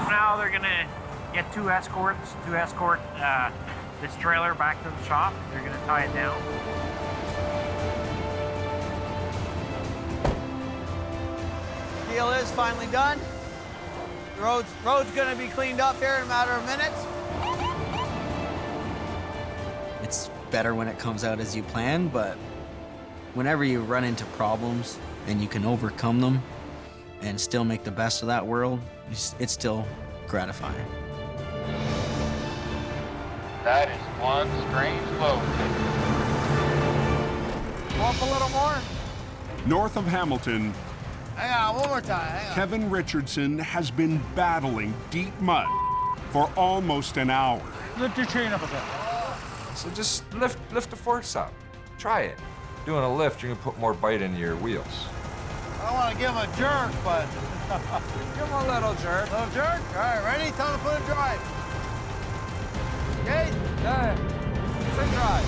Now they're gonna get two escorts to escort this trailer back to the shop. They're gonna tie it down. Deal is finally done. The road's gonna be cleaned up here in a matter of minutes. It's better when it comes out as you plan, but whenever you run into problems and you can overcome them and still make the best of that world, it's still gratifying. That is one strange load. Go up a little more. North of Hamilton, Hang on, one more time. Hang on. Kevin Richardson has been battling deep mud for almost an hour. Lift your chain up a bit. So just lift the forks up. Try it. Doing a lift, you're gonna put more bite into your wheels. I don't want to give him a jerk, but Come on, little jerk. Little jerk? All right, ready? Time to put in drive. Okay? Yeah. Say drive.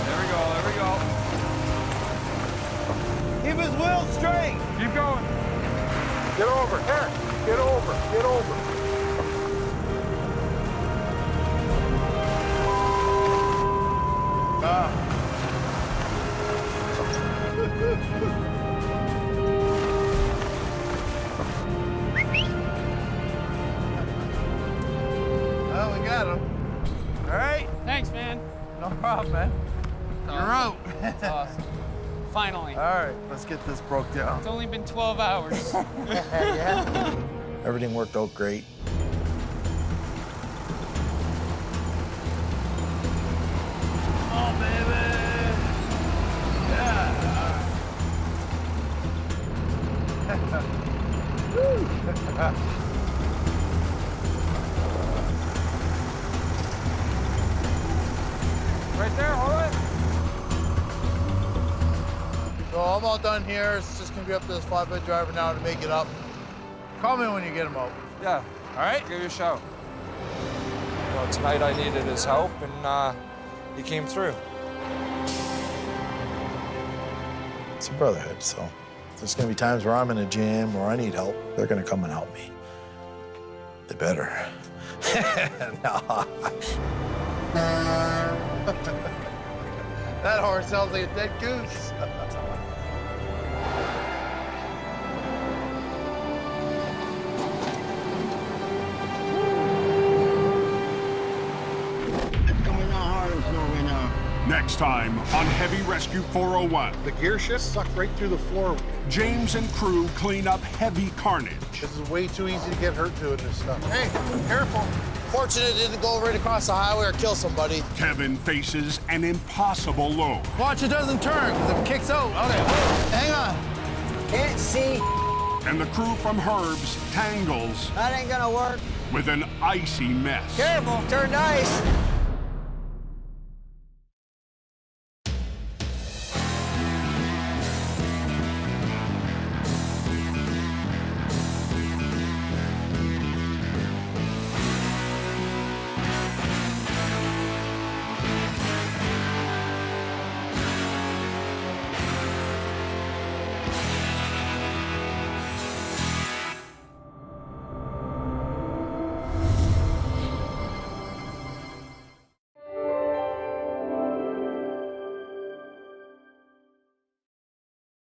There we go, there we go. Keep his wheels straight. Keep going. Get over. Here. Get over. Get over. Well, we got him. All right. Thanks, man. No problem, man. You're out. That's awesome. Finally. All right, let's get this broke down. It's only been 12 hours. Yeah. Everything worked out great. Oh, baby. Yeah. Woo. Right there, hold it. So I'm all done here. It's just gonna be up to this flatbed driver now to make it up. Call me when you get him out. Yeah. All right? Give you a shout. Well, tonight I needed his help, and he came through. It's a brotherhood, so there's gonna be times where I'm in a jam or I need help. They're gonna come and help me. They better. No. That horse sounds like a dead goose. Next time on Heavy Rescue 401. The gear shift sucked right through the floor. James and crew clean up heavy carnage. This is way too easy to get hurt doing this stuff. Hey, careful. Fortunate it didn't go right across the highway or kill somebody. Kevin faces an impossible load. Watch it doesn't turn, because if it kicks out. Okay, hang on. Can't see. And the crew from Herbs tangles That ain't gonna work. with an icy mess. Careful, turned ice.